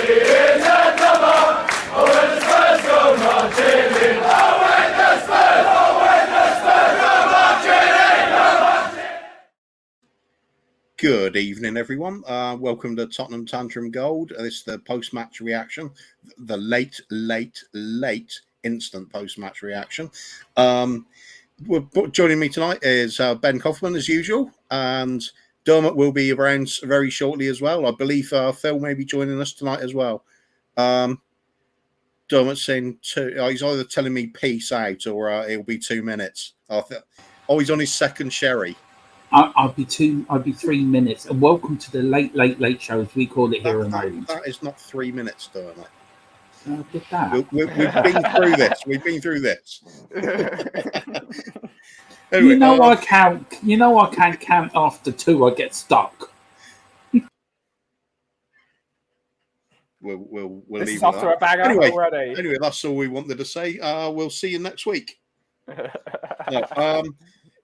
Good evening, everyone. Welcome to Tottenham Tantrum Gold. This is the post-match reaction, the late instant post-match reaction. Joining me tonight is Ben Kaufman, as usual, and Dermot will be around very shortly as well. I believe Phil may be joining us tonight as well. Dermot's saying he's either telling me peace out or it'll be 2 minutes. He's on his second sherry. I'll be 3 minutes. And welcome to the late show, as we call it here in Ireland. That is not 3 minutes, Dermot. Did that? We've been through this. We've been through this. Anyway, I can't. I can't count after 2. I get stuck. We'll this leave is it after a banger already. Anyway, that's all we wanted to say. We'll see you next week.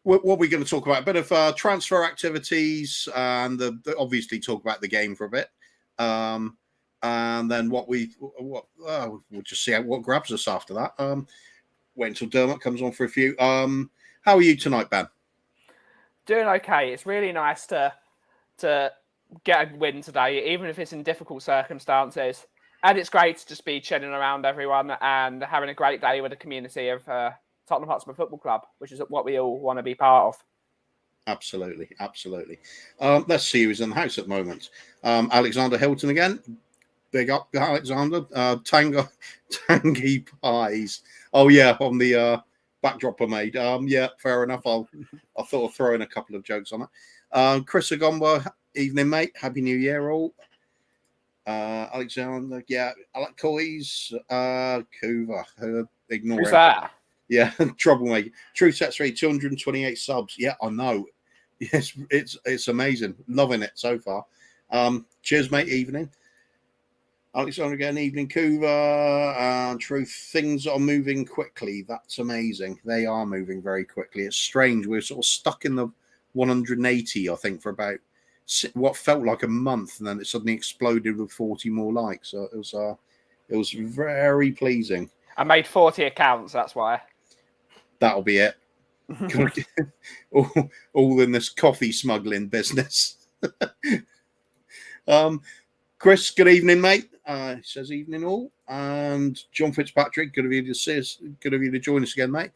What are we going to talk about? A bit of transfer activities and obviously talk about the game for a bit. And then we'll just see what grabs us after that. Wait until Dermot comes on for a few. How are you tonight, Ben? Doing okay. It's really nice to get a win today, even if it's in difficult circumstances. And it's great to just be chilling around everyone and having a great day with the community of Tottenham Hotspur Football Club, which is what we all want to be part of. Absolutely. Let's see who's in the house at the moment. Alexander Hilton again. Big up, Alexander. Tangy Pies. Oh, yeah, on the backdrop I made. Yeah, fair enough. I thought of throwing a couple of jokes on it. Chris Agomba, evening, mate. Happy New Year, all. Alexander, yeah. Alec Coys, Kuva. Ignore Who's it. that? Yeah, troublemaker. True Set 3, 228 subs. Yeah, I know. Yes, it's amazing. Loving it so far. Cheers, mate. Evening. Alexander again, evening, Kuva. Truth, things are moving quickly. That's amazing. They are moving very quickly. It's strange. We're sort of stuck in the 180, I think, for about what felt like a month, and then it suddenly exploded with 40 more likes. So it was very pleasing. I made 40 accounts. That's why. That'll be it. all in this coffee smuggling business. Chris, good evening, mate. Says evening all. And John Fitzpatrick, good of you to join us again, mate.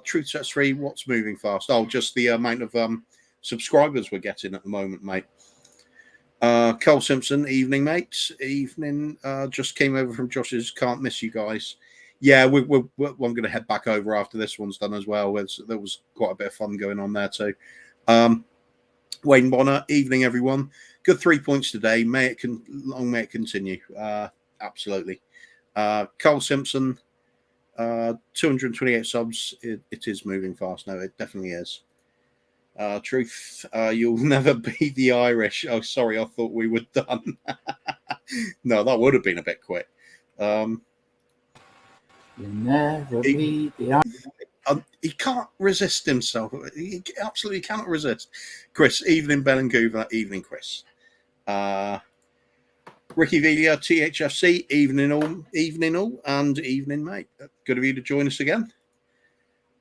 Truth Sets 3, what's moving fast? Oh, just the amount of subscribers we're getting at the moment, mate. Cole Simpson, evening, mate. Evening. Just came over from Josh's. Can't miss you guys. Yeah, I'm going to head back over after this one's done as well. There was quite a bit of fun going on there too. Wayne Bonner, evening, everyone. Good 3 points today. May it continue. Absolutely. Cole Simpson, 228 subs. It is moving fast. No, it definitely is. Truth, you'll never beat the Irish. Oh, sorry, I thought we were done. No, that would have been a bit quick. You'll never be the he can't resist himself. He absolutely cannot resist. Chris, evening, Ben and Goover. Evening, Chris. Ricky Villa, THFC, evening all, and evening, mate. Good of you to join us again.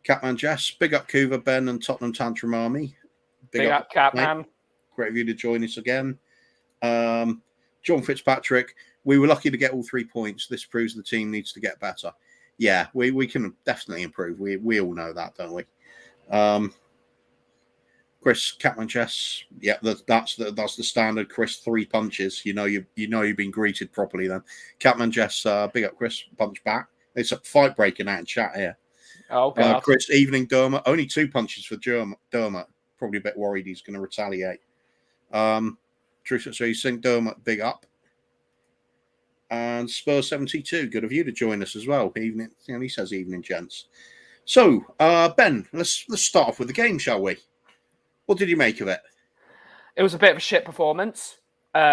Catman Jess, big up Couva, Ben, and Tottenham Tantrum Army. Big up Catman. Great of you to join us again. John Fitzpatrick, we were lucky to get all 3 points. This proves the team needs to get better. Yeah, we can definitely improve. We all know that, don't we? Chris, Catman Chess. Yeah, that's the standard. Chris, 3 punches. You know you've been greeted properly then. Catman Chess, big up Chris, punch back. It's a fight breaking out in chat here. Oh God. Chris, evening, Dermot. Only 2 punches for Dermot. Probably a bit worried he's going to retaliate. Truth, so you think Dermot, big up. And Spurs 72, good of you to join us as well. Evening, he says evening, gents. So, Ben, let's start off with the game, shall we? What did you make of it? It was a bit of a shit performance.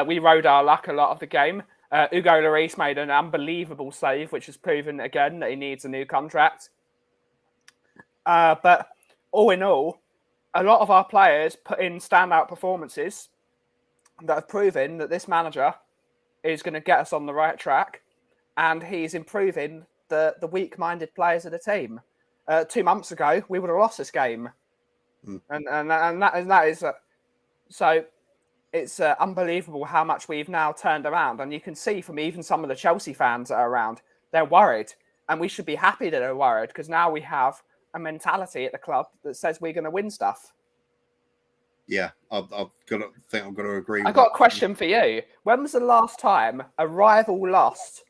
We rode our luck a lot of the game. Hugo Lloris made an unbelievable save, which has proven again that he needs a new contract. But all in all, a lot of our players put in standout performances that have proven that this manager is going to get us on the right track, and he's improving the weak-minded players of the team. 2 months ago, we would have lost this game, and that is so. It's unbelievable how much we've now turned around, and you can see from even some of the Chelsea fans that are around, they're worried, and we should be happy that they're worried because now we have a mentality at the club that says we're going to win stuff. Yeah, I've got to agree. I've got a question for you. When was the last time a rival lost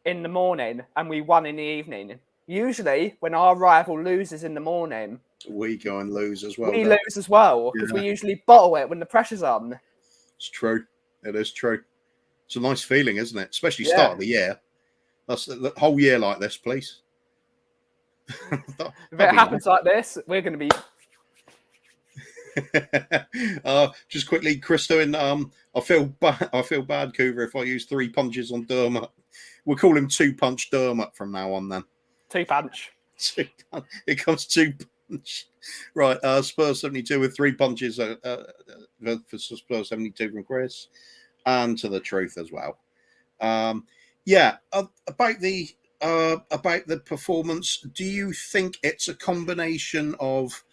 in the morning and we won in the evening? Usually, when our rival loses in the morning, we go and lose as well. We lose as well because we usually bottle it when the pressure's on. It's true. It is true. It's a nice feeling, isn't it? Especially start of the year. That's the whole year like this, please. If it happens like this, we're going to be. Just quickly, Chris doing. I feel bad, Coover, if I use 3 punches on Dermot. We'll call him 2-punch Dermot from now on. Then 2-punch. It comes 2 punch. Right, Spurs 72 with 3 punches for Spurs 72 from Chris, and to the truth as well. About the performance. Do you think it's a combination of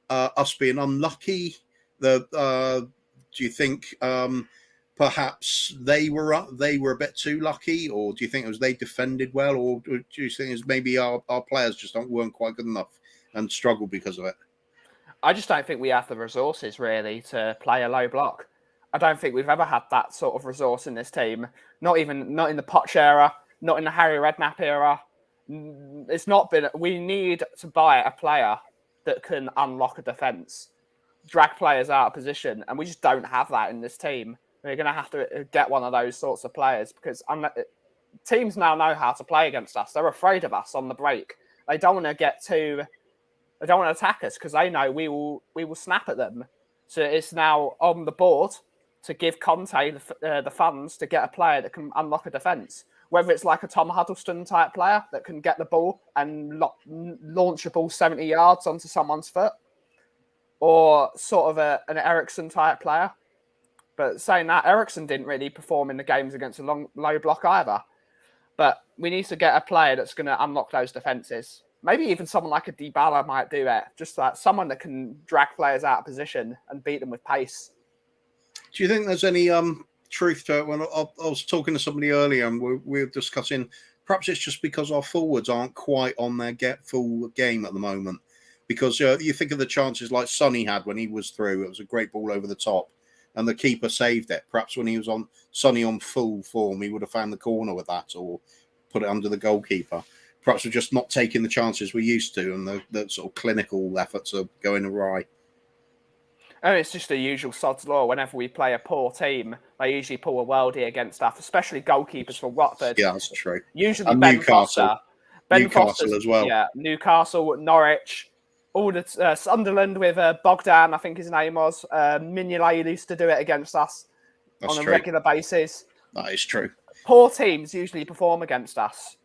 us being unlucky? Do you think perhaps they were a bit too lucky, or do you think it was they defended well, or do you think it's maybe our players just weren't quite good enough and struggled because of it? I just don't think we have the resources really to play a low block. I don't think we've ever had that sort of resource in this team. Not in the Poch era, not in the Harry Redknapp era. It's not been. We need to buy a player that can unlock a defence, drag players out of position, and we just don't have that in this team. We're going to have to get one of those sorts of players because teams now know how to play against us. They're afraid of us on the break. They don't want to They don't want to attack us because they know we will snap at them. So it's now on the board to give Conte the funds to get a player that can unlock a defence. Whether it's like a Tom Huddleston type player that can get the ball and launch a ball 70 yards onto someone's foot, or sort of an Eriksen type player. But saying that, Eriksen didn't really perform in the games against a low block either. But we need to get a player that's going to unlock those defences. Maybe even someone like a Dybala might do it. Just like someone that can drag players out of position and beat them with pace. Do you think there's any truth to it? When I was talking to somebody earlier and we were discussing, perhaps it's just because our forwards aren't quite on their full game at the moment. Because you think of the chances like Sonny had when he was through. It was a great ball over the top and the keeper saved it. Perhaps when he was on Sonny on full form, he would have found the corner with that or put it under the goalkeeper. Perhaps we're just not taking the chances we used to, and the sort of clinical efforts are going awry. Oh, it's just the usual sod's law. Whenever we play a poor team, they usually pull a worldie against us, especially goalkeepers for Watford. Yeah, that's true. Usually Ben Newcastle. Foster. Newcastle as well. Yeah, Newcastle, Norwich, all the Sunderland with Bogdan, I think his name was. Mignolet used to do it against us on a regular basis. That is true. Poor teams usually perform against us.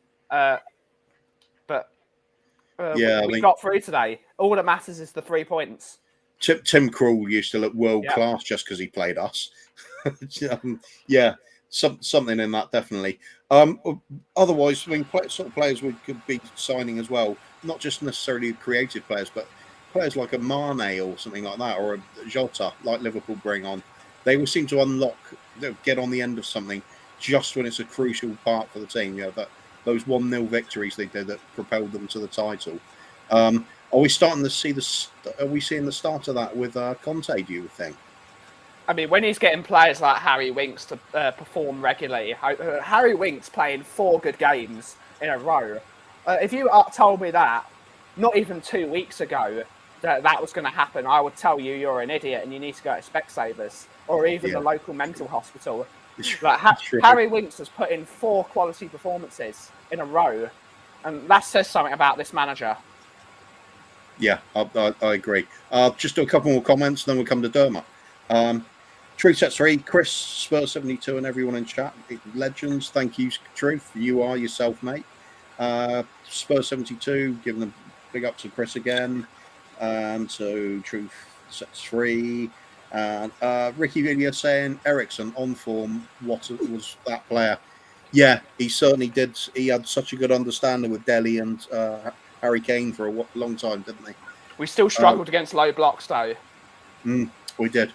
We got through today. All that matters is the 3 points. Tim Krul used to look world class just because he played us. Something in that definitely. Otherwise, I mean, sort of players we could be signing as well, not just necessarily creative players, but players like a Mane or something like that, or a Jota, like Liverpool bring on. They will seem to get on the end of something just when it's a crucial part for the team. Those 1-0 victories they did that propelled them to the title. Are we starting to see Are we seeing the start of that with Conte? Do you think? I mean, when he's getting players like Harry Winks to perform regularly, Harry Winks playing 4 good games in a row. If you told me that not even 2 weeks ago that was going to happen, I would tell you you're an idiot and you need to go to Specsavers or even the local mental hospital. Like Harry Winks has put in 4 quality performances in a row, and that says something about this manager. Yeah, I agree. Just do a couple more comments, then we'll come to Dermot. Truth Set 3, Chris, Spurs 72, and everyone in chat. Legends, thank you, Truth. You are yourself, mate. Spurs 72, giving a big up to Chris again. And so Truth Sets 3. And Ricky Villa saying Ericsson on form. What was that player? Yeah, he certainly did. He had such a good understanding with Delhi and Harry Kane for a long time, didn't he? We still struggled against low blocks, though. We did.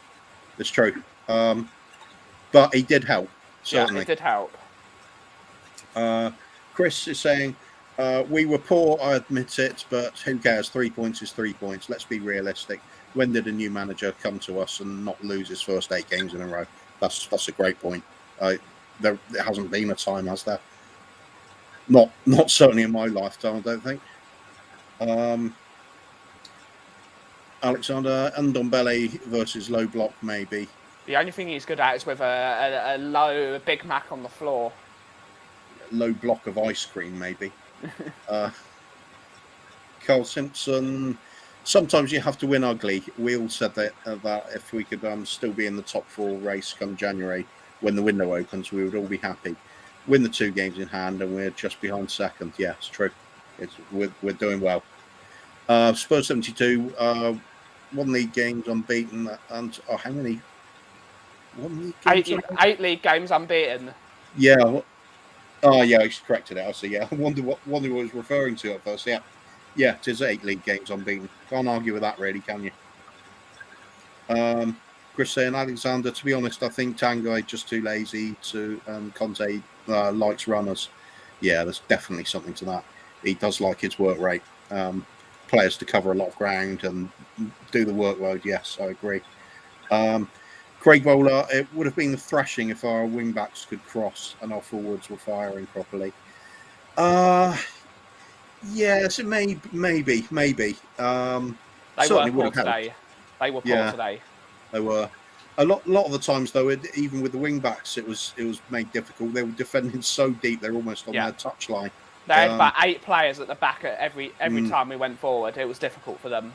It's true. But he did help, certainly. Yeah, it did help. Chris is saying, we were poor, I admit it, but who cares? 3 points is 3 points. Let's be realistic. When did a new manager come to us and not lose his first 8 games in a row? That's a great point. There hasn't been a time, has there? Not certainly in my lifetime, I don't think. Alexander Ndombele versus low block, maybe. The only thing he's good at is with a low Big Mac on the floor. Low block of ice cream, maybe. Carl Simpson. Sometimes you have to win ugly. We all said that if we could still be in the top 4 race come January when the window opens, we would all be happy. Win the 2 games in hand, and we're just behind second. Yeah, it's true. We're doing well. Spurs 72 1 league games unbeaten, and how many? 1 league games. 8 league games unbeaten. Yeah. Oh, yeah, he's corrected it. I see. Yeah, I wonder what he was referring to at first. Yeah, it is 8 league games unbeaten. Can't argue with that, really, can you? Chris saying, Alexander, to be honest, I think Tanguy just too lazy to Conte likes runners. Yeah, there's definitely something to that. He does like his work rate. Players to cover a lot of ground and do the workload. Yes, I agree. Craig Bowler, it would have been a thrashing if our wing backs could cross and our forwards were firing properly. Yes, maybe. They were poor today. They were a lot of the times, though. Even with the wing backs, it was made difficult. They were defending so deep; they're almost on their touchline. They had about 8 players at the back at every time we went forward. It was difficult for them.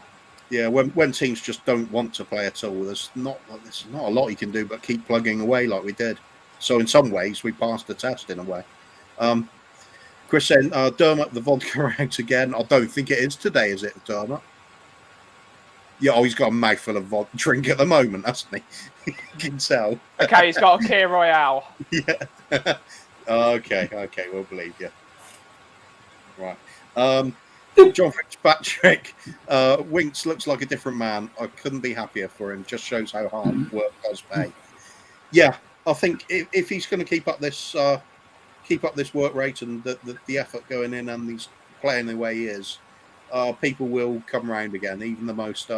Yeah, when teams just don't want to play at all, there's not a lot you can do but keep plugging away like we did. So in some ways, we passed the test in a way. Chris said, Dermot, the vodka out again. I don't think it is today, is it, Dermot? Yeah, he's got a mouthful of vodka drink at the moment, hasn't he? You can tell. Okay, he's got a Kia Royale. Yeah. Okay, we'll believe you. Right. John Fitzpatrick, Winks looks like a different man. I couldn't be happier for him. Just shows how hard work does pay. Yeah, I think if he's going to keep up this work rate and the effort going in and he's playing the way he is, people will come around again. Even the most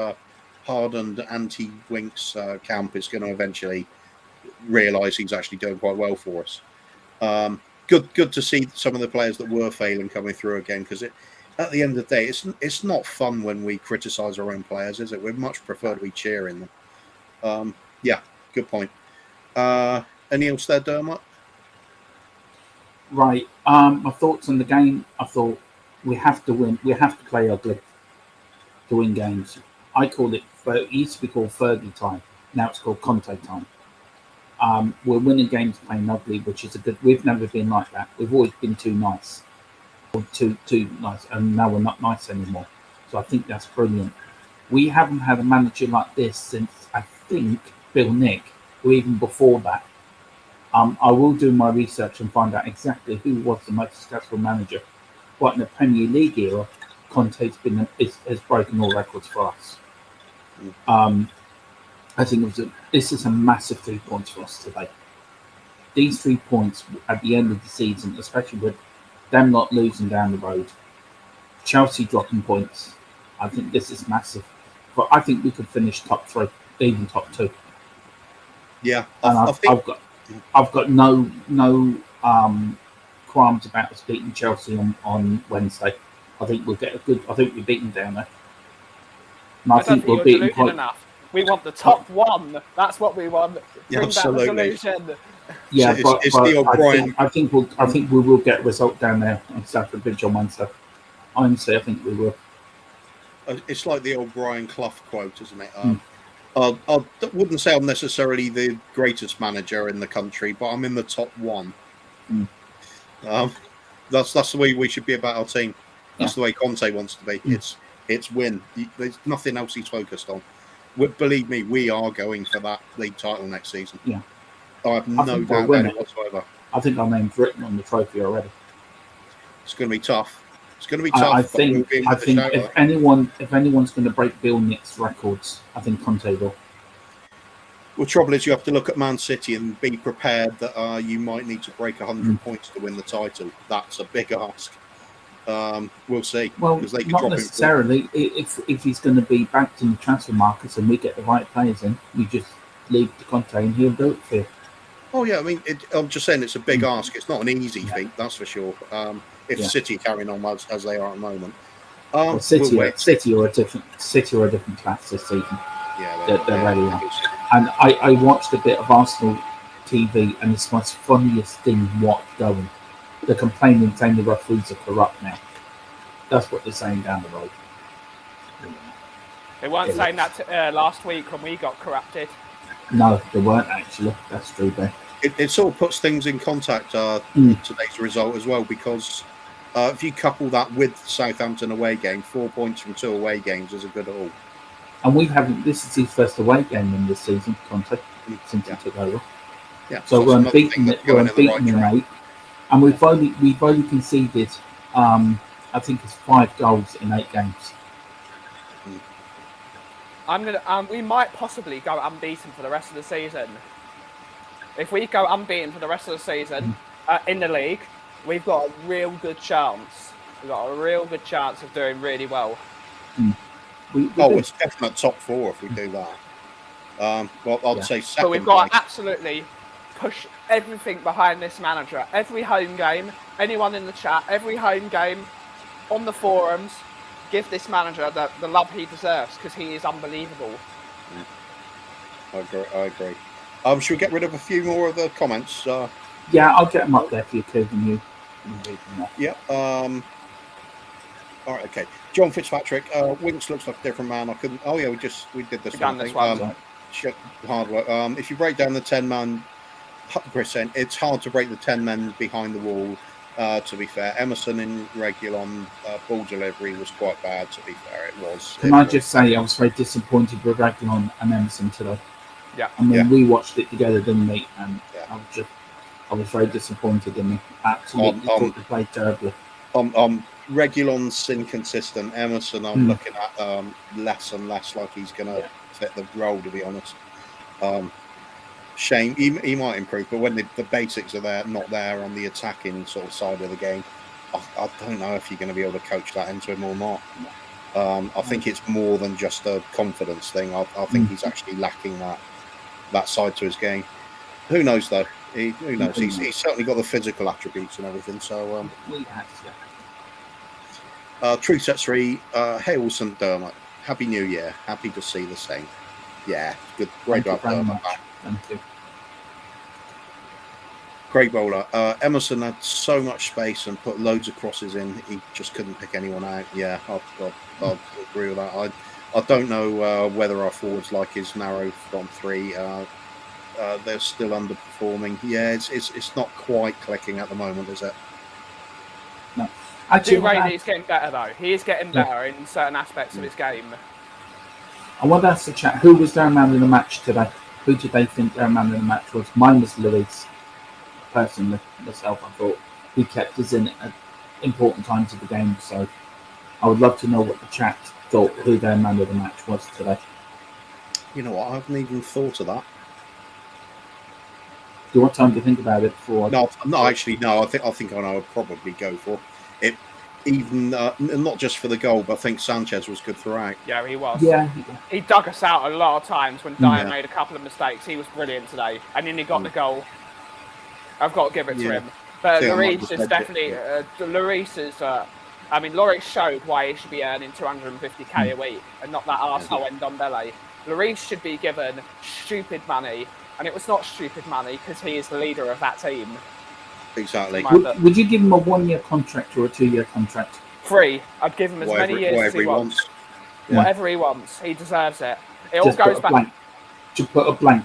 hardened anti-Winks camp is going to eventually realise he's actually doing quite well for us. Good to see some of the players that were failing coming through again, because at the end of the day, it's not fun when we criticise our own players, is it? We'd much prefer to be cheering them. Yeah, good point. Any else there, Dermot? Right. My thoughts on the game. I thought we have to win. We have to play ugly to win games. I call it. It used to be called Fergie time. Now it's called Conte time. We're winning games playing ugly, which is a good. We've never been like that. We've always been too nice, or too nice, and now we're not nice anymore. So I think that's brilliant. We haven't had a manager like this since I think Bill Nick, or even before that. I will do my research and find out exactly who was the most successful manager. But in the Premier League era, Conte's has broken all records for us. I think this is a massive 3 points for us today. These 3 points at the end of the season, especially with them not losing down the road, Chelsea dropping points, I think this is massive. But I think we could finish top 3, even top 2. Yeah, and I've got no qualms about us beating Chelsea on Wednesday. I think we'll get I think we're beaten down there. And I think we're beaten quite enough. We want the top 1. That's what we want. Bring back the solution. Yeah, so but the O'Brien. I think we will get a result down there on Stamford Bridge on Wednesday. Honestly, I think we will. It's like the old Brian Clough quote, isn't it? I wouldn't say I'm necessarily the greatest manager in the country, but I'm in the top 1. That's the way we should be about our team. That's the way Conte wants to be. It's win. There's nothing else he's focused on. believe me, we are going for that league title next season. Yeah. I have no think they'll doubt win about it it. whatsoever. I think our name's written on the trophy already. It's going to be tough. It's going to be I tough. But we'll think. be in I the think show, if anyone's going to break Bill Nick's records, I think Conte will. Well, trouble is, you have to look at Man City and be prepared that you might need to break 100 points to win the title. That's a big ask. We'll see. Well, They could not drop necessarily. If he's going to be backed in the transfer markets and we get the right players in, we just leave to Conte and he'll do it for you. Oh yeah, I mean, I'm just saying it's a big ask. It's not an easy feat, that's for sure. If City are carrying on as they are at the moment, well, City are a different class this season. Yeah, they're ready on. And I watched a bit of Arsenal TV, and it's my funniest thing what's going. They're complaining, saying the referees are corrupt now. That's what they're saying down the road. They weren't saying that last week when we got corrupted. No, they weren't actually. That's true, Ben. It sort of puts things in context, today's result as well, because if you couple that with Southampton away game, 4 points from 2 away games is a good haul. And this is his first away game in this season, Conte, since he took over. Yeah, so we're unbeaten in 8, and we've only conceded, I think it's 5 goals in 8 games. We might possibly go unbeaten for the rest of the season. If we go unbeaten for the rest of the season in the league, we've got a real good chance. We've got a real good chance of doing really well. It's definitely top 4 if we do that. Well, I'd say second. But we've got to absolutely push everything behind this manager. Every home game, anyone in the chat, every home game, on the forums, give this manager the love he deserves, because he is unbelievable. I agree. Should we get rid of a few more of the comments? Yeah, I'll get them up there for you, Kevin. Yeah. All right. Okay. John Fitzpatrick. Winks looks like a different man. I couldn't. Oh yeah, we did this one. Hard work. If you break down the 10-man, 100%, it's hard to break the 10 men behind the wall. To be fair, Emerson in Reguilon ball delivery was quite bad. To be fair, it was. Can I just say I was very disappointed with Reguilon and Emerson today. Yeah. I mean, we watched it together, didn't we? And I was very disappointed in me. Absolutely, thought they played terribly. Reguilon's inconsistent. Emerson, I'm looking at less and less like he's going to fit the role. To be honest, Shane, he might improve, but when the basics are not there on the attacking sort of side of the game, I don't know if you're going to be able to coach that into him or not. I think it's more than just a confidence thing. I think he's actually lacking that side to his game. Who knows though? Who knows? He's certainly got the physical attributes and everything. So Truth Set 3, hail St. Dermot. Happy New Year. Happy to see the same. Yeah, good. Great to have Dermot back. Thank you. Great bowler. Emerson had so much space and put loads of crosses in. He just couldn't pick anyone out. Yeah, I'll agree with that. I don't know whether our forwards like his narrow front 3. They're still underperforming. Yeah, it's not quite clicking at the moment, is it? No. I do rate he's getting better though. He is getting better in certain aspects of his game. I want to ask the chat, who was their man in the match today? Who did they think their man in the match was? Mine was Luis. Personally, myself, I thought he kept us in at important times of the game. So I would love to know what the chat thought who their man of the match was today. You know what? I haven't even thought of that. Do you want time to think about it before? No, actually, no. I think I know. I'd probably go for it. Even not just for the goal, but I think Sanchez was good throughout. Yeah, he was. Yeah, he dug us out a lot of times when Dyer made a couple of mistakes. He was brilliant today, and then he got the goal. I've got to give it to him. But Lloris is definitely Lloris is. I mean, Lloris showed why he should be earning 250k a week, and not that arsehole Ndombele. Lloris should be given stupid money, and it was not stupid money because he is the leader of that team. Exactly. Would you give him a 1-year contract or a 2-year contract? 3. I'd give him as many years as he wants. Yeah. Whatever he wants, he deserves it. It all goes back. Just put a blank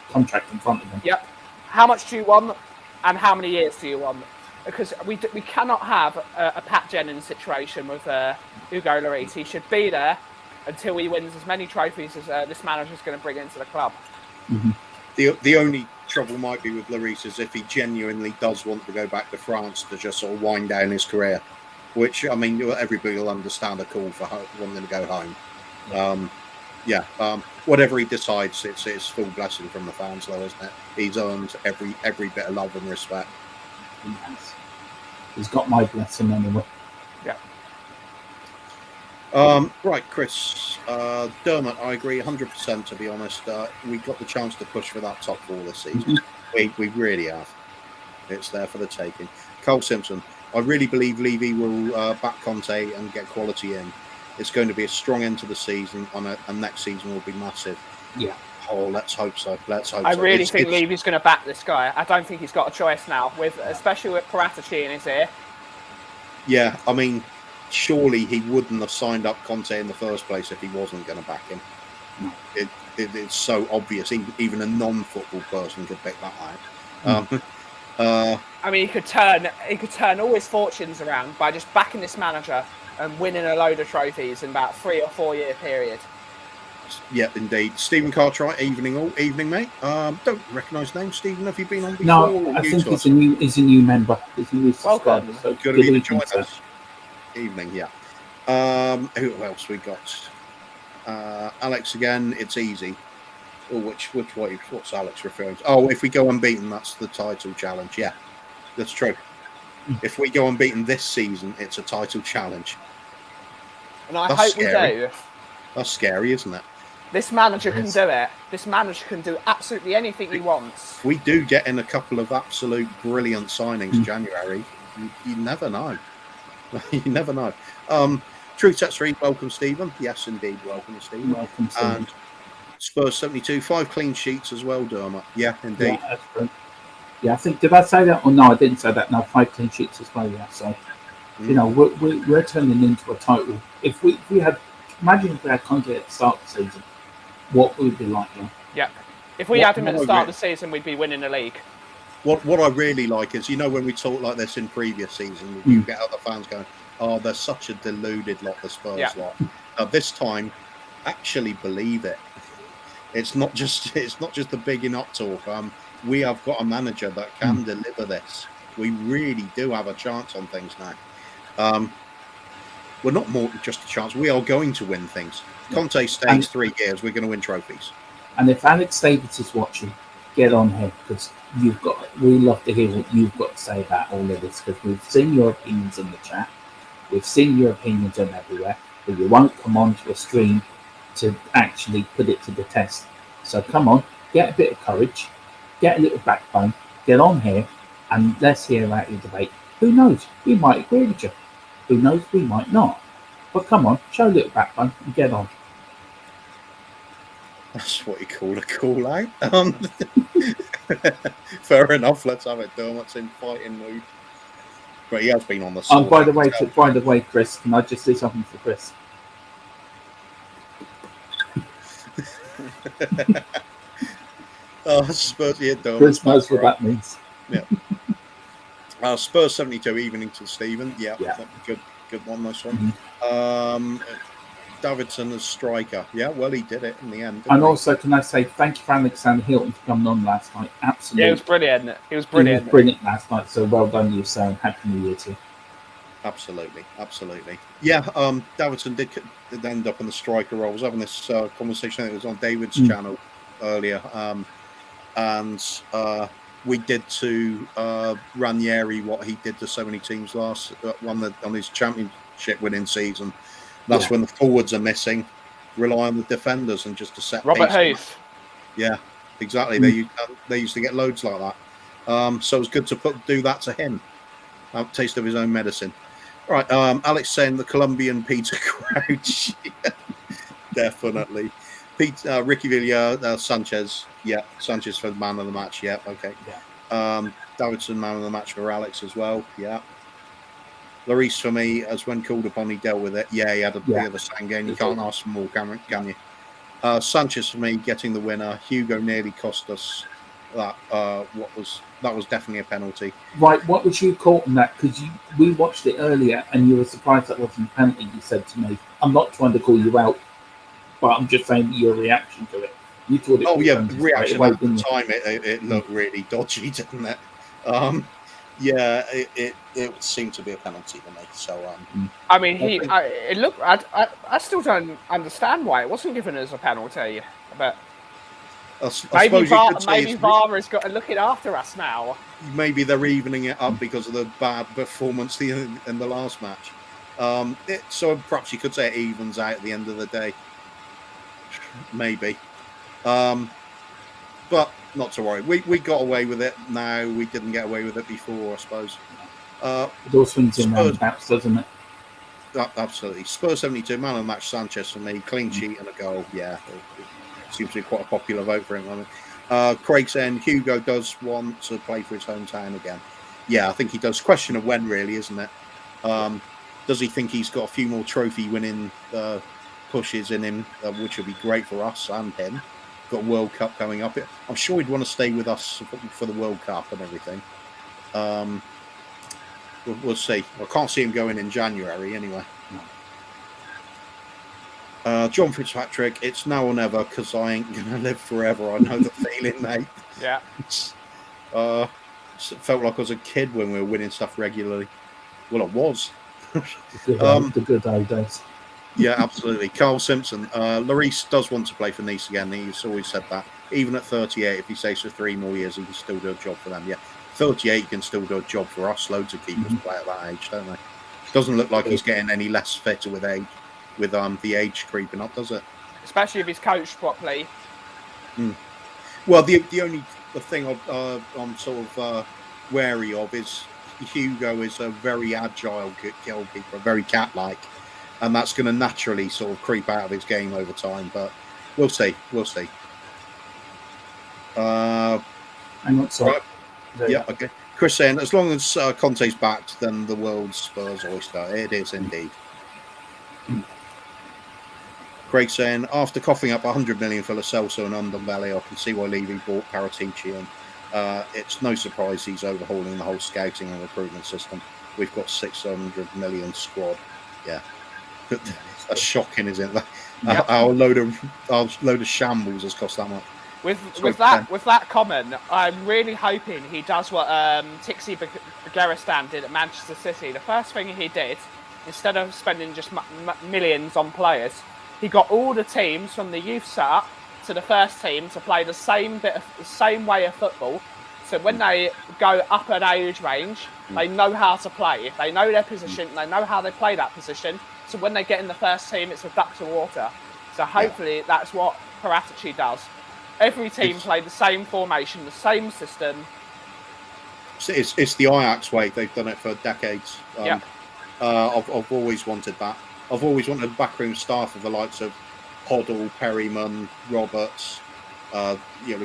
contract in front of him. Yep. How much do you want, and how many years do you want? Because we cannot have a Pat Jennings situation with Hugo Lloris. He should be there until he wins as many trophies as this manager's going to bring into the club. Mm-hmm. The only trouble might be with Lloris is if he genuinely does want to go back to France to just sort of wind down his career, which, I mean, everybody will understand a call for wanting to go home. Whatever he decides, it's full blessing from the fans, though, isn't it? He's earned every bit of love and respect. He has. He's got my blessing anyway. Yeah. Right, Chris. Dermot, I agree 100%, to be honest. We got the chance to push for that top 4 this season. We really have. It's there for the taking. Cole Simpson, I really believe Levy will back Conte and get quality in. It's going to be a strong end to the season, and next season will be massive. Yeah. Oh, let's hope so. I really think Levy's going to back this guy. I don't think he's got a choice now, especially with Paratici in his ear. Yeah, I mean, surely he wouldn't have signed up Conte in the first place if he wasn't going to back him. No. It's so obvious. Even a non-football person could pick that out. I mean, he could turn all his fortunes around by just backing this manager and winning a load of trophies in about 3 or 4 year period. Yeah, indeed. Stephen Cartwright, evening, mate. Don't recognise the name, Stephen. Have you been on before? No, I think he's a new member. He's a new subscriber. So good of you to join us. Evening, yeah. Who else we got? Alex again. It's easy. Oh, what's Alex referring to? Oh, if we go unbeaten, that's the title challenge. Yeah, that's true. If we go unbeaten this season, it's a title challenge. And I hope we do. That's scary, isn't it? This manager can do it. This manager can do absolutely anything he wants. We do get in a couple of absolute brilliant signings January. You never know. You never know. True Text 3, welcome, Stephen. Yes, indeed, welcome, Stephen. Welcome, Stephen. And Spurs 72, 5 clean sheets as well, Dermot. Yeah, indeed. Yeah, that's good. Yeah, I think, did I say that? Or no, I didn't say that. No, 5 clean sheets as well, yeah. So, you know, we're turning into a title. If we had, imagine if we had Conte at the start of the season, what would it be like, yeah? Yeah. If we had him at the start of the season, we'd be winning the league. What I really like is, you know, when we talk like this in previous seasons, you get other fans going, oh, they're such a deluded lot, the Spurs lot. Now, this time, actually believe it. It's not just the bigging up talk. We have got a manager that can deliver this. We really do have a chance on things now. We're not more than just a chance. We are going to win things. Conte stays 3 years. We're going to win trophies. And if Alex Davis is watching, get on here, because we love to hear what you've got to say about all of this, because we've seen your opinions in the chat. We've seen your opinions on everywhere, but you won't come onto a stream to actually put it to the test. So come on, get a bit of courage, get a little backbone, get on here, and let's hear out your debate. Who knows? We might agree with you. Who knows? We might not. But come on, show a little backbone and get on. That's what you call a call out. Fair enough. Let's have it. Dermot's in fighting mood. But he has been on the sword. By the way, Chris, can I just say something for Chris? Spurs, yeah, Dermot. Chris knows what that means. Yeah. Spurs 72, evening to Stephen. Yeah. Good one, nice one. Davidson as striker. Yeah, well, he did it in the end. And also, can I say thank you for Alexander Hilton for coming on last night? Absolutely. Yeah, it was brilliant. He was brilliant last night. So well done, you, Sam. Happy New Year to you. Absolutely. Yeah, Davidson did end up in the striker role. I was having this conversation. It was on David's channel earlier, and we did to Ranieri what he did to so many teams on his championship winning season. That's when the forwards are missing. Rely on the defenders and just a set Robert Huth. Yeah, exactly. They used to get loads like that. So it was good to do that to him. A taste of his own medicine. Right, Alex saying the Colombian Peter Crouch. Definitely. Ricky Villa, Sanchez. Yeah, Sanchez for the man of the match. Yeah, okay. Yeah. Davidson, man of the match for Alex as well. Yeah. Lloris for me, as when called upon, he dealt with it. Yeah, he had a sang game. You can't ask for more, can you? Sanchez for me, getting the winner. Hugo nearly cost us that. That was definitely a penalty. Right, what was you caught on that? Because we watched it earlier and you were surprised that wasn't a penalty. You said to me, I'm not trying to call you out, But I'm just saying your reaction to it. You thought it Oh was yeah, penalty the reaction straight away, at the didn't you? time it looked really dodgy, didn't it? Yeah, it seemed to be a penalty to me. So I mean, Okay. it looked. I still don't understand why it wasn't given as a penalty, but I suppose you could say maybe it's VAR has got looking after us now. maybe they're evening it up because of the bad performance in the last match. So perhaps you could say it evens out at the end of the day. Maybe. But not to worry. We got away with it now. We didn't get away with it before, I suppose. It all swings in Spurs, roundabouts, doesn't it? absolutely. Spurs 72, man of the match, Sanchez for me. Clean sheet and a goal. Yeah, it seems to be quite a popular vote for him. I mean, Craig saying Hugo does want to play for his hometown again. Yeah, I think he does. Question of when, really, isn't it? Does he think he's got a few more trophy winning pushes in him, which would be great for us and him? Got a World Cup coming up. I'm sure he'd want to stay with us for the World Cup and everything. We'll see. I can't see him going in January anyway. John Fitzpatrick, it's now or never because I ain't going to live forever. I know the feeling, mate. Yeah. Felt like I was a kid when we were winning stuff regularly. Well, I was. The good old days. Yeah, absolutely. Carl Simpson. Lloris does want to play for Nice again. He's always said that. Even at 38, if he stays for 3 more years, he can still do a job for them. Yeah, 38 can still do a job for us. Loads of keepers play at that age, don't they? Doesn't look like he's getting any less fit with age, with the age creeping up, does it? Especially if he's coached properly. Well, the thing I'm sort of wary of is Hugo is a very agile goalkeeper, very cat-like, and that's going to naturally sort of creep out of his game over time. But we'll see. Hang on, sorry. Right. Yeah, okay. Chris saying, as long as Conte's backed, then the world's Spurs oyster. It is indeed. Craig saying, after coughing up 100 million for Lo Celso and Underbelly, I can see why Levy bought Paratici, and it's no surprise he's overhauling the whole scouting and recruitment system. We've got 600 million squad. Yeah. That's shocking, isn't it? Yep. Our load of shambles has cost that much. With that comment, I'm really hoping he does what Tixi Begiristan did at Manchester City. The first thing he did, instead of spending just millions on players, he got all the teams from the youth setup to the first team to play the same way of football. So when they go up an age range, they know how to play. They know their position. They know how they play that position. So when they get in the first team, it's a duck to water. So hopefully that's what Paratici does. Every team played the same formation, the same system. It's the Ajax way. They've done it for decades. I've always wanted that. I've always wanted backroom staff of the likes of Hoddle, Perryman, Roberts,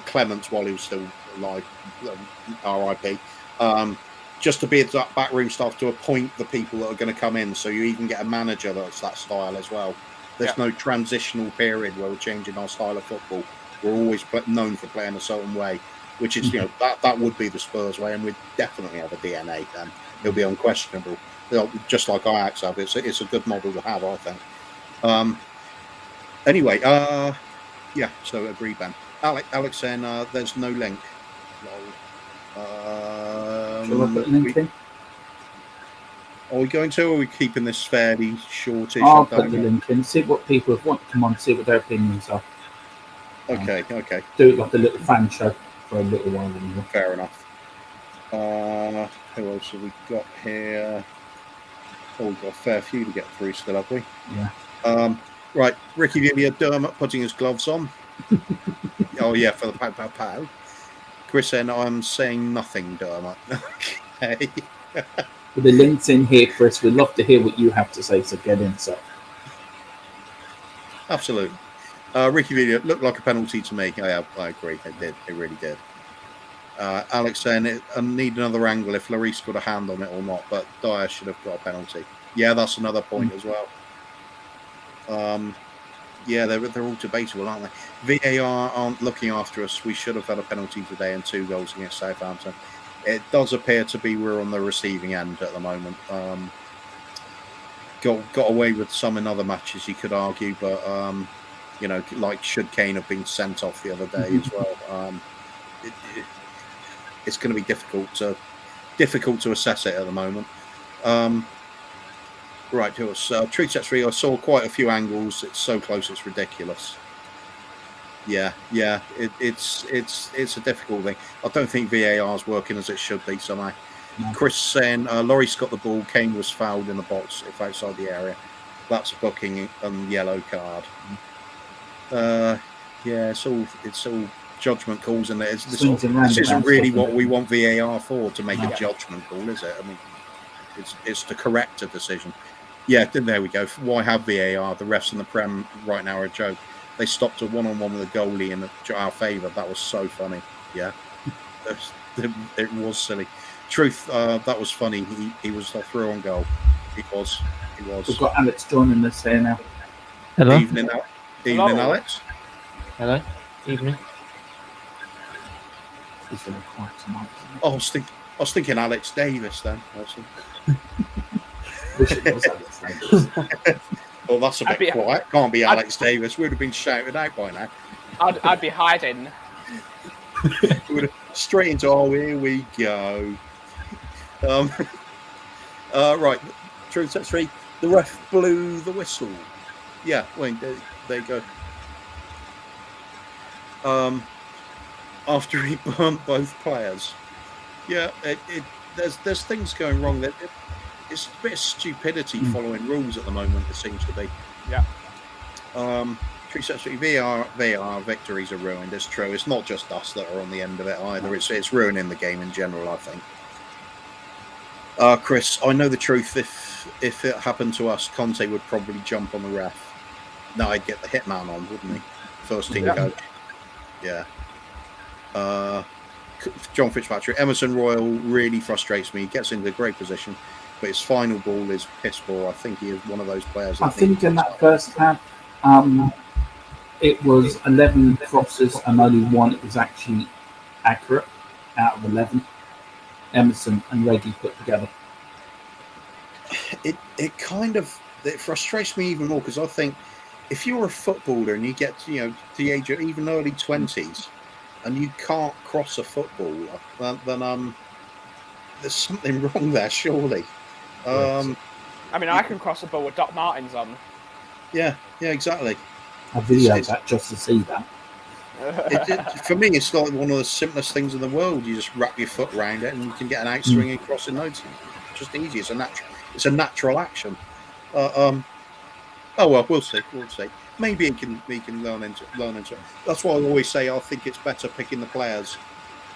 Clements while he was still alive, RIP. Just to be that backroom staff to appoint the people that are going to come in, so you even get a manager that's that style as well. There's no transitional period where we're changing our style of football. We're always known for playing a certain way, which is, that would be the Spurs way, and we'd definitely have a DNA then. It'll be unquestionable. Just like Ajax have. It's a good model to have, I think. Anyway, so agree, Ben. Alex saying there's no link. Shall I put a link in? Are we going to, or are we keeping this fairly shortish? I'll put the link in, see what people want to come on, see what their opinions are. Okay. Do it like a little fan show for a little while anyway. Fair enough. Who else have we got here? Oh, we've got a fair few to get through still, have we? Yeah. Right, Ricky Villa, Dermot putting his gloves on. Oh, yeah, for the pow. Chris saying, I'm saying nothing, Dermot. Okay. With the links in here, Chris, we'd love to hear what you have to say, so get in, sir. Absolutely. Ricky Villa looked like a penalty to me. I agree. It did. It really did. Alex saying, I need another angle if Lloris got a hand on it or not, but Dyer should have got a penalty. Yeah, that's another point as well. Yeah, they're all debatable, aren't they? VAR aren't looking after us. We should have had a penalty today and 2 goals against Southampton. It does appear to be we're on the receiving end at the moment. Got away with some in other matches, you could argue, but You know, like should Kane have been sent off the other day as well? It's going to be difficult to assess it at the moment. Right, it was True Set 3. I saw quite a few angles. It's so close, it's ridiculous. Yeah, it's a difficult thing. I don't think VAR is working as it should be somehow. No. Chris saying Laurie's got the ball. Kane was fouled in the box if outside the area. That's a booking and yellow card. Yeah, it's all judgment calls, and this isn't really what we want VAR for, to make a judgment call, is it? I mean, it's to correct a decision. Yeah, there we go. Why have VAR? The refs in the Prem right now are a joke. They stopped a one-on-one with a goalie in our favour. That was so funny. Yeah, it was silly. Truth, that was funny. He was through on goal. He was. We've got Alex joining us here now. Hello. Evening, Alex. Hello. Evening. He's very quiet tonight. Oh, I was thinking Alex Davis then. Wish it was Alex Davis. Well, that's a bit quiet. Can't be Alex Davis. We'd have been shouted out by now. I'd be hiding. Straight into, oh, here we go. Right, True Set 3. The ref blew the whistle. Yeah, wait, there you go. After he burnt both players. Yeah, there's things going wrong there. It's a bit of stupidity following rules at the moment, it seems to be. Yeah. True Set 3 VAR victories are ruined. It's true. It's not just us that are on the end of it either. It's ruining the game in general, I think. Chris, I know the truth. If it happened to us, Conte would probably jump on the ref. No, I'd get the hitman on, wouldn't he? First team coach. Yeah. John Fitzpatrick. Emerson Royal really frustrates me. He gets into a great position, but his final ball is piss poor. I think he is one of those players. I think in that first half, it was 11 crosses and only one was actually accurate out of 11. Emerson and Reggie put together. It frustrates me even more, because I think if you're a footballer and you get to the age of even early 20s and you can't cross a football, then there's something wrong there, surely. I mean, I can cross a ball with Doc Martens on. Yeah, exactly. I videoed that just to see that. For me, it's like one of the simplest things in the world. You just wrap your foot around it and you can get an outswing and cross in no time. It's just easy. It's a natural action. Oh well, we'll see. Maybe he can learn into it. That's why I always say I think it's better picking the players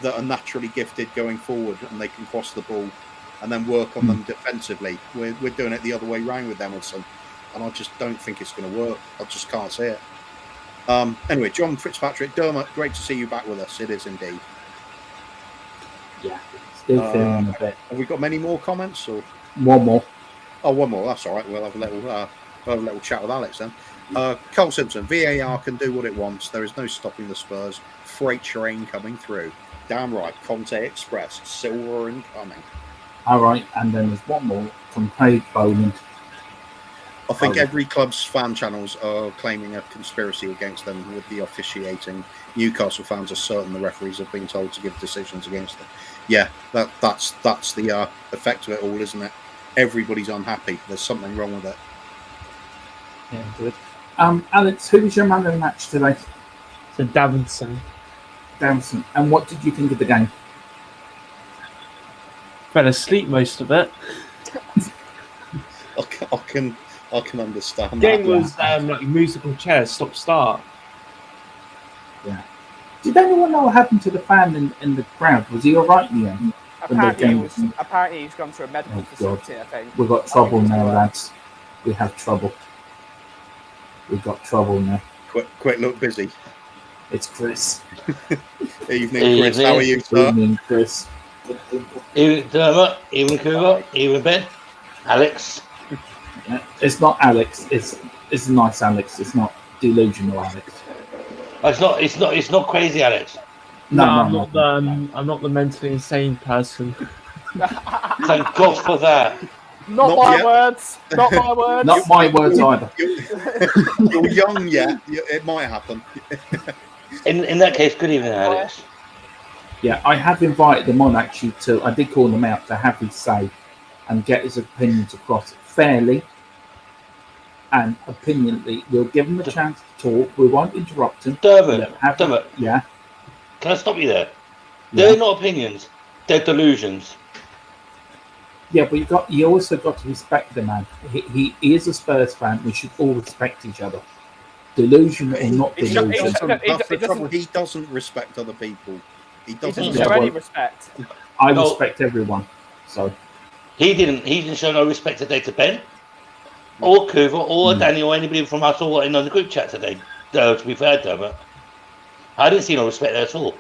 that are naturally gifted going forward and they can cross the ball, and then work on them defensively. We're doing it the other way round with Emerson, and I just don't think it's going to work. I just can't see it. Anyway, John Fitzpatrick, Dermot, great to see you back with us. It is indeed. Yeah, still feeling a bit. Have we got many more comments? Or one more? Oh, one more. That's all right. We'll have a little chat with Alex then. Cole Simpson, VAR can do what it wants. There is no stopping the Spurs. Freight train coming through. Damn right. Conte Express, silver incoming. All right, and then there's one more from Craig Bowman. I think every club's fan channels are claiming a conspiracy against them with the officiating. Newcastle fans are certain the referees have been told to give decisions against them. Yeah, that's the effect of it all, isn't it? Everybody's unhappy. There's something wrong with it. Yeah, good. Alex, who was your man of the match today? So Davinson. And what did you think of the game? Fell asleep most of it. I can understand. The game was like musical chairs, stop start. Yeah. Did anyone know what happened to the fan in the crowd? Was he all right in the end? Apparently he's gone to a medical facility, I think. We've got trouble now, lads. We have trouble. We've got trouble now. Quick look busy. It's Chris. Evening, Chris. How are you, sir? Evening, Chris. Evening, Dermot. Evening, Cougar. Evening, Ben. Alex. Yeah, it's not Alex. It's a nice Alex. It's not delusional Alex. It's not crazy, Alex. No, I'm not the mentally insane person. Thank God for that. Not Not my yet. words. Not my words. Not my words either. You're young yet. It might happen. In that case, good evening, Alex. Yeah, I have invited them on actually I did call them out to have his say and get his opinions across fairly and opinionately. We'll give him a chance to talk. We won't interrupt him. Dermot, Yeah. can I stop you there? Yeah. They're not opinions. They're delusions. Yeah, but you also got to respect the man. He is a Spurs fan. We should all respect each other. Delusion or not He delusion. That's the trouble. He doesn't respect other people. He doesn't. He doesn't show any respect. I respect everyone. So He didn't show no respect today to Ben, or Coover, or Danny, or anybody from us all in on the group chat today. To be fair, Dermot, I didn't see no respect there at all.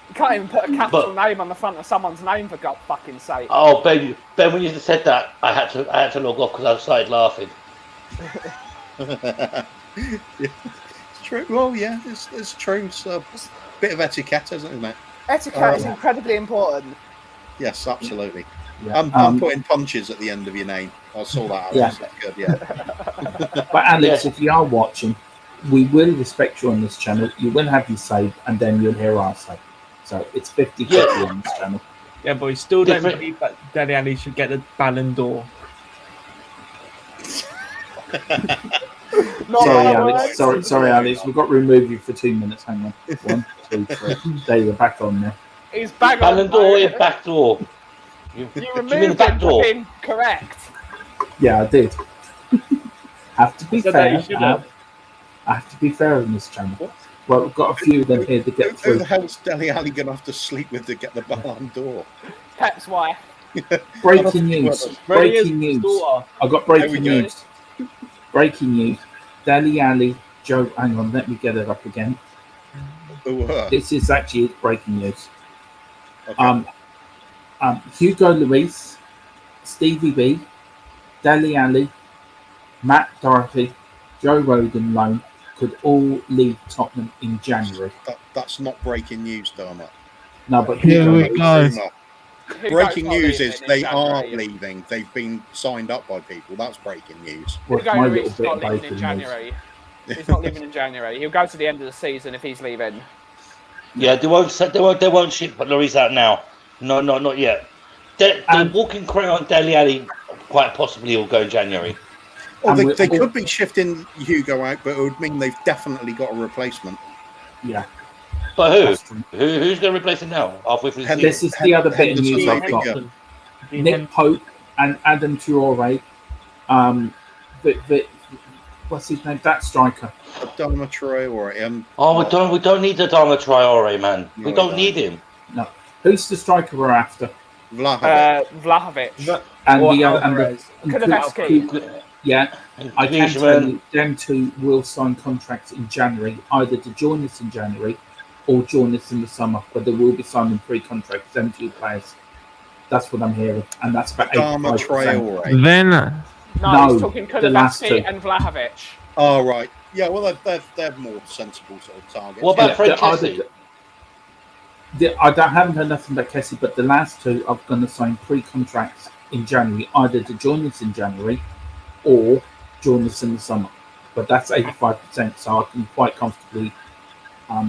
You can't even put a capital name on the front of someone's name for God's fucking sake. Oh, Ben, when you just said that, I had to log off because I started laughing. It's true. Well, yeah, it's true. It's a bit of etiquette, isn't it? Etiquette is incredibly important. Yes, absolutely. yeah. I'm putting punches at the end of your name. I saw that. Yeah. That's good. Yeah. But Alex, if you are watching, we will respect you on this channel. You will have your say, and then you'll hear our say. So it's 50-50 on this channel. Yeah, but we still don't believe that Dele Alli should get the Ballon d'Or. Sorry, Alex. We've got to remove you for 2 minutes. Hang on. 1, 2, 3. There you're back on there. He's back on. Ballon d'Or is back door. You removed him for being correct. Yeah, I did. Have to be So fair. you should have. I have to be fair on this channel. Well, we've got a few of them here to get Who through. the hell's Dele Alli going to have to sleep with to get the Ballon d'Or? Pep's wife. Breaking news. Breaking news. I've got breaking There we go. news. Breaking news. Dele Alli, Joe. Hang on, let me get it up again. This is actually breaking news. Okay. Hugo Lloris, Stevie B, Dele Alli, Matt Doherty, Joe Rogan loan could all leave Tottenham in January. That's not breaking news, Dermot. No, but Here we go. Breaking news is they are leaving. leaving. They've been signed up by people. That's breaking news. What's Hugo my Lloris little is bit not of leaving in breaking news? January. He's not leaving in January. He'll go to the end of the season if he's leaving. Yeah, they won't ship Lloris out now. No, not yet. They're walking crayon Dele Alli quite possibly will go in January. Well, they could be shifting Hugo out, but it would mean they've definitely got a replacement. Yeah. But who's going to replace him now? Halfway through the season? This is the other bit of news I've got. Henderson. Nick Pope and Adam Traore. What's his name? That striker. Adama Traore. We don't need the Adama Traore, man. We don't need him. No. Who's the striker we're after? Vlahovic. And Or the other Alvarez. Kulusevski. Yeah, I can tell you them two will sign contracts in January, either to join us in January or join us in the summer. But they will be signing pre-contracts, them two players. That's what I'm hearing, and that's about Adama 85%. Traore. Then No, he's talking the last two. Kulusevski and Vlahovic. Oh, right. Yeah, well, they're more sensible sort of targets. What about Fred I Kessie? haven't heard nothing about Kessie, but the last two are going to sign pre-contracts in January, either to join us in January or join us in the summer. But that's 85%, so I can quite comfortably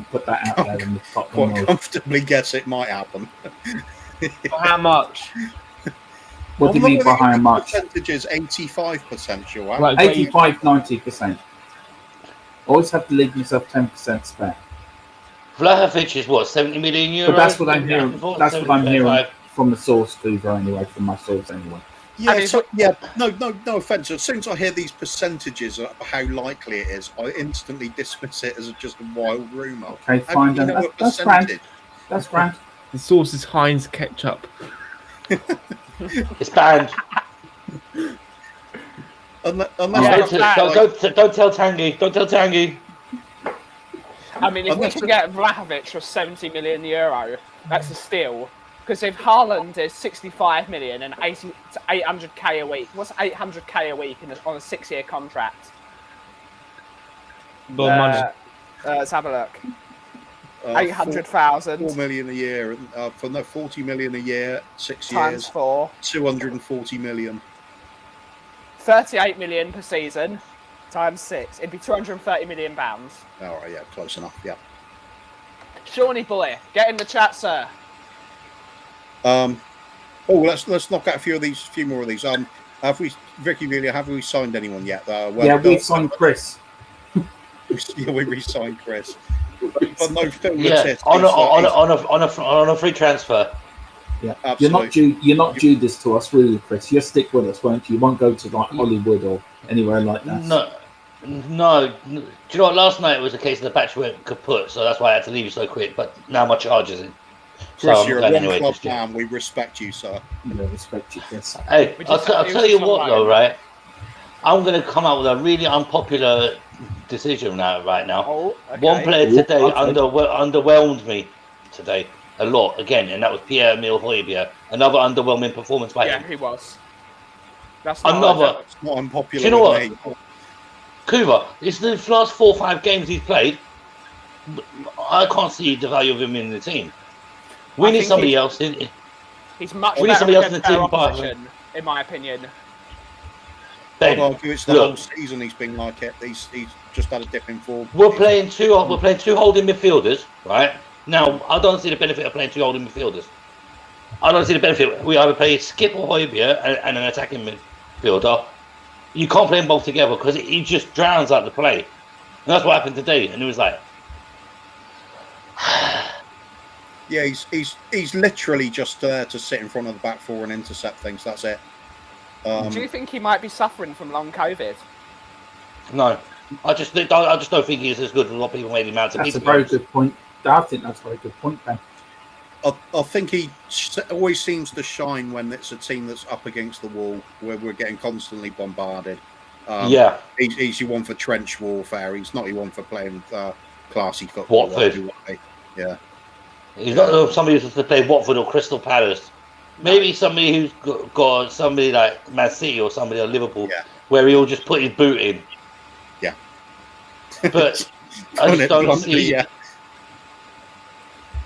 put that out there in the top. Quite comfortably guess it might happen. How much? What do you mean by how much? Percentage is 85%, sure. Like, 85, 90%. Always have to leave myself 10% spare. Vlahovic is what, 70 million euros? But that's what I'm hearing. That's what I'm hearing 75. from the source, Coover, anyway, from my source, anyway. Yeah, mean, no offense. As soon as I hear these percentages of how likely it is, I instantly dismiss it as just a wild rumour. Okay, How fine. do you Then. know a That's grand. percentage? That's grand. The sauce is Heinz ketchup. It's banned. Unless Don't tell Tanguy. Don't tell Tanguy. I mean, if we can get Vlahovic for 70 million euro, that's a steal. Because if Haaland is 65 million and 800k a week, what's 800k a week on a 6-year contract? More money. Let's have a look. 800,000 4 million a year, for 40 million a year, 6 times years, 4. 240 million. 38 million per season times 6. It'd be 230 million pounds. All right, yeah, close enough. Yeah. Shawnee boy, get in the chat, sir. Let's knock out a few more of these. Have we, Vicky, really, have we signed anyone yet? We've signed Chris. Yeah, we re-signed Chris. But no Phil Yeah, Mattis, on a free transfer. Yeah, absolutely. You're not due this to us, really, Chris. You'll stick with us, won't you? You won't go to like Hollywood or anywhere like that. No. Do you know what? Last night it was a case of the batch went kaput, so that's why I had to leave you so quick. But now my charge is in. Chris, you're a one-club man. We respect you, sir. Yeah, respect you, Chris. Hey, I'll tell you what, though, right? I'm going to come out with a really unpopular decision right now. Oh, okay. One player today underwhelmed me today a lot again, and that was Pierre-Emile Højbjerg. Another underwhelming performance by him. Yeah, he was. That's not unpopular. Do you know what? Kuva, it's the last 4 or 5 games he's played. I can't see the value of him in the team. We need somebody else in. He's much we need somebody else in the team, in my opinion. I'd argue it's the whole season he's been like it. He's just had a dip in form. We're playing two holding midfielders, right? Now, I don't see the benefit of playing 2 holding midfielders. I don't see the benefit. We either play Skip or Højbjerg and an attacking midfielder. You can't play them both together because he just drowns out the play. And that's what happened today. And it was like... Yeah, he's literally just there to sit in front of the back four and intercept things. That's it. Do you think he might be suffering from long COVID? No. I just don't think he's as good as what people made him out to be. That's a very good point. I think that's a very good point, Ben. I think he always seems to shine when it's a team that's up against the wall, where we're getting constantly bombarded. He's your one for trench warfare. He's not your one for playing classy football. Watford. Yeah. He's not somebody who's to play Watford or Crystal Palace. Maybe somebody who's got somebody like Man City or somebody or Liverpool, where he'll just put his boot in. Yeah. But I just don't see... Yeah.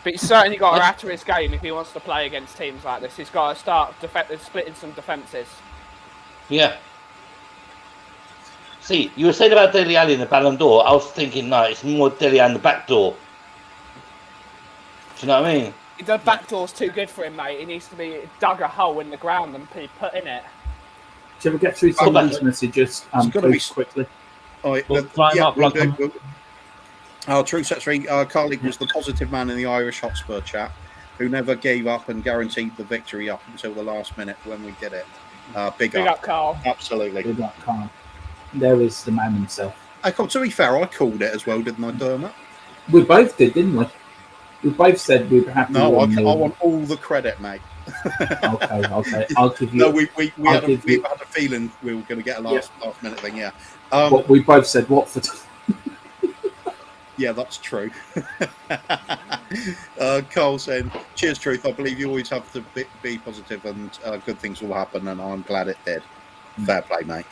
But he's certainly got to add to his game if he wants to play against teams like this. He's got to start splitting some defences. Yeah. See, you were saying about Dele Alli in the Ballon d'Or. I was thinking, no, it's more Dele Alli in the back door. Do you know what I mean? The back door's too good for him, mate. He needs to be dug a hole in the ground and be put in it. Shall we get through some of these messages quickly? True Set 3, Carly was the positive man in the Irish Hotspur chat who never gave up and guaranteed the victory up until the last minute when we did it. Big up, Carl. Absolutely. Big up, Carl. There is the man himself. To be fair, I called it as well, didn't I, Dermot? We both did, didn't we? We both said we were happy. No, I want all the credit, mate. Okay. I'll give you. No, we had a feeling we were going to get a last minute thing. Yeah. We both said Watford. Yeah, that's true. Carl saying, "Cheers, Truth. I believe you always have to be positive, and good things will happen, and I'm glad it did." Fair play, mate.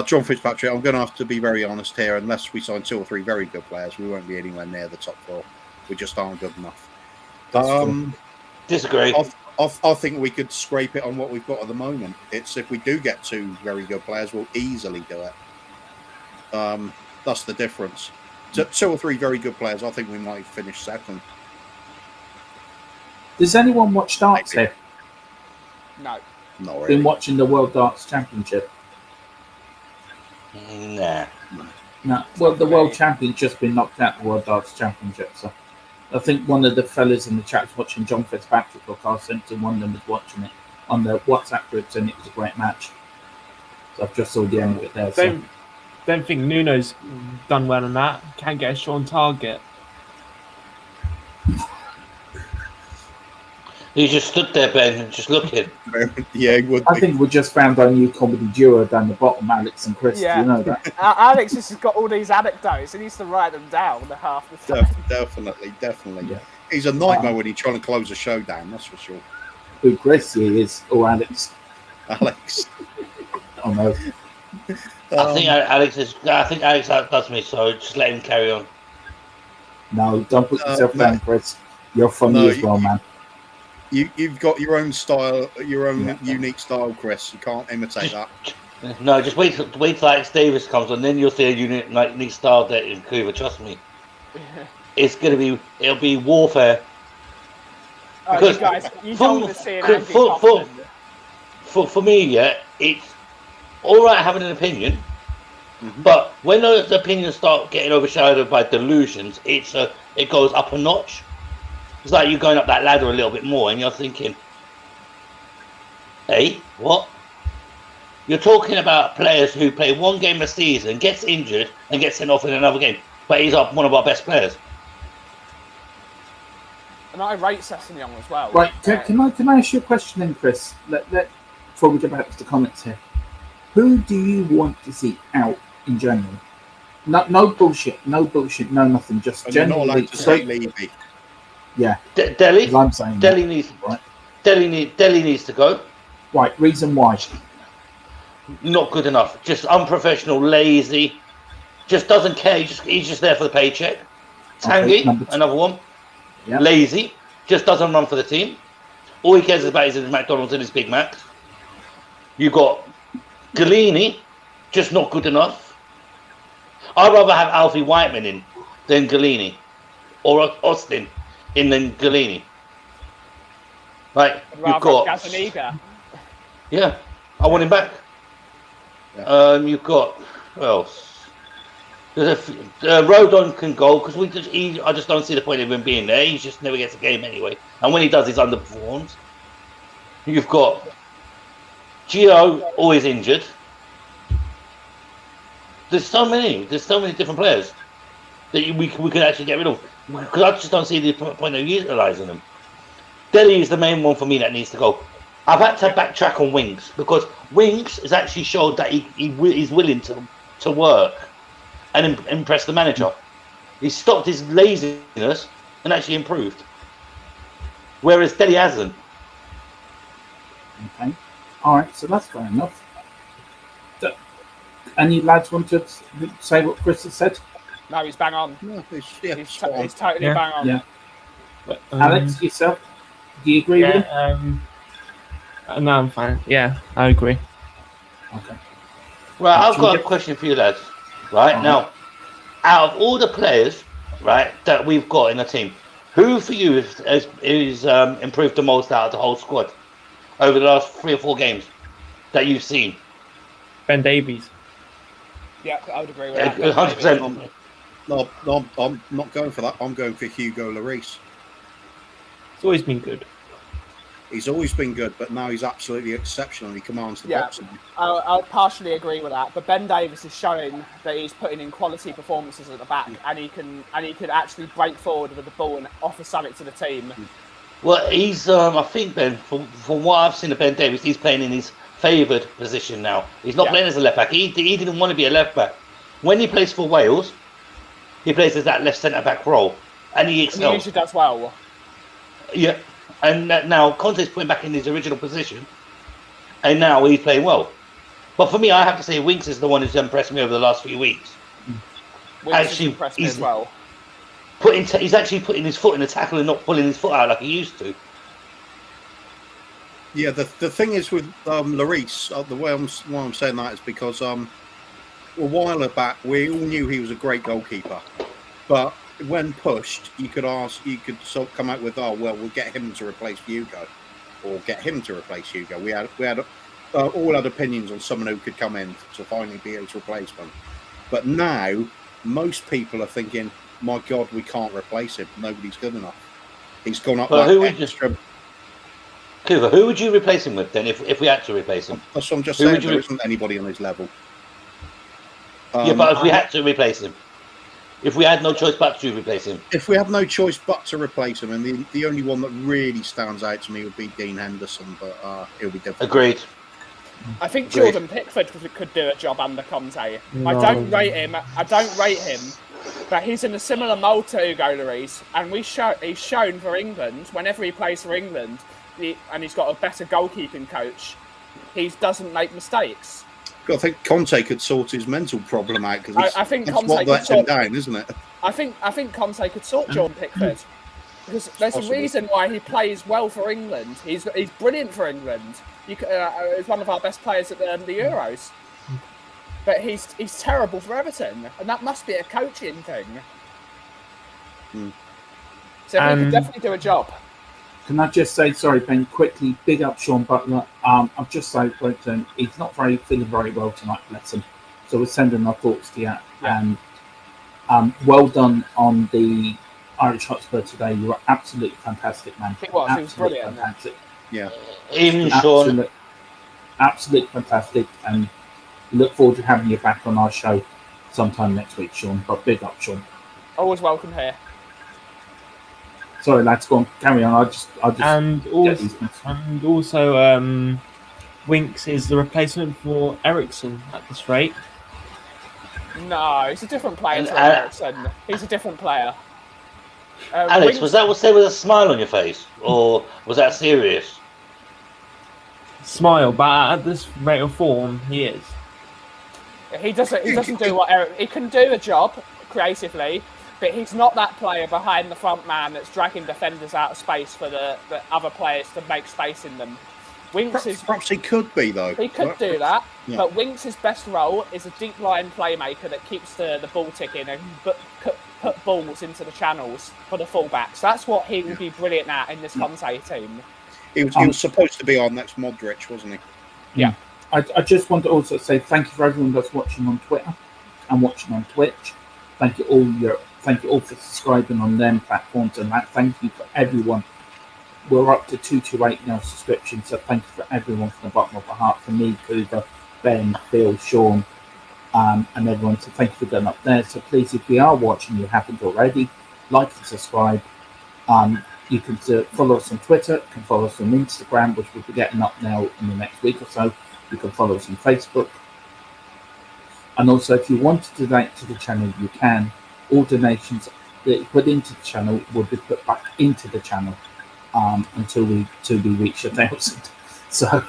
John Fitzpatrick, I'm going to have to be very honest here. Unless we sign 2 or 3 very good players, we won't be anywhere near the top 4. We just aren't good enough. Disagree. I think we could scrape it on what we've got at the moment. It's if we do get 2 very good players, we'll easily do it. That's the difference. 2 or 3 very good players, I think we might finish second. Does anyone watch darts here? No. Not really. Been watching the World Darts Championship? Nah. No. Well, the World Champion's just been knocked out, the World Darts Championship. So I think one of the fellas in the chat was watching John Fitzpatrick or Carl Simpson. One of them was watching it on the WhatsApp groups, and it was a great match. So I've just saw the end of it there. Don't think Nuno's done well on that. Can't get a shot on target. He just stood there, Ben, just looking. Yeah, he would. I think we just found our new comedy duo down the bottom, Alex and Chris. Yeah. Do you know that? Alex has got all these anecdotes. He needs to write them down half the time. Definitely. Yeah. He's a nightmare when he's trying to close a show down. That's for sure. Who Chris he is, or Alex? Alex. Oh no. I think Alex outdoes me, so just let him carry on. No, don't put yourself no. down, Chris. You're funny No, as well, man. You've got your own style, your own Yeah. unique style, Chris. You can't imitate that. No, just wait till Alex Davis comes on, then you'll see a unique style that in Coover. Trust me, it'll be warfare. You guys, you don't want to see an Andy Kaufman. For me, yeah, it's all right having an opinion, but when those opinions start getting overshadowed by delusions, it goes up a notch. It's like you're going up that ladder a little bit more, and you're thinking, "Hey, what?" You're talking about players who play one game a season, gets injured, and gets sent off in another game, but he's one of our best players. And I rate Sessegnon as well. Right, can I ask you a question then, Chris? Before we get back to the comments here. Who do you want to see out in January? No bullshit, no nothing. Just And you're not generally. allowed to say Levy. Yeah, Delhi. I'm saying Delhi that. needs. Right. Delhi needs to go. Right. Reason why? Not good enough. Just unprofessional, lazy. Just doesn't care. He's just there for the paycheck. Tanguy, another one. Yeah. Lazy. Just doesn't run for the team. All he cares about is his McDonald's and his Big Macs. You got Galini, just not good enough. I'd rather have Alfie Whiteman in than Galini, or Austin in than Galini. Right, you've got Gazaniga. Yeah, I want him back. Yeah. You've got who else? There's Rodon can go because I just don't see the point of him being there. He just never gets a game anyway, and when he does, he's underperforms. You've got Gio, always injured. There's so many different players that we could actually get rid of because I just don't see the point of utilising them. Delhi is the main one for me that needs to go. I've had to backtrack on Winks because Winks has actually showed that he's willing to work and impress the manager. He stopped his laziness and actually improved, whereas Delhi hasn't. Okay. All right. So that's fair enough. Any lads want to say what Chris has said? No, he's bang on. No, He's totally bang on. Yeah. Alex, yourself, do you agree with him? No, I'm fine. Yeah, I agree. Okay. Right, I've got a question for you, lads. Right now, out of all the players, right, that we've got in the team, who for you has improved the most out of the whole squad over the last 3 or 4 games that you've seen? Ben Davies. Yeah, I would agree with that. 100%. No, I'm not going for that. I'm going for Hugo Lloris. It's always been good. He's always been good, but now he's absolutely exceptional. He commands the boxing. I'll partially agree with that, but Ben Davies is showing that he's putting in quality performances at the back, and he can actually break forward with the ball and offer something to the team. Well, he's I think Ben, from what I've seen of Ben Davies, he's playing in his favoured position now. He's not playing as a left back. He didn't want to be a left back. When he plays for Wales, he plays as that left centre back role, and he excels. He usually does well. Yeah, and now Conte's putting back in his original position, and now he's playing well. But for me, I have to say, Winks is the one who's impressed me over the last few weeks. Winks has impressed me as well. He's actually putting his foot in the tackle and not pulling his foot out like he used to. Yeah, the thing is with Lloris, the way why I'm saying that is because a while back we all knew he was a great goalkeeper, but when pushed, you could sort of come out with, oh well, we'll get him to replace Hugo, or get him to replace Hugo. We had all had opinions on someone who could come in to finally be his replacement, but now most people are thinking, my God, we can't replace him. Nobody's good enough. He's gone up Well, like extra. Kuva, who would you replace him with then if we had to replace him? That's what I'm just saying. There isn't anybody on his level. Yeah, but if we had to replace him, if we had no choice but to replace him, if we have no choice but to replace him, and the only one that really stands out to me would be Dean Henderson, but it'll be difficult. Agreed. I think Jordan Pickford could do a job under Conte. No. I don't rate him, but he's in a similar mould to Hugo Lloris, and he's shown for England, whenever he plays for England, and he's got a better goalkeeping coach, he doesn't make mistakes. I think Conte could sort his mental problem out because I think that's Conte what could lets him sort. down, isn't it? I think Conte could sort John Pickford because there's Possible. a reason why he plays well for England. He's brilliant for England. He's one of our best players at the Euros. But he's terrible for Everton, and that must be a coaching thing. So he could definitely do a job. Can I just say, sorry, Ben, quickly, big up Sean Butler. I've just said he's not feeling very well tonight, bless him. So we're sending our thoughts to you. Yeah. And well done on the Irish Hotspur today. You were absolutely fantastic, man. He was brilliant. Fantastic. Yeah. Even Sean. Absolutely fantastic. And look forward to having you back on our show sometime next week, Sean. But big up, Sean. Always welcome here. Sorry, lads, go on, carry on. I'll just And also, Winks is the replacement for Ericsson at this rate. No, he's a different player to Ericsson. He's a different player. Alex, Winks, was that what said with a smile on your face, or was that serious? Smile, but at this rate of form, he is. he doesn't do what Eric. He can do a job creatively, but he's not that player behind the front man that's dragging defenders out of space for the other players to make space in them. Winks Perhaps he could be, though. He could do that, Yeah. but Winks' best role is a deep line playmaker that keeps the ball ticking and put balls into the channels for the fullbacks. That's what he would be brilliant at in this Conte team. He was supposed to be our next Modric, wasn't he? Yeah. I just want to also say thank you for everyone that's watching on Twitter and watching on Twitch. Thank you all for subscribing on them platforms, and thank you for everyone. We're up to 228 now subscriptions, so thank you for everyone from the bottom of my heart, for me, Cooper, Ben, Phil, Sean, and everyone. So thank you for going up there. So please, if you are watching, you haven't already, like and subscribe. You can follow us on Twitter, you can follow us on Instagram, which we'll be getting up now in the next week or so. You can follow us on Facebook. And also, if you want to donate to the channel, you can. All donations that you put into the channel will be put back into the channel until we reach 1,000. So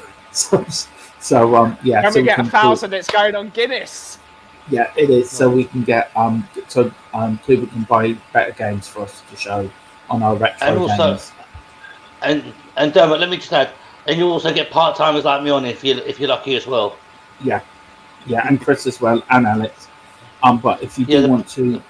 yeah. When so we get 1,000, it's going on Guinness. Yeah, it is. So we can get Cooper can buy better games for us to show on our retro And also, games. and Dermot, let me just add, and you also get part timers like me on if you're lucky as well. Yeah, and Chris as well, and Alex. But if you do want to,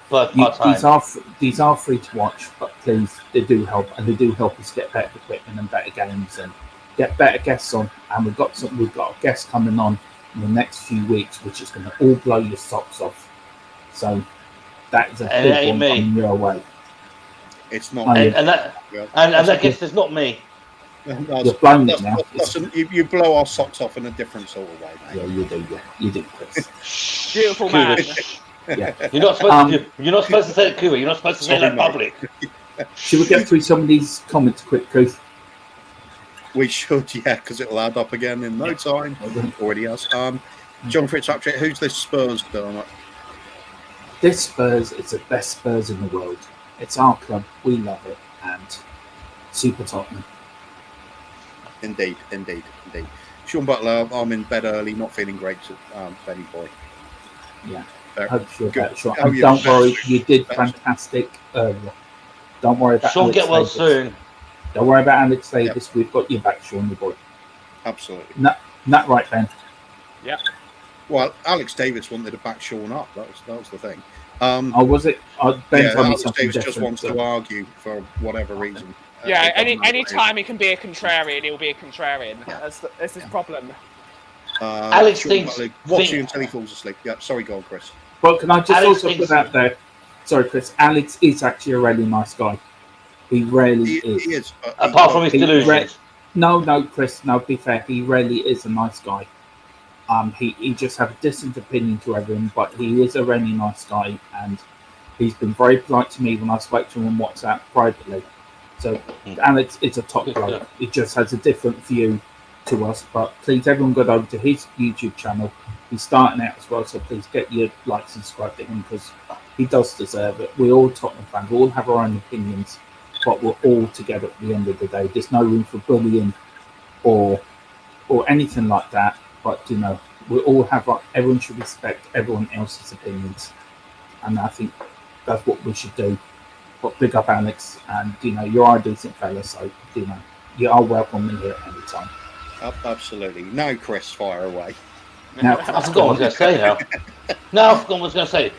these are free to watch. But please, they do help, and they do help us get better equipment and better games and get better guests on. And we've got a guest coming on in the next few weeks, which is going to all blow your socks off. So that is a big one coming your way. It's not, and that guest is not me. You're blowing it now. You blow our socks off in a different sort of way, mate. Yeah, you do, Chris. Beautiful man. Yeah. You're not supposed to say it, Kuba. You're not supposed to say that in public. Should we get through some of these comments quick, Chris? We should, yeah, because it'll add up again in no time. Already has. John Fitzpatrick, who's this Spurs Dermot? This Spurs is the best Spurs in the world. It's our club. We love it. And super Tottenham. Indeed. Sean Butler, I'm in bed early, not feeling great, Benny boy. Yeah. So, Hope you're good. better, Sean. Oh, And yeah, don't worry, better. you did fantastic earlier. Don't worry about Sean, Alex get well Davis. soon. Don't worry about Alex Davis. We've got your back, Sean, your boy. Absolutely. Not right, Ben. Yeah. Well, Alex Davis wanted to back Sean up. That was the thing. Oh, was it? Ben Yeah, told me Alex something Davis different. just wants to argue for whatever reason. Yeah, It doesn't matter any what it time he can be a contrarian, he'll be a contrarian. That's his problem. is. Alex Sean thinks- Butler watching until he falls asleep. Yeah, sorry, go on, Chris. But can I just Alex also thinks- put out there? Sorry, Chris. Alex is actually a really nice guy. He really He is. is. But Apart from his he- delusions. No, Chris. No, be fair. He really is a nice guy. He just has a distant opinion to everyone, but he is a really nice guy, and he's been very polite to me when I spoke to him on WhatsApp privately. So Alex is a top bloke. He just has a different view to us. But please, everyone, go over to his YouTube channel. He's starting out as well, so please get your likes and subscribe to him because he does deserve it. We're all Tottenham fans. We all have our own opinions, but we're all together at the end of the day. There's no room for bullying or anything like that. But we all have everyone should respect everyone else's opinions, and I think that's what we should do. But big up Alex, and you are a decent fella, so you are welcome in here at any time. Absolutely. No, Chris, fire away. Now, I forgot what I was going to say now. No, I forgot what I was going to say.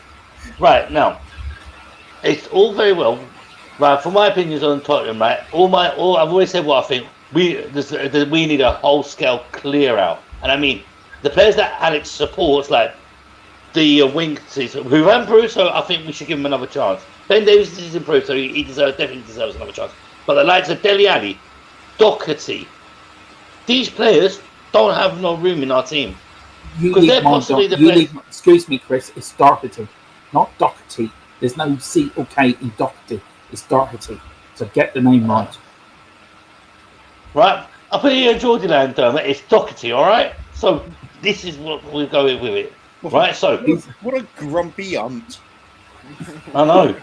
Right, now, it's all very well. Right, for my opinions on Tottenham, right, I've always said what I think. We need a whole-scale clear-out. And I mean, the players that Alex supports, like the Winks, who ran through, so I think we should give him another chance. Ben Davies is improved, so he definitely deserves another chance. But the likes of Dele Alli, Doherty, these players don't have no room in our team. Because they're possibly the players. Excuse me, Chris, it's Doherty, not Doherty. There's no C or K in Doherty. It's Doherty. So get the name right. Right? I'll put it in Geordie land, Dermot. It's Doherty, all right? So this is what we're going with it. Right? So. What a grumpy aunt. I know.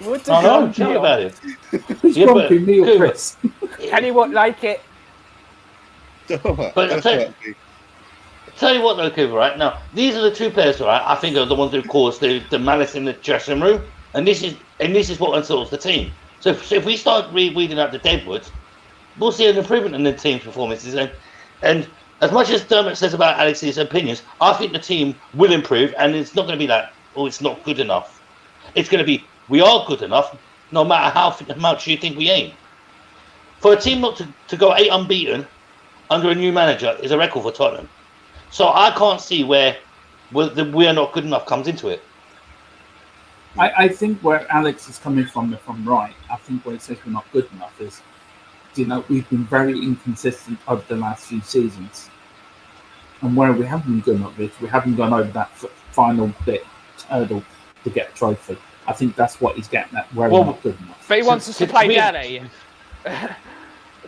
I know. Tell me about it. Who's grumpy, me or Chris? Anyone like it? But tell you what though, Cooper, right? Now, these are the two players, right? I think are the ones who caused the malice in the dressing room. And this is what unsettles the team. So if we start weeding out the deadwoods, we'll see an improvement in the team's performances. And as much as Dermot says about Alex's opinions, I think the team will improve, and it's not going to be like, oh, it's not good enough. It's going to be, we are good enough, no matter how much you think we ain't. For a team not to go 8 unbeaten under a new manager is a record for Tottenham. So I can't see where we are not good enough comes into it. I think where Alex is coming from, if I'm right, I think where he says we're not good enough is, we've been very inconsistent over the last few seasons. And where we haven't been good enough is we haven't gone over that final hurdle to get a trophy. I think that's what he's getting at, where we're not good enough. But he wants us to play Dele.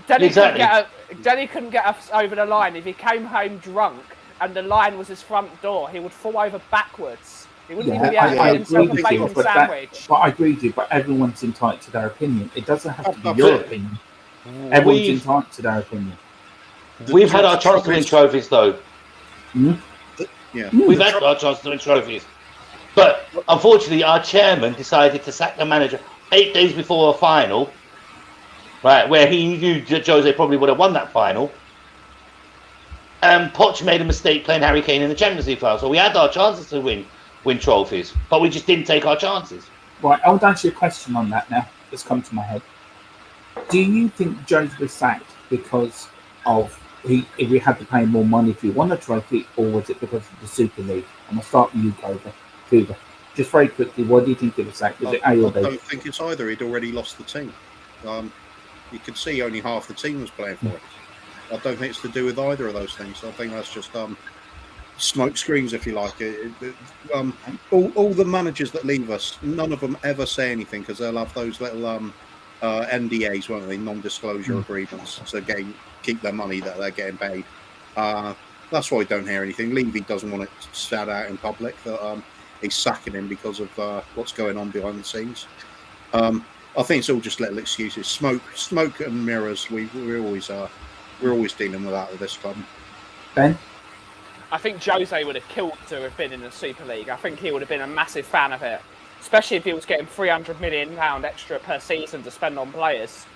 Dele couldn't get us over the line. If he came home drunk and the line was his front door, he would fall over backwards. He wouldn't even be able to get himself a bacon sandwich. But I agree with you, but everyone's entitled to their opinion. It doesn't have to be your opinion. Everyone's entitled to their opinion. We've had our chance to win trophies, though. Yeah. We've had our chance to win trophies. But unfortunately, our chairman decided to sack the manager 8 days before a final, right, where he knew Jose probably would have won that final. And Poch made a mistake playing Harry Kane in the Champions League final. So we had our chances to win trophies, but we just didn't take our chances. Right, I'll answer your question on that now. It's come to my head. Do you think Jose was sacked because of if we had to pay more money if he won a trophy, or was it because of the Super League? I'm going to start with you, Cooper. Just very quickly, why do you think it was sacked? Was it A or B? I don't think it's either. He'd already lost the team. You could see only half the team was playing for it. I don't think it's to do with either of those things. I think that's just smoke screens, if you like. All the managers that leave us, none of them ever say anything because they'll have those little NDAs, won't they? Non-disclosure agreements to keep their money that they're getting paid. That's why I don't hear anything. Levy doesn't want it shout out in public that he's sacking him because of what's going on behind the scenes. I think it's all just little excuses. Smoke and mirrors. We're always dealing with that with this club. Ben? I think Jose would have killed to have been in the Super League. I think he would have been a massive fan of it, especially if he was getting £300 million extra per season to spend on players.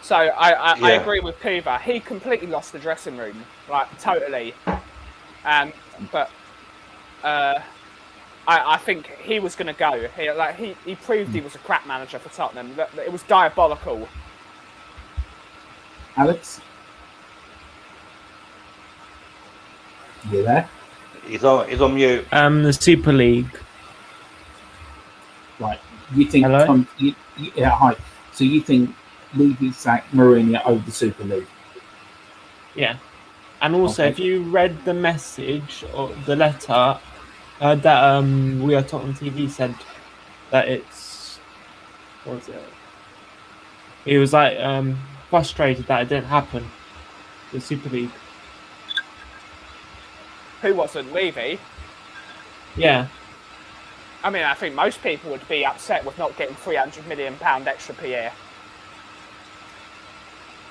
So I agree with Kuva. He completely lost the dressing room, like totally. But I think he was going to go. He proved he was a crap manager for Tottenham. It was diabolical. Alex? You there? He's on mute. The Super League. Right. You think? Hello? Hi. So you think Levy sacked Mourinho over the Super League? Yeah. And also, if you read the message or the letter that We Are Tottenham TV said that it's, what was it? He was like frustrated that it didn't happen. The Super League. Who wasn't? Levy? Yeah. I mean, I think most people would be upset with not getting £300 million extra per year.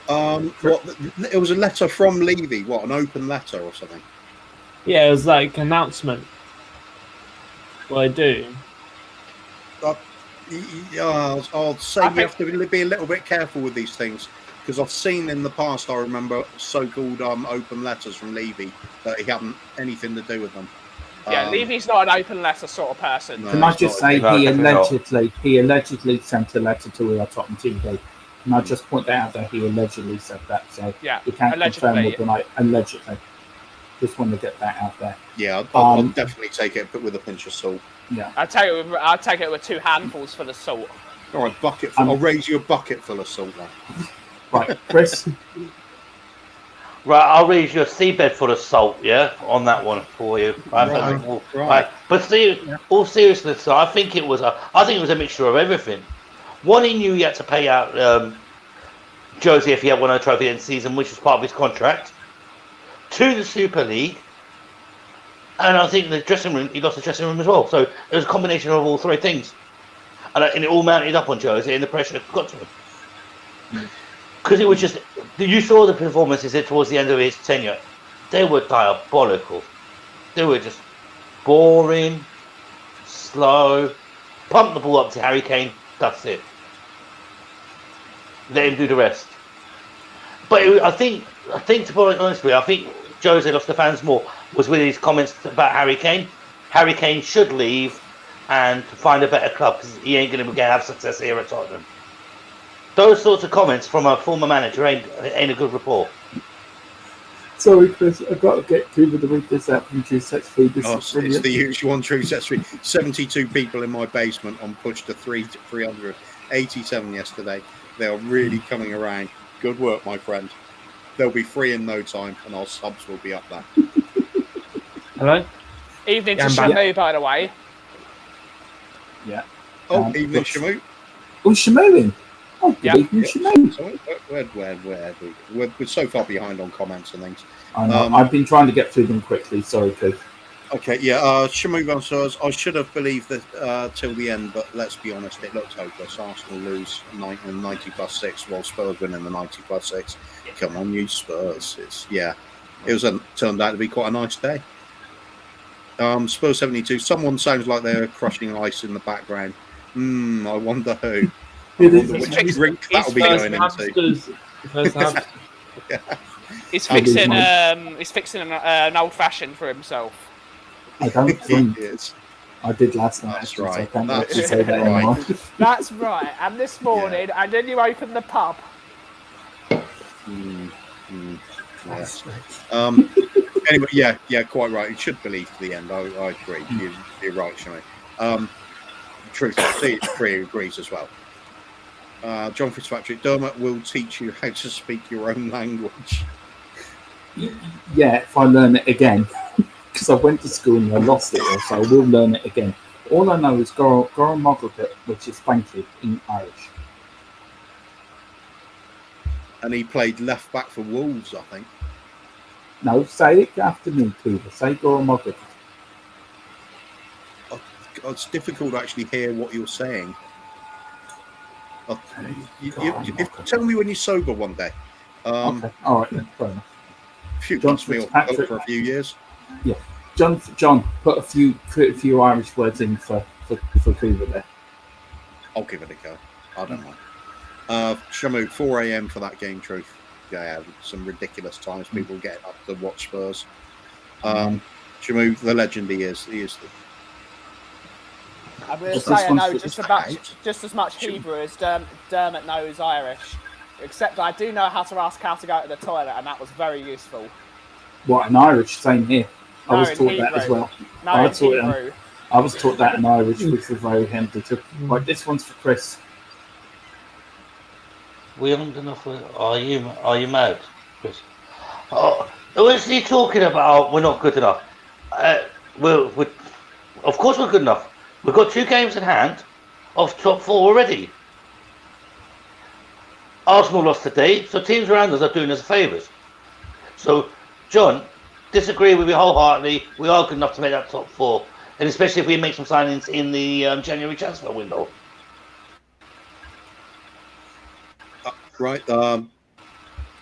It was a letter from Levy. What, an open letter or something? Yeah, it was like announcement. What I do. I'll say you have to be a little bit careful with these things because I've seen in the past. I remember so-called open letters from Levy that he hadn't anything to do with them. Yeah, Levy's not an open letter sort of person. No, Can I it's just not. say No, he allegedly sent a letter to our Tottenham TV. Can I just point out that he allegedly said that? So Yeah, we can't confirm allegedly. or deny. Allegedly. Just want to get that out there. Yeah, I'll definitely take it, but with a pinch of salt. Yeah. I'll take it with 2 handfuls full of salt. All right, bucket. I'll raise you a bucket full of salt then. Right, Chris. Right, I'll raise you a seabed full of salt, yeah, on that one for you. Right. But all seriousness, I think it was a mixture of everything. One, he knew he had to pay out Josie if he had won a trophy in the season, which was part of his contract. 2, the Super League, and I think the dressing room, he lost the dressing room as well. So it was a combination of all 3 things, and it all mounted up on Josie, and the pressure got to him. Because it was just, you saw the performances towards the end of his tenure. They were diabolical. They were just boring, slow. Pump the ball up to Harry Kane. That's it. Let him do the rest. But I think to be honest with you, I think Jose lost the fans more was with his comments about Harry Kane. Harry Kane should leave and find a better club because he ain't going to have success here at Tottenham. Those sorts of comments from a former manager ain't a good report. Sorry, Chris. I've got to get Cooper to read this out from True Sets Feed. It's the usual one, True Sets Feed. 72 people in my basement on push to 300. 87 yesterday. They are really coming around. Good work, my friend. They'll be free in no time, and our subs will be up there. Hello? Evening to Shamu, by the way. Yeah. Oh, evening, Shamu. Oh, Shamu. Oh, good evening, Shamu. So we're so far behind on comments and things. I know. I've been trying to get through them quickly. Sorry, Keith. Okay, yeah. Shamu Vansars, I should have believed that till the end, but let's be honest, it looked hopeless. Arsenal lose 90 plus 6 while Spurs win in the 90 plus 6. Come on, you Spurs. It turned out to be quite a nice day. Spurs 72. Someone sounds like they're crushing ice in the background. I wonder who. I wonder which drink that'll be going into. He's fixing an old fashioned for himself. I don't think I did last night. That's right. So I can't actually say that anymore. That's right. And this morning, and then you open the pub. Yes. Anyway, yeah, quite right. You should believe to the end. I agree. You're right, Shani. Truth, Free agrees as well. John Fitzpatrick, Dermot will teach you how to speak your own language. Yeah, if I learn it again. Because I went to school and I lost it all, so I will learn it again. All I know is Goran Mogovic, which is thank you in Irish. And he played left back for Wolves, I think. No, say it after me, Cooper. Say Goran Mogovic. It's difficult to actually hear what you're saying. Tell me when you're sober one day. Okay, all right then, fair enough. Few months me off for a few years. Yeah, John, put a few Irish words in for Cooper there. I'll give it a go. I don't mind. Shamu, 4 a.m. for that game. Truth. Yeah, some ridiculous times. People getting up to watch Spurs. Shamu, the legend he is. He is. I'm going to say I know just as much Hebrew as Dermot knows Irish. Except I do know how to ask how to go to the toilet, and that was very useful. What, in Irish? Same here. No, I was taught that as well. I was taught that in Irish, which was very handy too. Right, this one's for Chris. We aren't enough. Are you mad, Chris? Oh, what's he talking about? We're not good enough. We're of course we're good enough. We've got 2 games in hand of top 4 already. Arsenal lost today, so teams around us are doing us favours. So, John, disagree with you wholeheartedly. We are good enough to make that top 4, and especially if we make some signings in the January transfer window. Right.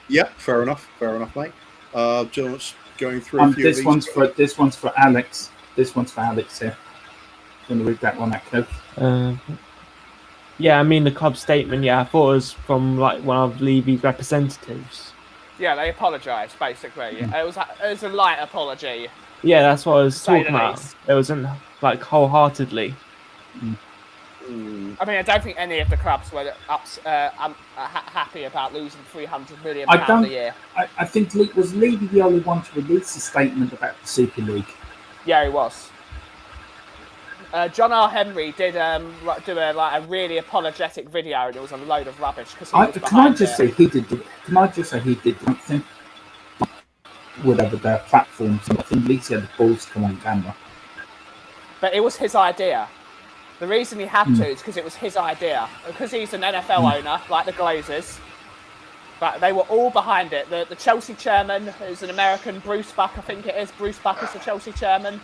Yeah, fair enough, mate. going through a few this of these. one's for Alex. This one's for Alex here. Going to read that one out, Kev. Yeah, I mean the club statement. Yeah, I thought it was from like one of Levy's representatives. Yeah, they apologised basically. It was a light apology. Yeah, that's what I was To say talking the about. least. It wasn't like wholeheartedly. I mean, I don't think any of the clubs were happy about losing £300 million I don't- a year. I think was Levy the only one to release a statement about the Super League? Yeah, he was. John R. Henry did do a really apologetic video, and it was a load of rubbish because he was Can I behind just it. say he did? Can I just say he did something? Whatever their platforms, I think at least he had the balls to come on camera. But it was his idea. The reason he had to is because it was his idea. Because he's an NFL owner, like the Glazers. But they were all behind it. The Chelsea chairman is an American, Bruce Buck, I think it is. Bruce Buck is the Chelsea chairman.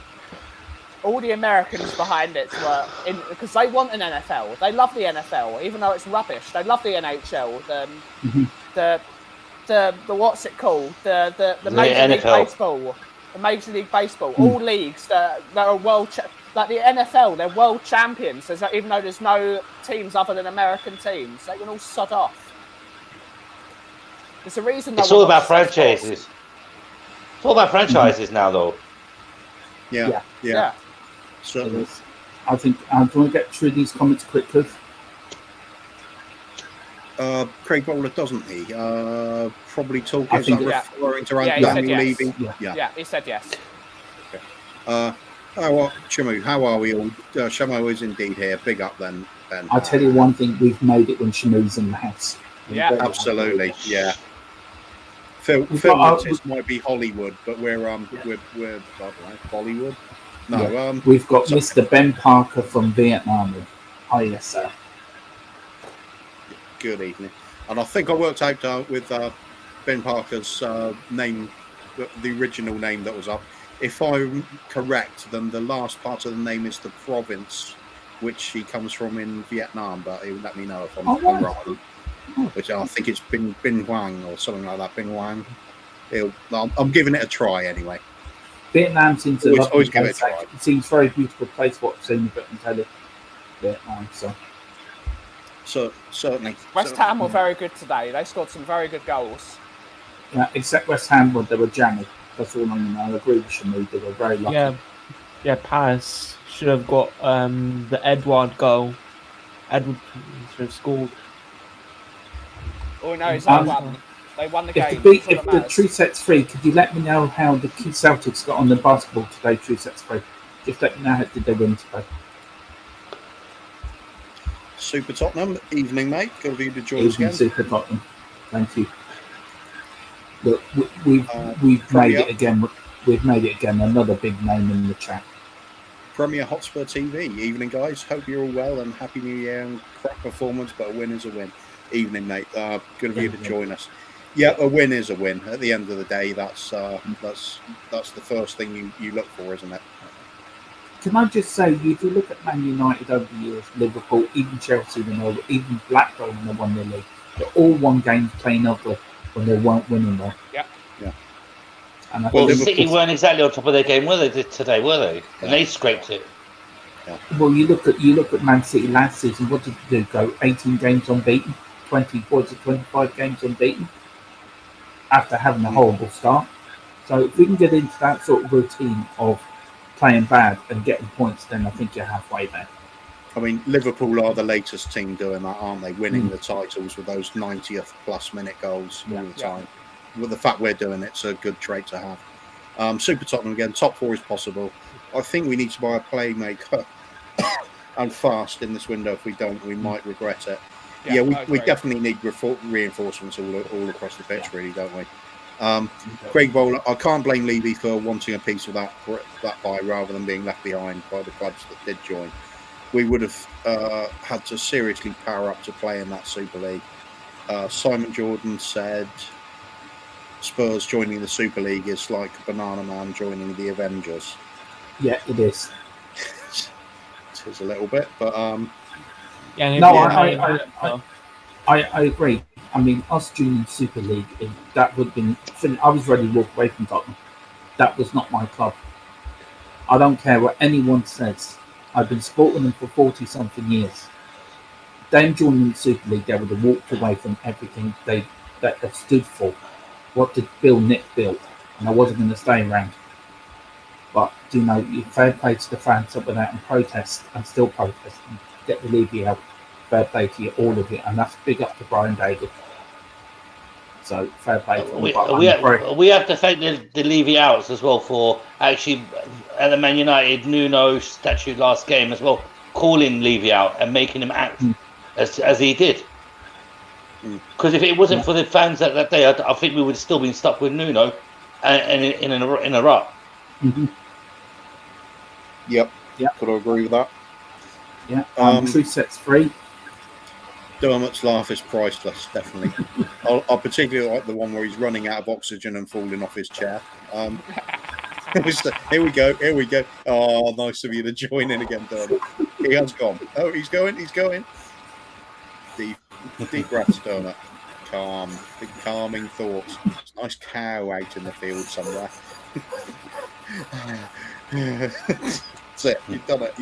All the Americans behind it were in because they want an NFL. They love the NFL, even though it's rubbish. They love the NHL. The what's it called? The Major League NFL. Baseball. The Major League Baseball. All leagues that are like the NFL. They're world champions. Even though there's no teams other than American teams, they can all sod off. There's a reason. It's all about franchises. It's all about franchises now, though. Yeah. Certainly. I think. Do you want to get through these comments quickly? Craig Bowler, doesn't he? Probably talking referring to he said Daniel yes. Levy. Yeah, he said yes. Okay. Shamu, how are we all? Shamu is indeed here. Big up then, Ben. I'll tell you one thing: we've made it when Shamu's in the house. Yeah, absolutely. Yeah. Phil might be Hollywood, but we're I don't know, Bollywood. No, yeah. We've got Mr. Ben Parker from Vietnam. Oh yes, sir. Good evening. And I think I worked out with Ben Parker's name, the original name that was up. If I'm correct, then the last part of the name is the province which he comes from in Vietnam, but he'll let me know if I'm wrong. Which I think it's Bin Hoang or something like that. Bin Hoang. I'm giving it a try anyway. Vietnam seems a lovely give it place. a try. It seems a very beautiful place. What I've seen on telly. Vietnam, So certainly. West Ham were very good today. They scored some very good goals. Yeah, except West Ham, they were jammy. That's all I know. I agree with Shamu. They were very lucky. Yeah. Paris should have got the Edward goal. Edward should have scored. Oh no, it's not won. They won the game. If the true set's free, could you let me know how the Celtics got on the basketball today? True set's free. Just let me know how did they win today. Super Tottenham, evening, mate. Good of you to join us again. Super Tottenham. Thank you. Look, we've made it again. We've made it again. Another big name in the chat. Premier Hotspur TV. Evening, guys. Hope you're all well and happy New Year and crap performance, but a win is a win. Evening, mate. Good of you to join us. Yeah, a win is a win. At the end of the day, that's the first thing you look for, isn't it? Can I just say, if you look at Man United over the years, Liverpool, even Chelsea, even Blackburn when they won their league, they all won games playing ugly when they weren't winning there. Yeah. And City weren't exactly on top of their game, were they? Today, were they? And they scraped it. Yeah. Well, you look at Man City last season. What did they do? Go 18 games unbeaten, 25 games unbeaten after having a horrible start. So if we can get into that sort of routine of playing bad and getting points, then I think you're halfway there. I mean, Liverpool are the latest team doing that, aren't they? Winning the titles with those 90th plus minute goals all the time. With the fact we're doing it's a good trait to have. Super Tottenham again, top 4 is possible. I think we need to buy a playmaker and fast in this window. If we don't, we might regret it. Yeah, we definitely need reinforcements all across the pitch, really, don't we? Craig Bowler, I can't blame Levy for wanting a piece of that buy rather than being left behind by the clubs that did join. We would have had to seriously power up to play in that Super League. Simon Jordan said Spurs joining the Super League is like Banana Man joining the Avengers. Yeah, it is. It is a little bit, but I agree. I mean, us joining Super League, that would have been. I was ready to walk away from Tottenham. That was not my club. I don't care what anyone says. I've been supporting them for 40-something years. Them joining the Super League, they would have walked away from everything that they stood for. What did Bill Nick build? And I wasn't going to stay around. But, fair play to the fans up with that and protest, and still protest, and get the Levy out. Fair play to you, all of it. And that's big up to Brian David. So, fair play to them. We have to thank the Levy outs as well for actually, at the Man United Nuno statue last game as well, calling Levy out and making him act as he did. Because if it wasn't for the fans that day, I think we would have still been stuck with Nuno and in a rut. Mm-hmm. Yep. Could I agree with that? Yeah. 3 sets free. Dermot's laugh is priceless, definitely. I particularly like the one where he's running out of oxygen and falling off his chair. Here we go. Oh, nice of you to join in again, Dermot. He has gone. Oh, he's going. Deep breaths, Dermot. Calming thoughts. It's a nice cow out in the field somewhere. That's it. You've done it.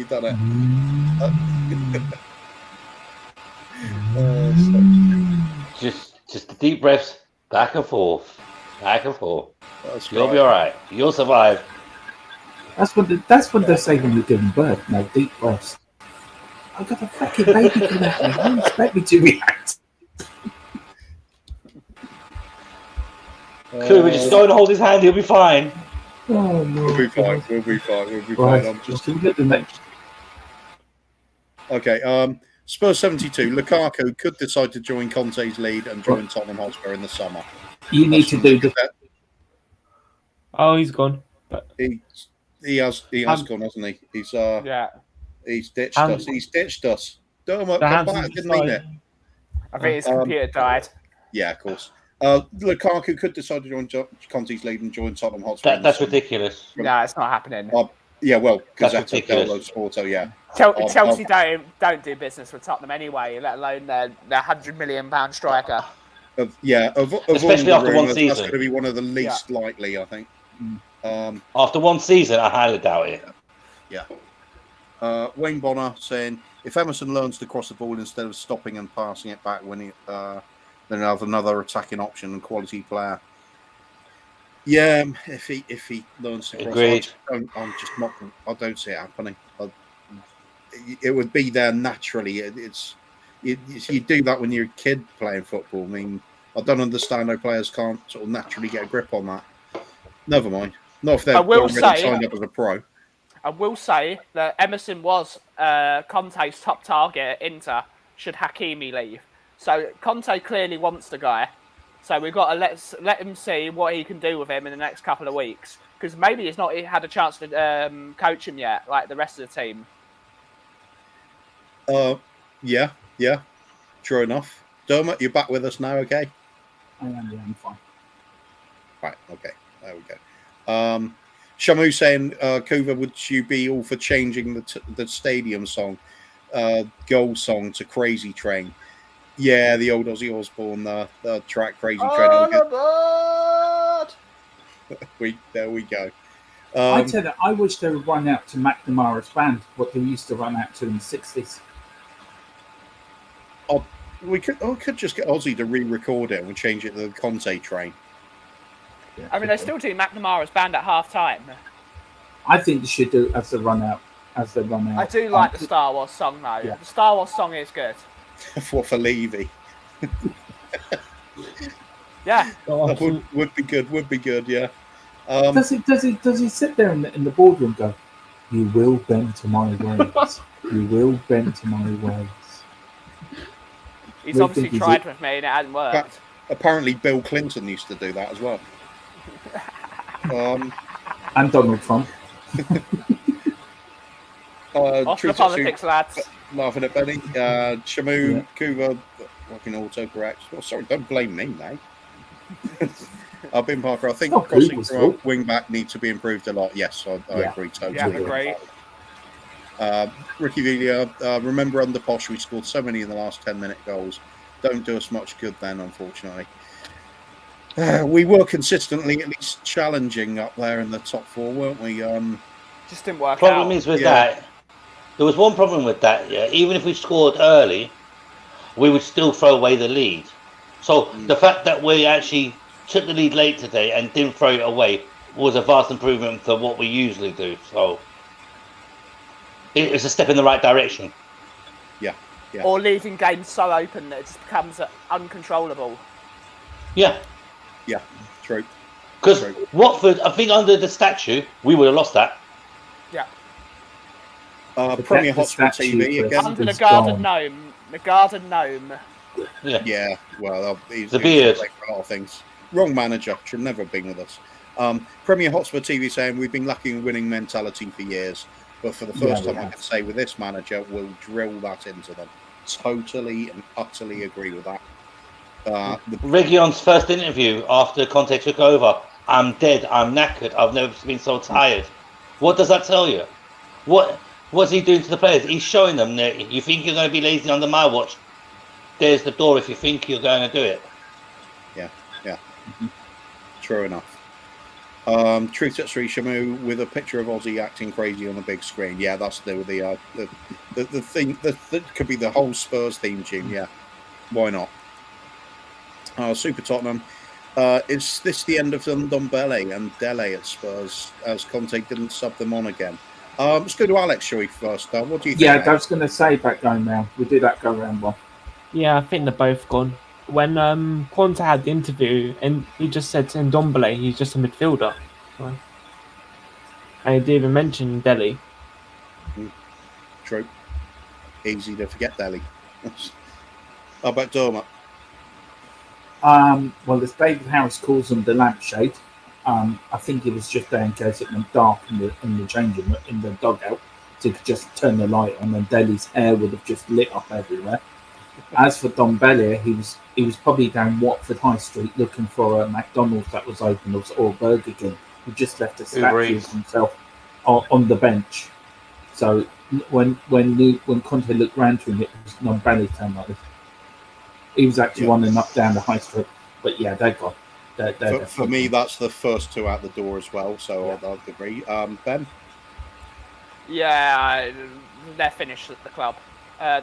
Just the deep breaths, back and forth. You'll be all right. You'll survive. That's what they say when you're giving birth. No, deep breaths. I've got a fucking baby coming out. How do you expect me to react? Could we just go and hold his hand? He'll be fine. Oh, no. We'll be fine. Right. I'm just. We'll get the next. Okay. Spurs 72. Lukaku could decide to join Conte's lead and join Tottenham Hotspur in the summer. You need to do the. Oh, he's gone. But he has gone, hasn't he? He's ditched us. Dermot, come back, didn't mean it. I think his computer died. Yeah, of course. Lukaku could decide to join Conte's lead and join Tottenham Hotspur. That's ridiculous. No, it's not happening. Yeah, well, because that's ridiculous. Sporto, yeah. Chelsea don't do business with Tottenham anyway, let alone their £100 million striker. Especially after one season. That's going to be one of the least likely, I think. After one season, I highly doubt it. Yeah. Wayne Bonner saying, if Emerson learns to cross the ball instead of stopping and passing it back when he then have another attacking option and quality player. Yeah, if he learns to cross, agreed. I'm just not. I don't see it happening. It would be there naturally. You do that when you're a kid playing football. I mean, I don't understand how players can't sort of naturally get a grip on that. Never mind. Not if they're already signed up as a pro. I will say that Emerson was Conte's top target at Inter should Hakimi leave. So Conte clearly wants the guy. So we've got to let him see what he can do with him in the next couple of weeks. Because maybe he's not had a chance to coach him yet, like the rest of the team. Yeah. True enough. Dermot, you're back with us now, okay? I am, yeah, I'm fine. Right, okay. There we go. Shamu saying, Kuva, would you be all for changing the stadium song, goal song to Crazy Train? Yeah, the old Ozzy Osbourne the track Crazy Train. There we go. I tell you, I wish they would run out to McNamara's band, what they used to run out to in the 60s. We could just get Ozzy to re-record it and change it to the Conte Train. Yeah, I mean, they still do McNamara's band at half time. I think they should do it as they run out. I do like the Star Wars song, though. Yeah. The Star Wars song is good. for Levy. Yeah. Would be good, yeah. Does he sit there in the boardroom and go, you will bend to my ways. You will bend to my ways. He's obviously tried with me and it hasn't worked. Apparently Bill Clinton used to do that as well. And Donald Trump. Off the politics, lads. Laughing at Benny. Shamu, Kuva, fucking autocorrect. Oh, sorry, don't blame me, mate. Ben Parker, I think crossing from wing back needs to be improved a lot. Yes, I agree totally. Yeah, agree. Ricky Villa, remember under Posh, we scored so many in the last 10-minute goals. Don't do us much good then, unfortunately. We were consistently at least challenging up there in the top four, weren't we? Just didn't work Problem out. is with Yeah. that, there was one problem with that. Yeah, even if we scored early, we would still throw away the lead. So the fact that we actually took the lead late today and didn't throw it away was a vast improvement for what we usually do. So it's a step in the right direction. Yeah. Or leaving games so open that it just becomes uncontrollable. Yeah. True. Because True. Watford, I think under the statue, we would have lost that. Yeah. Premier the Hotspur statue, TV Chris. again. Under the It's garden gone. gnome. The garden gnome. Yeah. Yeah, well, he's The beard. played for a lot of things. Wrong manager. Should never have been with us. Premier Hotspur TV saying we've been lacking winning mentality for years, but for the first Yeah, we time, I have. can say with this manager, we'll drill that into them. Totally and utterly agree with that. Region's first interview after Conte took over. I'm dead. I'm knackered. I've never been so tired. What does that tell you? What's he doing to the players? He's showing them that you think you're going to be lazy under my watch. There's the door if you think you're going to do it. Yeah. True enough. Truth at Sri Shamu with a picture of Ozzy acting crazy on the big screen. Yeah, that's the thing that could be the whole Spurs theme tune. Yeah, why not? Super Tottenham. Is this the end of Ndombele and Dele at Spurs as Conte didn't sub them on again? Let's go to Alex, shall we, first? What do you think? Yeah, mate? I was going to say back going round. We did that go round one. Yeah, I think they're both gone. When Conte had the interview, and he just said to Ndombele, he's just a midfielder. Right? And he didn't even mention Delhi. True. Easy to forget Dele. How about Dermot? Well, as David Harris calls them, the lampshade. I think it was just there in case it went dark in the changing room, in the dugout, so you could just turn the light on, and Delhi's hair would have just lit up everywhere. As for Ndombele, he was probably down Watford High Street looking for a McDonald's that was open or Burger King. He just left a statue of himself on the bench. So when Conte looked round to him, it was Ndombele turned like this. He was actually running up down the high street. But yeah, they're gone. For me, that's the first two out the door as well, so I'll agree. Ben? Yeah, they're finished at the club.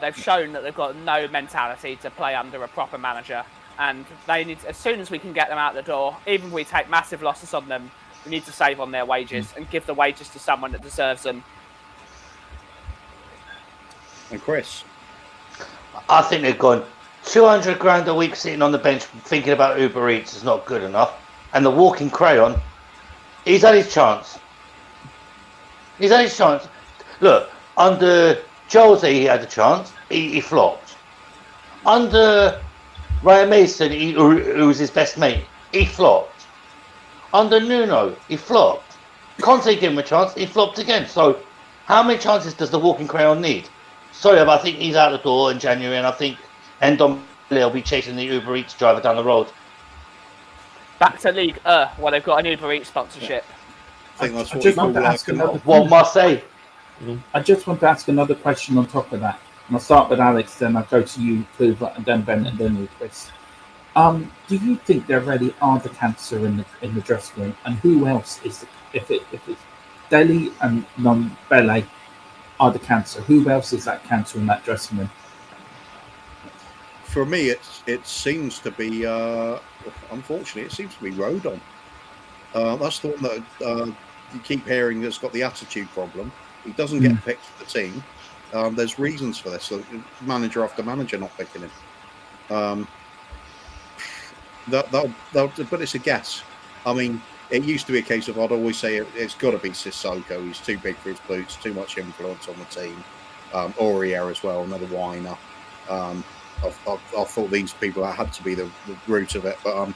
They've shown that they've got no mentality to play under a proper manager, and they need, as soon as we can get them out the door, even if we take massive losses on them, we need to save on their wages and give the wages to someone that deserves them. And Chris? I think they've gone 200 grand a week sitting on the bench thinking about Uber Eats is not good enough. And the walking crayon, he's had his chance. He's had his chance. Look, under Jose, he had a chance. He flopped. Under Ryan Mason, who was his best mate, he flopped. Under Nuno, he flopped. Conte gave him a chance, he flopped again. So, how many chances does the walking crayon need? Sorry, but I think he's out the door in January, and I think Ndombele will be chasing the Uber Eats driver down the road. Back to League where they've got an Uber Eats sponsorship. I think that's I what just we want to call ask another. What must say? I just want to ask another question on top of that. And I'll start with Alex, then I'll go to you, Cooper, and then Ben, and then you, Chris. Do you think there really are the cancer in the dressing room, and who else is if it's Dele and Ndombele are the cancer? Who else is that cancer in that dressing room? For me, it seems to be, unfortunately, it seems to be Rodon. That's the one that you keep hearing that's got the attitude problem. He doesn't get picked for the team. There's reasons for this. So manager after manager not picking him. But it's a guess. I mean, it used to be a case of I'd always say it's got to be Sissoko. He's too big for his boots, too much influence on the team. Aurier as well, another whiner. I thought these people had to be the root of it, but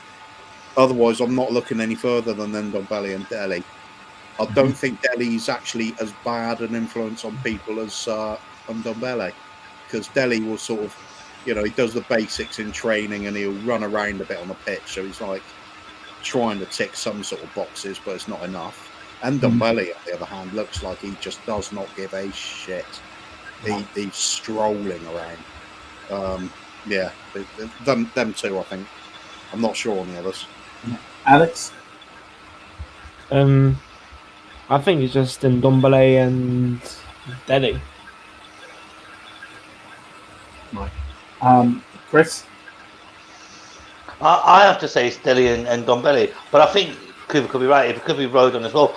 otherwise, I'm not looking any further than Ndombele and Dele. I don't think Dele's actually as bad an influence on people as Ndombele, because Dele will sort of, he does the basics in training and he'll run around a bit on the pitch, so he's like trying to tick some sort of boxes, but it's not enough. And Ndombele, on the other hand, looks like he just does not give a shit. He's strolling around. Them two, I think. I'm not sure on the others. Alex? I think it's just Ndombele and Delhi. Right. Chris? I have to say it's Dele and Dombele, but I think could be right. It could be Rodon as well.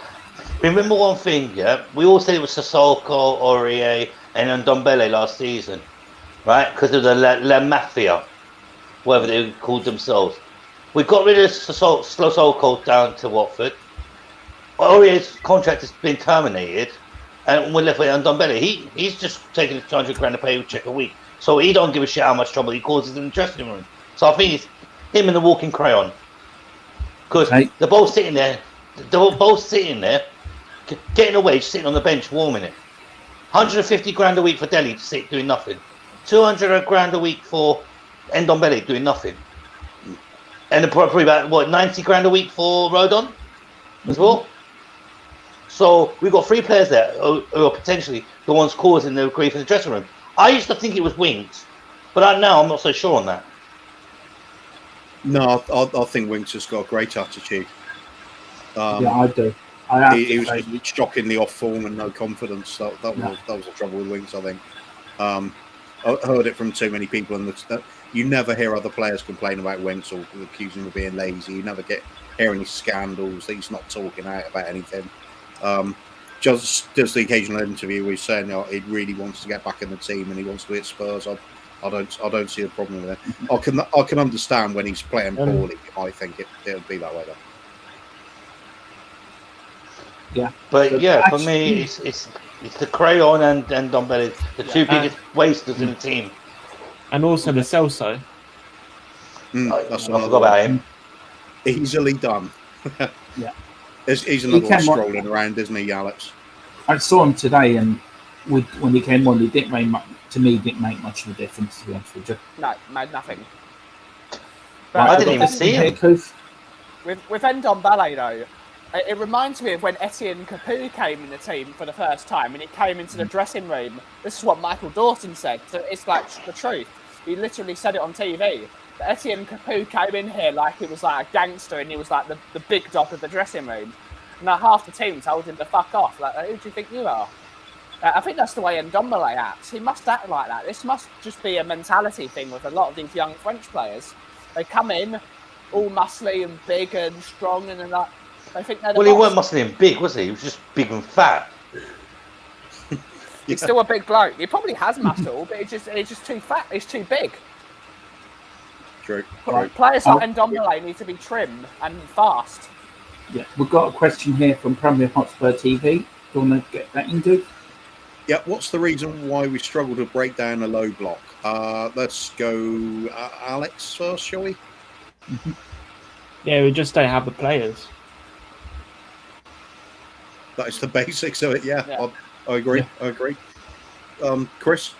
Remember one thing, yeah? We all said it was Sissoko, Aurier, and Ndombele last season, right? Because of the La Mafia, whatever they called themselves. We got rid of Sissoko down to Watford. Aurier's contract has been terminated, and we're left with Ndombele. He's just taking a 200 grand a pay check a week, so he don't give a shit how much trouble he causes in the dressing room. So I think it's him and the walking crayon, because they're both sitting there. Getting a wage, sitting on the bench, warming it. 150 grand a week for Delhi to sit doing nothing. 200 grand a week for Ndombele doing nothing. And probably about 90 grand a week for Rodon as well. So we've got 3 players there who are potentially the ones causing the grief in the dressing room. I used to think it was Winks, but now I'm not so sure on that. No, I think Winks has got a great attitude. Yeah, I do. He was shockingly off form and no confidence. That was the trouble with Winks, I think. I heard it from too many people, and you never hear other players complain about Winks or accuse him of being lazy. You never hear any scandals that he's not talking out about anything. Just the occasional interview where he's saying he really wants to get back in the team and he wants to be at Spurs. I don't see a problem with it. I can understand when he's playing poorly. I think it would be that way though. Yeah, but for me, it's the Crayon and Ndombele, the two biggest wasters in the team, and also the Celso. That's I forgot about him. Easily done. Yeah, he's another one strolling around, isn't he, Alex? I saw him today, and when he came on, he didn't make much of a difference. To be honest with you, no, made nothing. But I didn't even see him. With Ndombele though. It reminds me of when Etienne Capoue came in the team for the first time, and he came into the dressing room. This is what Michael Dawson said. So it's like the truth. He literally said it on TV. But Etienne Capoue came in here like he was like a gangster, and he was like the big dog of the dressing room. And half the team told him to fuck off. Like, who do you think you are? I think that's the way Ndombele acts. He must act like that. This must just be a mentality thing with a lot of these young French players. They come in all muscly and big and strong, and then like. He weren't muscly and big, was he? He was just big and fat. He's still a big bloke. He probably has muscle, but he's just too fat. He's too big. True. Players like Ndombele need to be trim and fast. Yeah, we've got a question here from Premier Hotspur TV. Do you want to get that into? Yeah, what's the reason why we struggle to break down a low block? Let's go Alex first, shall we? Mm-hmm. Yeah, we just don't have the players. That is the basics of it. Yeah. I agree. Yeah. I agree. Chris?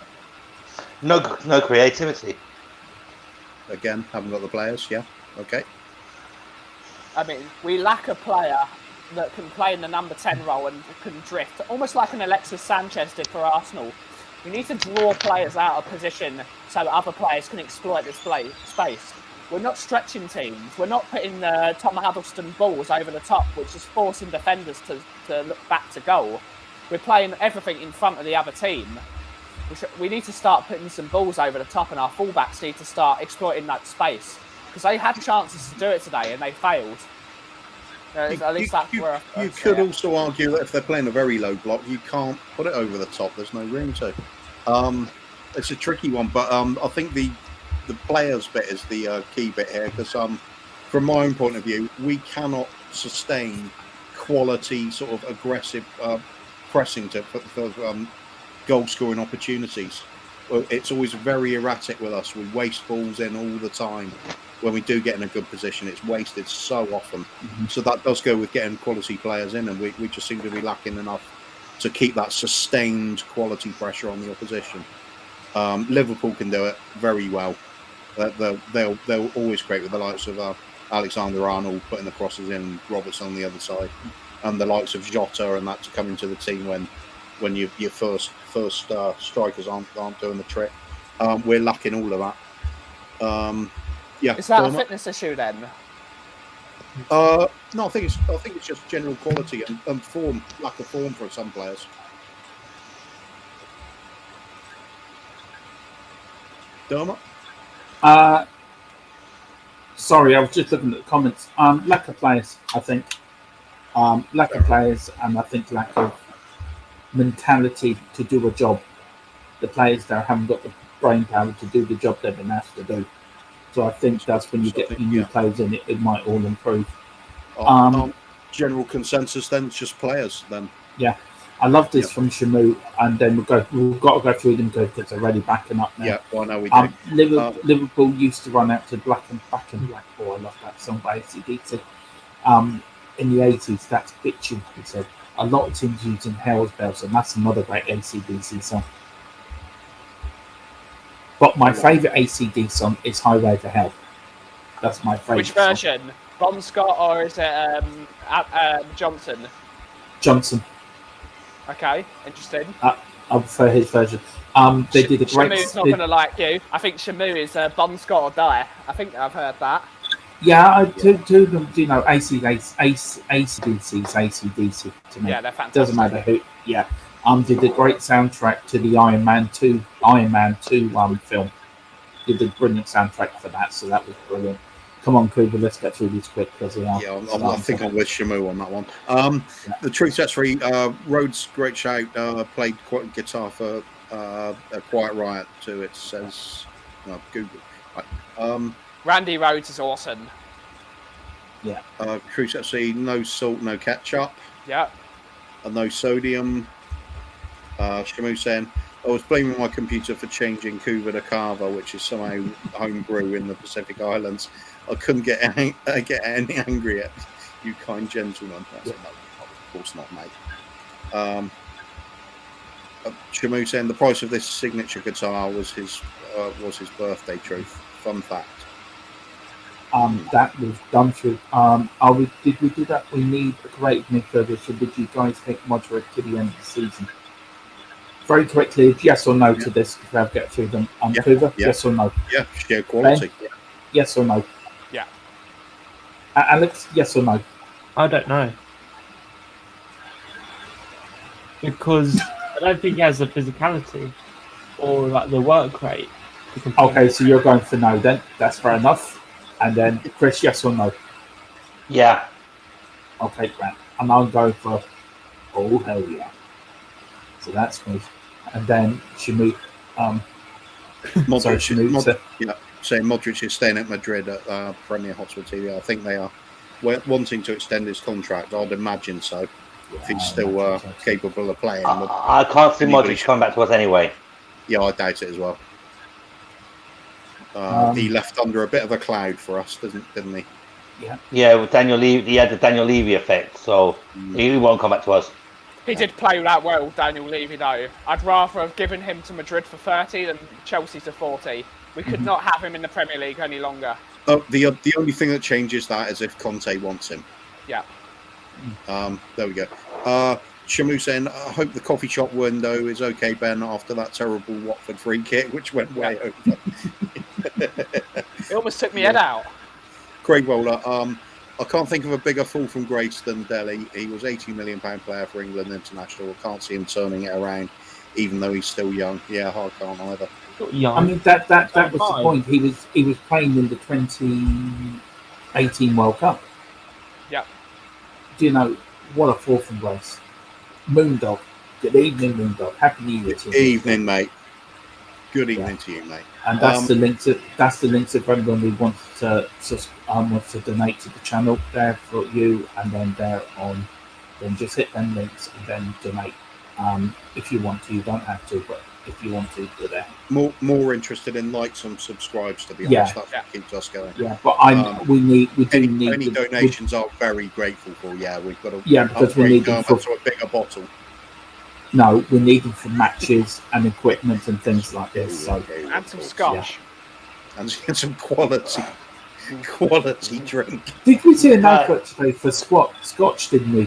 No creativity. Again, haven't got the players. Yeah. Okay. I mean, we lack a player that can play in the number 10 role and can drift, almost like an Alexis Sanchez did for Arsenal. We need to draw players out of position so that other players can exploit this space. We're not stretching teams. We're not putting Tom Huddleston balls over the top, which is forcing defenders to look back to goal. We're playing everything in front of the other team. We need to start putting some balls over the top, and our fullbacks need to start exploiting that space. Because they had chances to do it today, and they failed. At least that's where you could also argue that if they're playing a very low block, you can't put it over the top. There's no room to. It's a tricky one, but I think the players bit is the key bit here, because from my own point of view, we cannot sustain quality sort of aggressive pressing for goal scoring opportunities. It's always very erratic with us. We waste balls in all the time. When we do get in a good position, it's wasted so often. Mm-hmm. So that does go with getting quality players in, and we just seem to be lacking enough to keep that sustained quality pressure on the opposition. Liverpool can do it very well. They'll always create with the likes of Alexander-Arnold putting the crosses in, Robertson on the other side, and the likes of Jota and that to come into the team when your first strikers aren't doing the trick. We're lacking all of that. Is that a fitness issue then? No, I think it's just general quality and form, lack of form for some players. Dermot? Sorry, I was just looking at the comments. Lack of players, I think. Lack of players, and I think lack of mentality to do a job. The players there haven't got the brain power to do the job they've been asked to do. So I think that's when you get the new players in, it might all improve. General consensus then, it's just players then. Yeah. I love this from Shamu, and then we've got to go through them because they're already backing up now. Yeah, well, no, we do. Liverpool used to run out to Black and Black. Oh, I love that song by AC/DC. In the 80s, that's bitching, he said. A lot of teams using Hell's Bells, and that's another great AC/DC song. But my favourite AC/DC song is Highway to Hell. That's my favourite. Which version? Bon Scott or is it Johnson? Johnson. Okay, interesting. I prefer his version. They did a great. Shamu's not going to like you. I think Shamu is Bon Scott or die. I think I've heard that. Yeah, two of them. Do you know AC/DC is AC/DC to me? Yeah, they're fantastic. Doesn't matter who. Yeah. Did a great soundtrack to the Iron Man 2 film. Did a brilliant soundtrack for that, so that was brilliant. Come on, Cooper, let's get through this quick because I think I'm with Shamu on that one. The Truth Sets Free, Rhodes, great shout, played guitar for Quiet Riot too. It says Google. Right. Randy Rhodes is awesome. Yeah. Truth Sets Free, no salt, no ketchup. Yeah. And no sodium. Shamu saying, I was blaming my computer for changing Cuba to Carver, which is somehow homebrew in the Pacific Islands. I couldn't get any angry at you, kind gentleman. That's of course not, mate. Shamu saying the price of this signature guitar was his birthday. Truth. Fun fact. That was done through. Did we do that? We need a great midfielder. So did you guys think Modric to the end of the season? Very quickly, yes or no to this, because I'll get through them. Cooper, yes or no? Yeah, sheer quality. Ben? Yes or no? Yeah. Alex, yes or no? I don't know. Because I don't think he has the physicality or like the work rate. Okay, so you're going for no then. That's fair enough. And then Chris, yes or no? Yeah. Okay, Grant. And I'm going for oh hell yeah. So that's me. And then Shamu. Modric, Shamu. Saying Modric is staying at Madrid at Premier Hotspur TV. I think they are wanting to extend his contract. I'd imagine so. If he's still capable of playing. I can't see Modric coming back to us anyway. Yeah, I doubt it as well. He left under a bit of a cloud for us, didn't he? Yeah. Yeah, with Daniel Levy, he had the Daniel Levy effect, so he won't come back to us. He did play that well, Daniel Levy, though. I'd rather have given him to Madrid for 30 than Chelsea to 40. We could not have him in the Premier League any longer. Oh, the only thing that changes that is if Conte wants him. Yeah. There we go. Shamu saying, I hope the coffee shop window is okay, Ben, after that terrible Watford free kick, which went way over. It almost took me head out. Craig Roller, I can't think of a bigger fall from grace than Delhi. He was £80 million player for England international. I can't see him turning it around, even though he's still young. Yeah, I can't either. I mean, that was the point. He was playing in the 2018 World Cup. Yeah. Do you know what a fall from grace? Moondog. Good evening, Moondog. Happy New Year to you. Evening, mate. Good evening to you, mate. And that's the link to if anyone wants to donate to the channel there for you, and then there on, then just hit them links and then donate. If you want to, you don't have to, but if you want to, you're there. More interested in likes and subscribes, to be honest. That's what keeps us going. Yeah, but we do need any donations are very grateful for. Yeah, we've got to because we need them for a bigger bottle. No, we need them for matches and equipment and things like this. So and some scotch and some quality drink. Did we see an advert today for Scotch? Didn't we?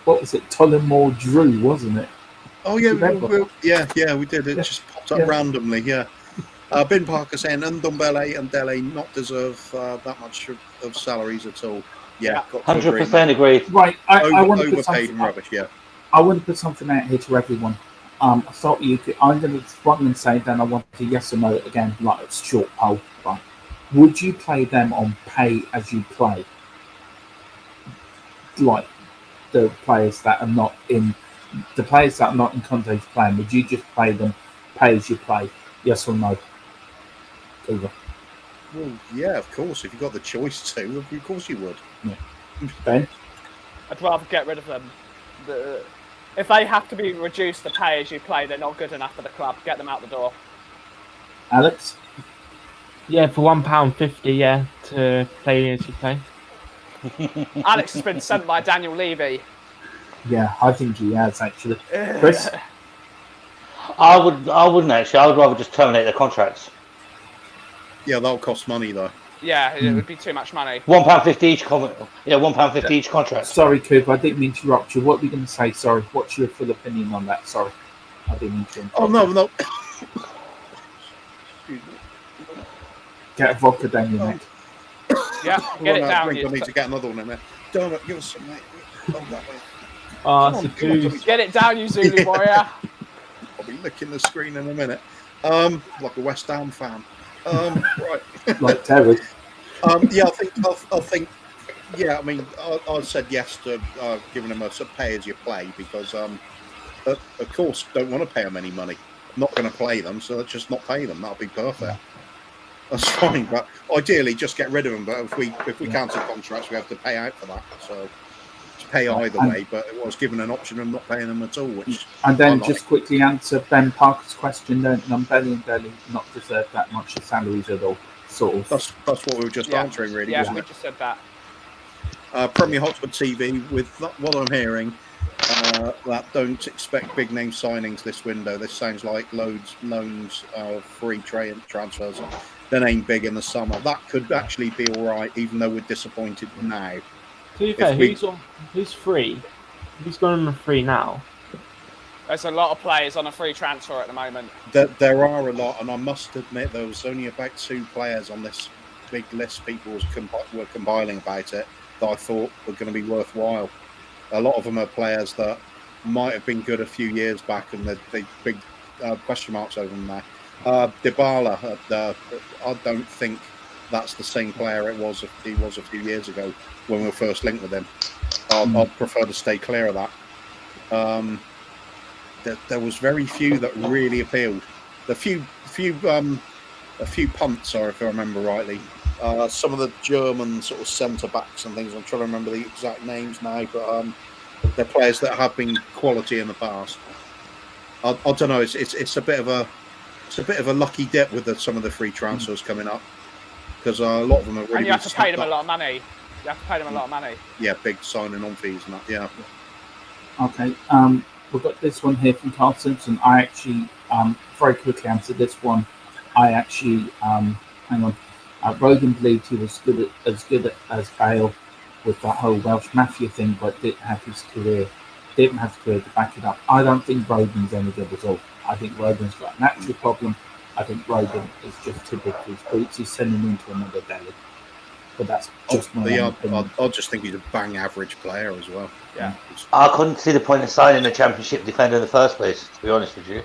What was it? Tullamore Drew, wasn't it? Oh yeah, we did. It just popped up randomly. Yeah. Ben Parker saying Ndombele and Dele not deserve that much of salaries at all. Yeah, got to agree, 100% agreed. Right, I want to put overpaid something. and rubbish. Yeah. I want to put something out here to everyone. I thought you could. I'm going to say then I want a yes or no again, like it's short poll. Right? Would you play them on pay as you play, like the players that are not in Conte's plan? Would you just play them pay as you play? Yes or no? Either. Well, yeah, of course. If you got the choice to, of course you would. Yeah. Ben? I'd rather get rid of them. If they have to be reduced to pay as you play, they're not good enough for the club. Get them out the door. Alex? Yeah, for £1.50, yeah, to play as you play. Alex has been sent by Daniel Levy. Yeah, I think he has actually. Chris? I wouldn't actually. I would rather just terminate their contracts. Yeah, that'll cost money though. Yeah, it would be too much money. £1.50 each. £1.50 each contract. Sorry, Cooper, I didn't mean to interrupt you. What were you going to say? Sorry. What's your full opinion on that? Sorry. I didn't mean to interrupt. Oh, no. Get a vodka down your neck. Yeah, get it down. I need to get another one in there. Dermot, give us some, mate. Oh, that way. Oh, it's a booze. Get it down, you Zulu warrior. I'll be licking the screen in a minute. Like a West Ham fan. Right. Like Terry. Yeah, I think. Yeah, I mean, I said yes to giving them a pay as you play because, of course, don't want to pay them any money. Not going to play them, so let's just not pay them. That'll be perfect. That's fine, but ideally, just get rid of them. But if we cancel contracts, we have to pay out for that. So to pay either way. But it was given an option of not paying them at all. Which and then just quickly answer Ben Parker's question. Don't Belly and Belly not deserve that much of salaries at all? Sort of. That's what we were just answering, really. Yeah, wasn't we it? just said that. Premier Hotspur TV, with what I'm hearing, that don't expect big name signings this window. This sounds like loans of free transfers. Then ain't big in the summer. That could actually be all right, even though we're disappointed now. To be fair, who's free? Who's going on free now? There's a lot of players on a free transfer at the moment. There are a lot, and I must admit there was only about 2 players on this big list people were compiling about it that I thought were going to be worthwhile. A lot of them are players that might have been good a few years back, and the big question marks over them there. Dybala, I don't think that's the same player he was a few years ago when we were first linked with him. I'd prefer to stay clear of that. There was very few that really appealed. A few punts, if I remember rightly. Some of the German sort of centre backs and things. I'm trying to remember the exact names now, but they're players that have been quality in the past. I don't know. It's a bit of a lucky dip with some of the free transfers coming up because a lot of them are really. And you have to pay them a lot of money. Yeah, big signing on fees and that. Yeah. Okay. We've got this one here from Carl Simpson. I actually very quickly answered this one. I actually hang on. Rogan believed he was as good as Bale with that whole Welsh Mafia thing, but didn't have the career to back it up. I don't think Rogan's any good at all. I think Rogan's got an actual problem. I think Rogan is just too big for his boots. He's sending him into another belly. But that's just my opinion. I just think he's a bang average player as well. Yeah. I couldn't see the point of signing a Championship defender in the first place, to be honest with you.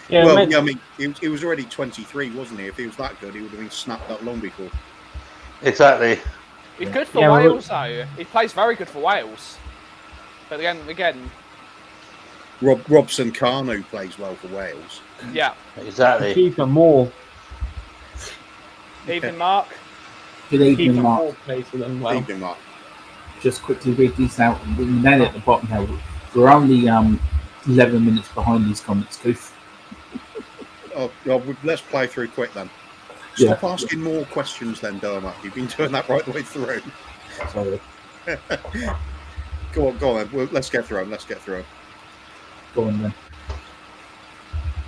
Yeah, well, I mean, he was already 23, wasn't he? If he was that good, he would have been snapped up long before. Exactly. He's good for Wales, though. He plays very good for Wales. But again, Robson Kanu plays well for Wales. Yeah. Exactly. Keeper more. Evening, Mark. Good evening, Mark. Plays for them well. Evening, Mark. Just quickly read these out. We're then at the bottom now. We're only 11 minutes behind these comments, Goof. Let's play through quick then. Stop asking more questions then, Dermot. You've been doing that right the way through. Sorry. Go on then. Let's get through them. Go on then.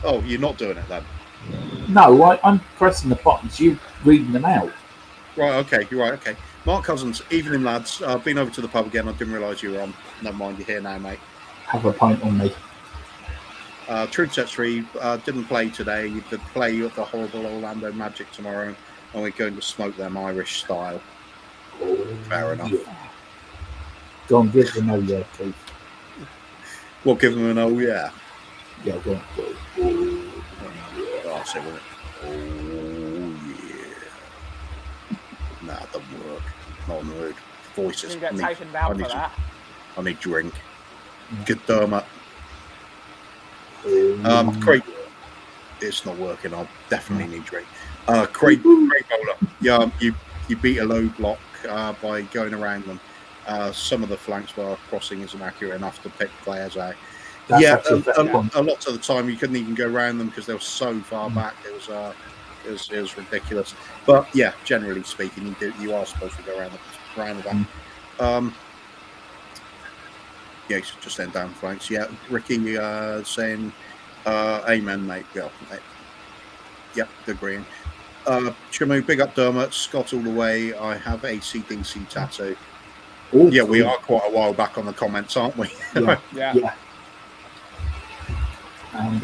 Oh, you're not doing it then? No, I'm pressing the buttons. You're reading them out. Right, okay. You're right, okay. Mark Cousins, evening lads. I've been over to the pub again. I didn't realise you were on. Never mind, you're here now, mate. Have a pint on me. Truth Sets 3 didn't play today. They play the horrible Orlando Magic tomorrow, and we're going to smoke them Irish style. Fair enough. Yeah. Go on, give them a yeah, Keith. We'll give them an oh yeah. Yeah, go on. Oh, I'll say with it. Oh yeah. Nah, it doesn't work. Not on the mood. Voices. You can get taken down for that. I need drink. Yeah. Good Dermot. Craig. It's not working. I'll definitely need drink. Craig Bowler. Yeah, you beat a low block by going around them. Some of the flanks were crossing isn't accurate enough to pick players out. That's Yeah, a lot of the time you couldn't even go around them because they were so far back. It was ridiculous. But yeah, generally speaking, you are supposed to go around the back. Yeah, just then down flanks. Yeah, Ricky saying, "Amen, mate." Yeah, yep, agreeing. Chamu, big up Dermot. Scott all the way. I have a CDC tattoo. Ooh, Yeah, we are quite a while back on the comments, aren't we? Yeah. And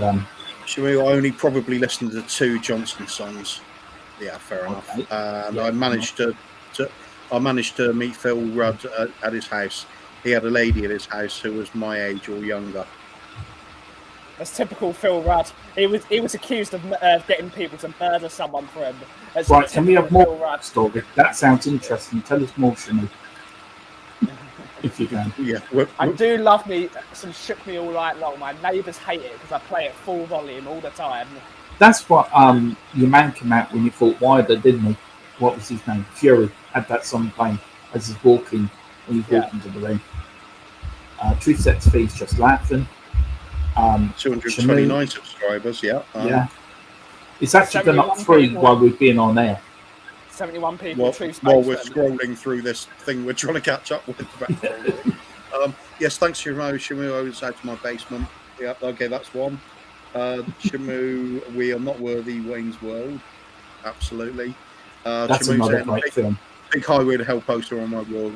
Chamu, I only probably listened to 2 Johnson songs. Yeah, fair enough. Okay. And Yeah, I managed to meet Phil Rudd at his house. He had a lady at his house who was my age or younger. That's typical Phil Rudd. He was accused of getting people to murder someone for him. That's right, can we have typical Phil more Rudd. story? That sounds interesting. Tell us more, Shani. If you can. Yeah, I do love me some Shook Me All Night Long. My neighbours hate it because I play it full volume all the time. That's what your man came out when you thought Wilder, didn't he? What was his name? Fury had that song playing as he's walking when he's walking to the ring. Truth Sets Fees just laughing. 229 subscribers. Yeah. Yeah. It's actually gone up 3 while we've been on air. 71 people. While we're scrolling through this thing we're trying to catch up with. Yes, thanks, Shamu. I was out of my basement. Yeah, okay, that's one. Shamu, we are not worthy. Wayne's World. Absolutely. That's Shamu another saying, great film. Big Highwood Hell poster on my wall,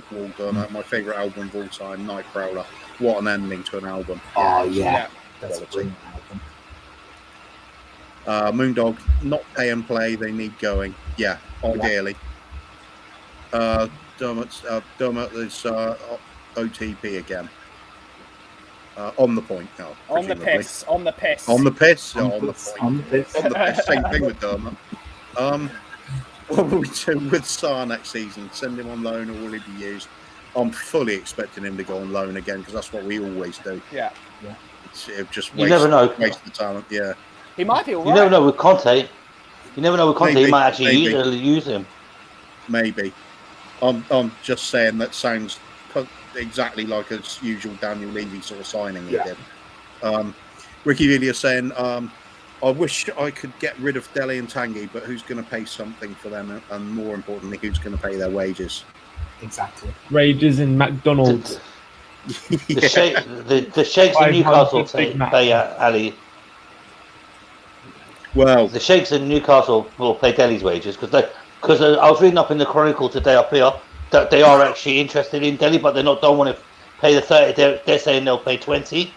my favourite album of all time, Night Prowler. What an ending to an album. Oh, yeah. That's a brilliant album. Moondog, not pay and play, they need going. Yeah, ideally. Dermot is OTP again. On the point. No, on the piss. On the piss. On the piss. On On the the piss. point. On the piss. On the piss. Same thing with Dermot. What will we do with Sarr next season? Send him on loan or will he be used? I'm fully expecting him to go on loan again because that's what we always do. Yeah. It just You never know. Waste the talent. Yeah. He might be all right. You never know with Conte. Maybe, He might actually use him. Maybe. I'm just saying that sounds exactly like a usual Daniel Levy sort of signing he did. Ricky Villiers saying, I wish I could get rid of Dele and Tanguy, but who's going to pay something for them? And more importantly, who's going to pay their wages? Exactly. Wages in McDonald's. The Sheikhs in Newcastle pay Ali. Well, the Sheikhs in Newcastle will pay Dele's wages because I was reading up in the Chronicle today up here that they are actually interested in Dele, but don't want to pay the 30. They're saying they'll pay 20.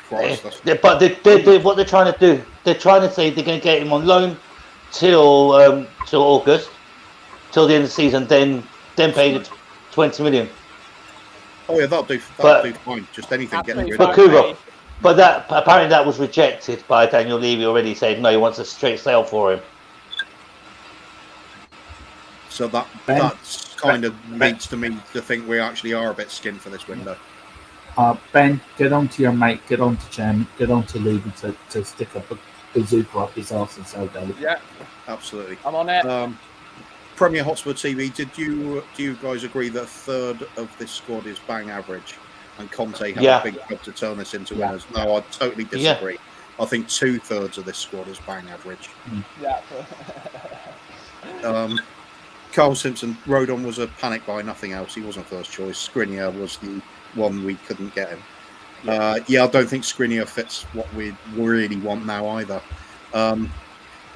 But what they're trying to do, they're trying to say they're going to get him on loan till August, till the end of the season, then pay the 20 million. Oh yeah, that'll do fine. Just anything getting rid of it. But that apparently that was rejected by Daniel Levy already, saying no, he wants a straight sale for him. So that's kind of leads to me to think we actually are a bit skinned for this window. Ben, get on to your mate, get on to Chen, get on to Levy to stick a bazooka up his arse and sell Dele. Yeah, absolutely. I'm on it. Premier Hotspur TV, do you guys agree that a third of this squad is bang average, and Conte had a big job to turn this into winners? No, I totally disagree. I think 2/3 of this squad is bang average. Yeah. Carl Simpson, Rodon was a panic buy, nothing else. He wasn't first choice. Skriniar was the one we couldn't get him. I don't think Skriniar fits what we really want now either.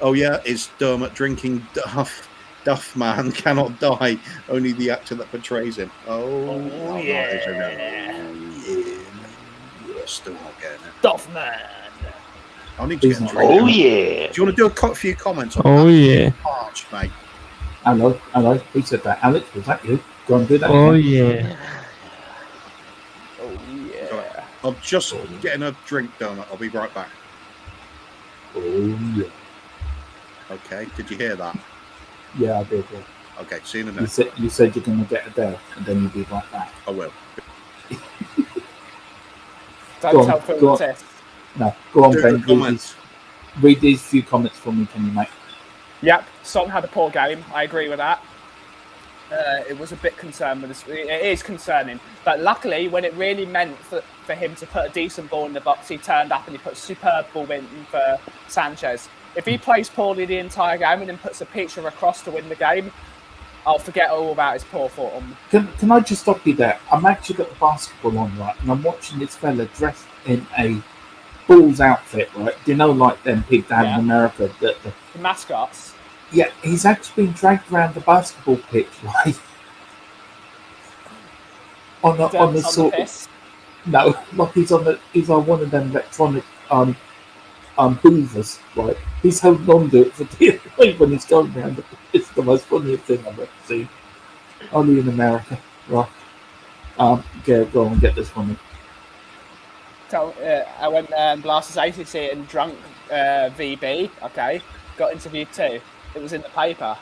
Is Dermot drinking Duff man cannot die. Only the actor that portrays him. Still not getting it. Duff man. I need to get yeah. Do you want to do a few comments on yeah. March, mate? Hello. Who said that? Alex, was that you? Go and do that. Oh again. yeah. Oh yeah. I'm just getting a drink donut. I'll be right back. Oh yeah. Okay. Did you hear that? Yeah, I did. Yeah. Okay. See you in a You minute. said you're going to get a there, and then you'll be right back. I will. Don't tell Phil the test. No, go on, Do Ben. the comments. Read these few comments for me, can you, mate? Yep, Song had a poor game. I agree with that. It was a bit concerned with this. It is concerning, but luckily, when it really meant for him to put a decent ball in the box, he turned up and he put a superb ball in for Sanchez. If he plays poorly the entire game and then puts a picture across to win the game, I'll forget all about his poor form. Can I just stop you there? I'm actually got the basketball on, right, and I'm watching this fella dressed in a Bulls outfit, right? Do you know, like them people down in America? The mascots. Yeah, he's actually been dragged around the basketball pitch, right? on the sort of, no, like he's on one of them electronic hoovers, right? He's holding on to it for dear life when he's going around. It's the most funniest thing I've ever seen. Only in America, right? Go on and get this for me. I went there and blasted ACC and drunk VB. Okay, got interviewed too. It was in the paper.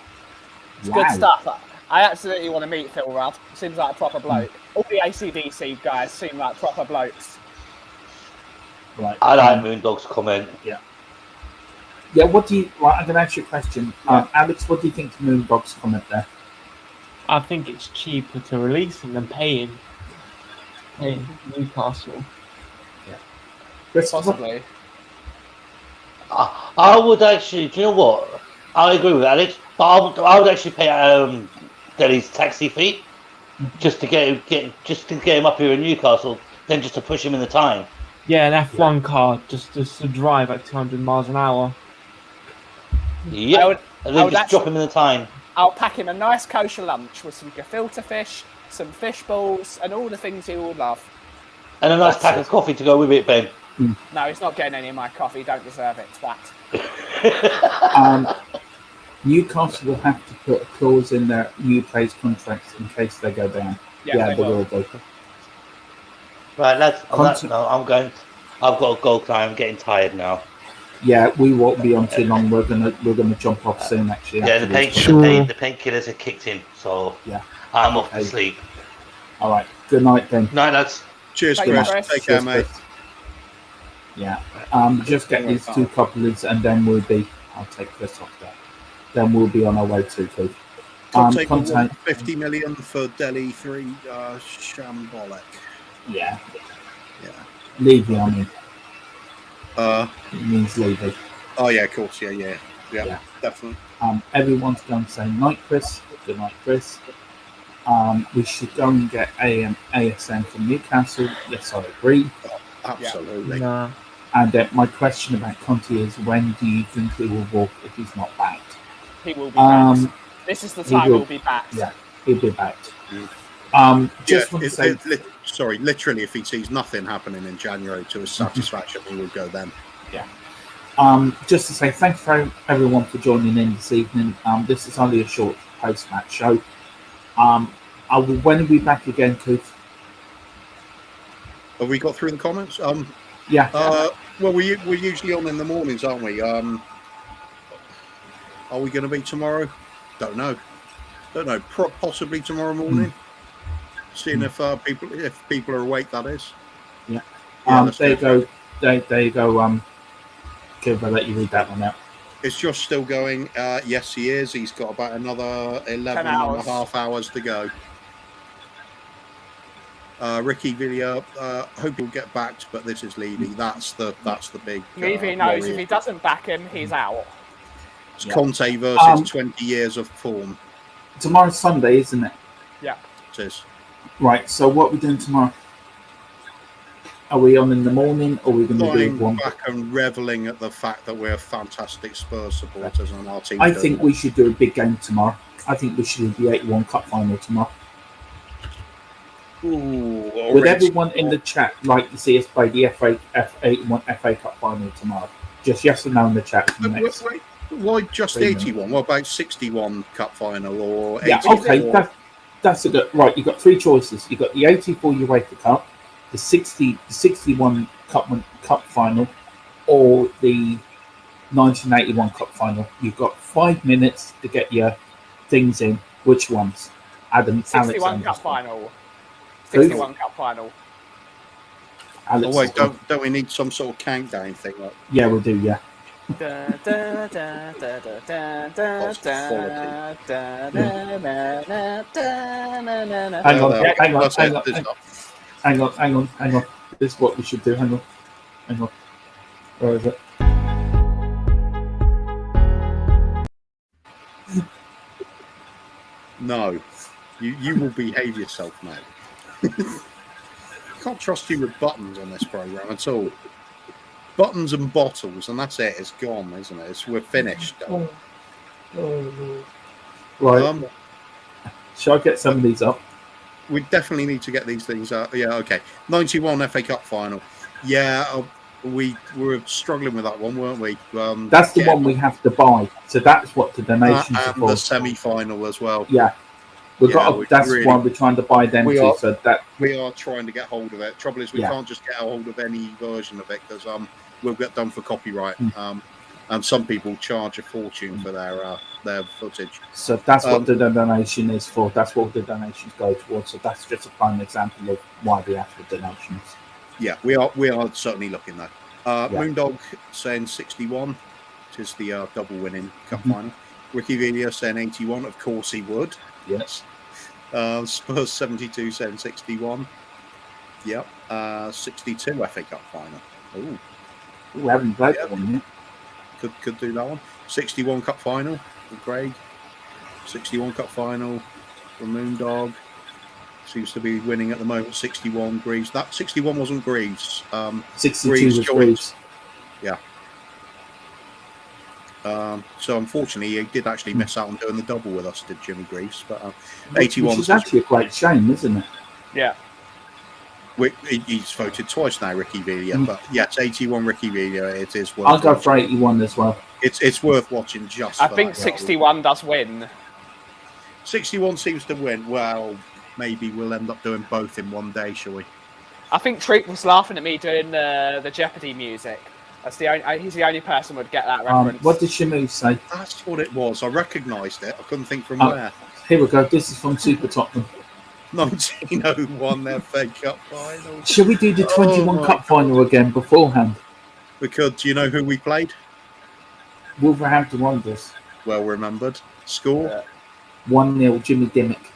It's good stuff. I absolutely want to meet Phil Rudd. Seems like a proper bloke. All the ACDC guys seem like proper blokes. Right. I like Moondog's comment. Yeah. Yeah. What do you? Right, I'm going to ask you a question, Alex. What do you think of Moondog's comment there? I think it's cheaper to release him than paying Newcastle. Possibly. I would actually. Do you know what? I agree with Alex, but I would actually pay Delhi's taxi fee just to get him up here in Newcastle, then just to push him in the time. Yeah, an F1 car just to drive at 200 miles an hour. Yeah, and then just drop him in the time. I'll pack him a nice kosher lunch with some gefilte fish, some fish balls, and all the things he will love. And a nice pack of coffee to go with it, Ben. No, he's not getting any of my coffee. He don't deserve it, twat. Newcastle will have to put a clause in their new players' contracts in case they go down. Yeah, they will do. Right, lads. On that note, I've got to go, Clive. I'm getting tired now. Yeah, we won't be on too long. We're gonna jump off soon, actually. Yeah, the painkillers are kicked in, so yeah, I'm off to sleep. All right. Good night, then. Night, lads. Cheers, Chris. Take care, mate. Yeah. Just get these two couplers, and then I'll take Chris off there. Then we'll be on our way to Keith. Contact 50 million for Delhi 3 shambolic. Yeah. Levy, I mean. It means Levy. Oh yeah, of course. Yeah, definitely. Everyone's going to say night, Chris. Good night, Chris. We should go and get ASM from Newcastle. Yes, I agree. Oh, absolutely. Nah. And my question about Conte is, when do you think he will walk if he's not back? He will be back. This is the time he'll be back. Yeah, he'll be back. Just want to say, literally, if he sees nothing happening in January to his satisfaction, he will go then. Yeah. Just to say, thanks for everyone for joining in this evening. This is only a short post-match show. When are we back again, Keith? Have we got through the comments? Yeah. Well, we're usually on in the mornings, aren't we? Are we going to be tomorrow? Don't know. Possibly tomorrow morning. Seeing if people are awake. That is. Yeah. There you go. There you go. I'll let you read that one out. Is Josh still going? Yes, he is. He's got about another 11 and a half hours to go. Ricky Villiers, hope he'll get backed, but this is Levy. That's the big. Levy knows if he doesn't back him, he's out. It's Conte versus 20 years of form. Tomorrow's Sunday, isn't it? Yeah. It is. Right. So what are we doing tomorrow? Are we on in the morning, or are we going to do one? Back and reveling at the fact that we're fantastic Spurs supporters on our team. I think we should do a big game tomorrow. I think we should do the 81 Cup final tomorrow. Ooh, would everyone in the chat like to see us play the F81 FA Cup final tomorrow? Just yes or no in the chat. Why just 3 81? What about 61 cup final or Yeah, 84? okay, that's a good. Right, you've got 3 choices. You've got the 84 UEFA Cup, the 61 cup final, or the 1981 cup final. You've got 5 minutes to get your things in. Which ones? Adam 61 Alexander's cup one. final. 61 cup final. Oh wait, Alex's one. don't we need some sort of countdown thing? Like, Yeah, we do. Yeah. Da, da, da, da, da, da, da, That's quality. da, da, na, na, da, na, na, na. Hang on, there. hang on, That's hang it. on, This hang up. hang on. This is what we should do. Hang on. Where is it? No, you will behave yourself, mate. Can't trust you with buttons on this program at all. Buttons and bottles, and that's it. It's gone, isn't it? We're finished. Right. Shall I get some of these up? We definitely need to get these things up. Yeah, okay. 91 FA Cup final. Yeah, we were struggling with that one, weren't we? That's the one we have to buy. So that's what the donations are and for. the semi-final as well. Yeah. That's why we're trying to buy them too. So that we are trying to get hold of it. Trouble is, we can't just get a hold of any version of it because we'll get done for copyright. And some people charge a fortune for their footage. So that's what the donation is for. That's what the donations go towards. So that's just a prime example of why we have the donations. Yeah, we are certainly looking though. Moondog saying 61, which is the double winning cup final. Ricky Villa saying 81. Of course he would. Yes. Spurs 72 saying 61. Yep. 62 FA Cup final. Ooh. We haven't played that one yet. Could do that one. 61 Cup final for Craig. 61 Cup final for Moondog. Seems to be winning at the moment. 61 Greaves. That 61 wasn't Greaves. 62 was Greaves. Yeah. So unfortunately, he did actually miss out on doing the double with us, did Jimmy Greaves? But 81 which is actually a great shame, isn't it? Yeah. He's voted twice now, Ricky Villa. But yes, 81 Ricky Villa. It is worth. I'll go for 81 as well. It's worth watching just. I think 61 does win. 61 seems to win. Well, maybe we'll end up doing both in one day, shall we? I think Treat was laughing at me doing the Jeopardy music. That's he's the only person who would get that reference. What did Shamu say? That's what it was. I recognised it. I couldn't think from where. Here we go. This is from Super Tottenham. 1901 FA Cup final. Shall we do the 21 Cup final again beforehand? Because do you know who we played? Wolverhampton Wanderers. Well remembered. Score? 1-0 Jimmy Dimmick.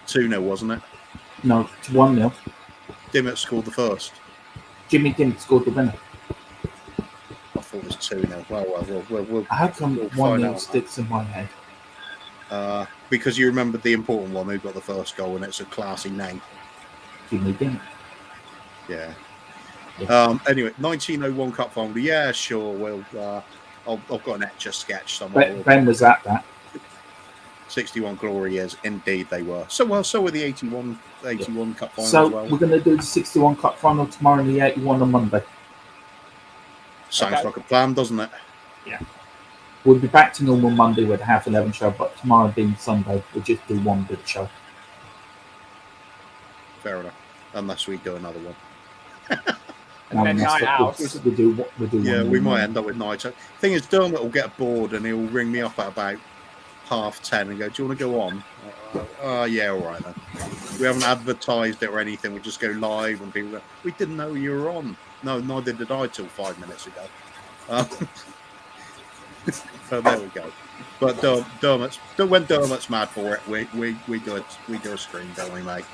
2-0, wasn't it? No, it's 1-0. Dimmick scored the first. Jimmy Dimmick scored the winner. I thought it was 2-0. Well, we'll How come we'll find 1-0 out. sticks in my head? Because you remembered the important one who got the first goal, and it's a classy name. Jimmy Dimmick. Yeah. Anyway, 1901 Cup final. Yeah, sure. Well, I've got an etch sketch somewhere. Ben was at that. 61 glory years, indeed they were. So were the 81 Cup final So as well. we're going to do the 61 Cup final tomorrow and the 81 on Monday. Sounds like a plan, doesn't it? Yeah. We'll be back to normal Monday with a 11:30 show, but tomorrow being Sunday, we'll just do one big show. Fair enough. Unless we do another one. And then night out. We'll do Yeah, one we more. might end up with night. Thing is, Dermot will get bored and he'll ring me up at about 10:30 and go, "Do you want to go on?" Yeah, all right then. We haven't advertised it or anything. We just go live and people go, "We didn't know you were on." No, neither did I till 5 minutes ago. So there we go. But when Dermot's mad for it, we do a stream, don't we, mate?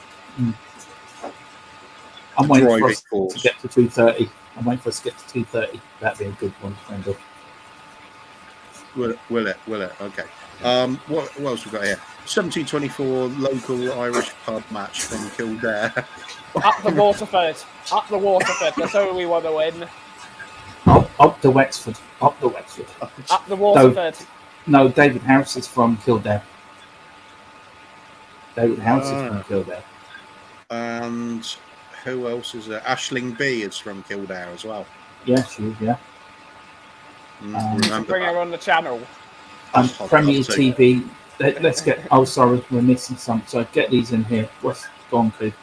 I'm waiting for us to get to 2:30. I'm waiting for us to get to 2:30. That'd be a good one to end up. Will it? Okay. What else we got here? 1724 local Irish pub match from Kildare. Up the Waterford. That's who we want to win. Up the Wexford. Up the Waterford. No, David Harris is from Kildare. David Harris is from Kildare. And who else is there? Aisling B is from Kildare as well. Yeah, she is, yeah. Remember Bring that. her on the channel. And I'd Premier love to. TV. Let's get. Oh, sorry, we're missing some. So get these in here. What's gone, Coop?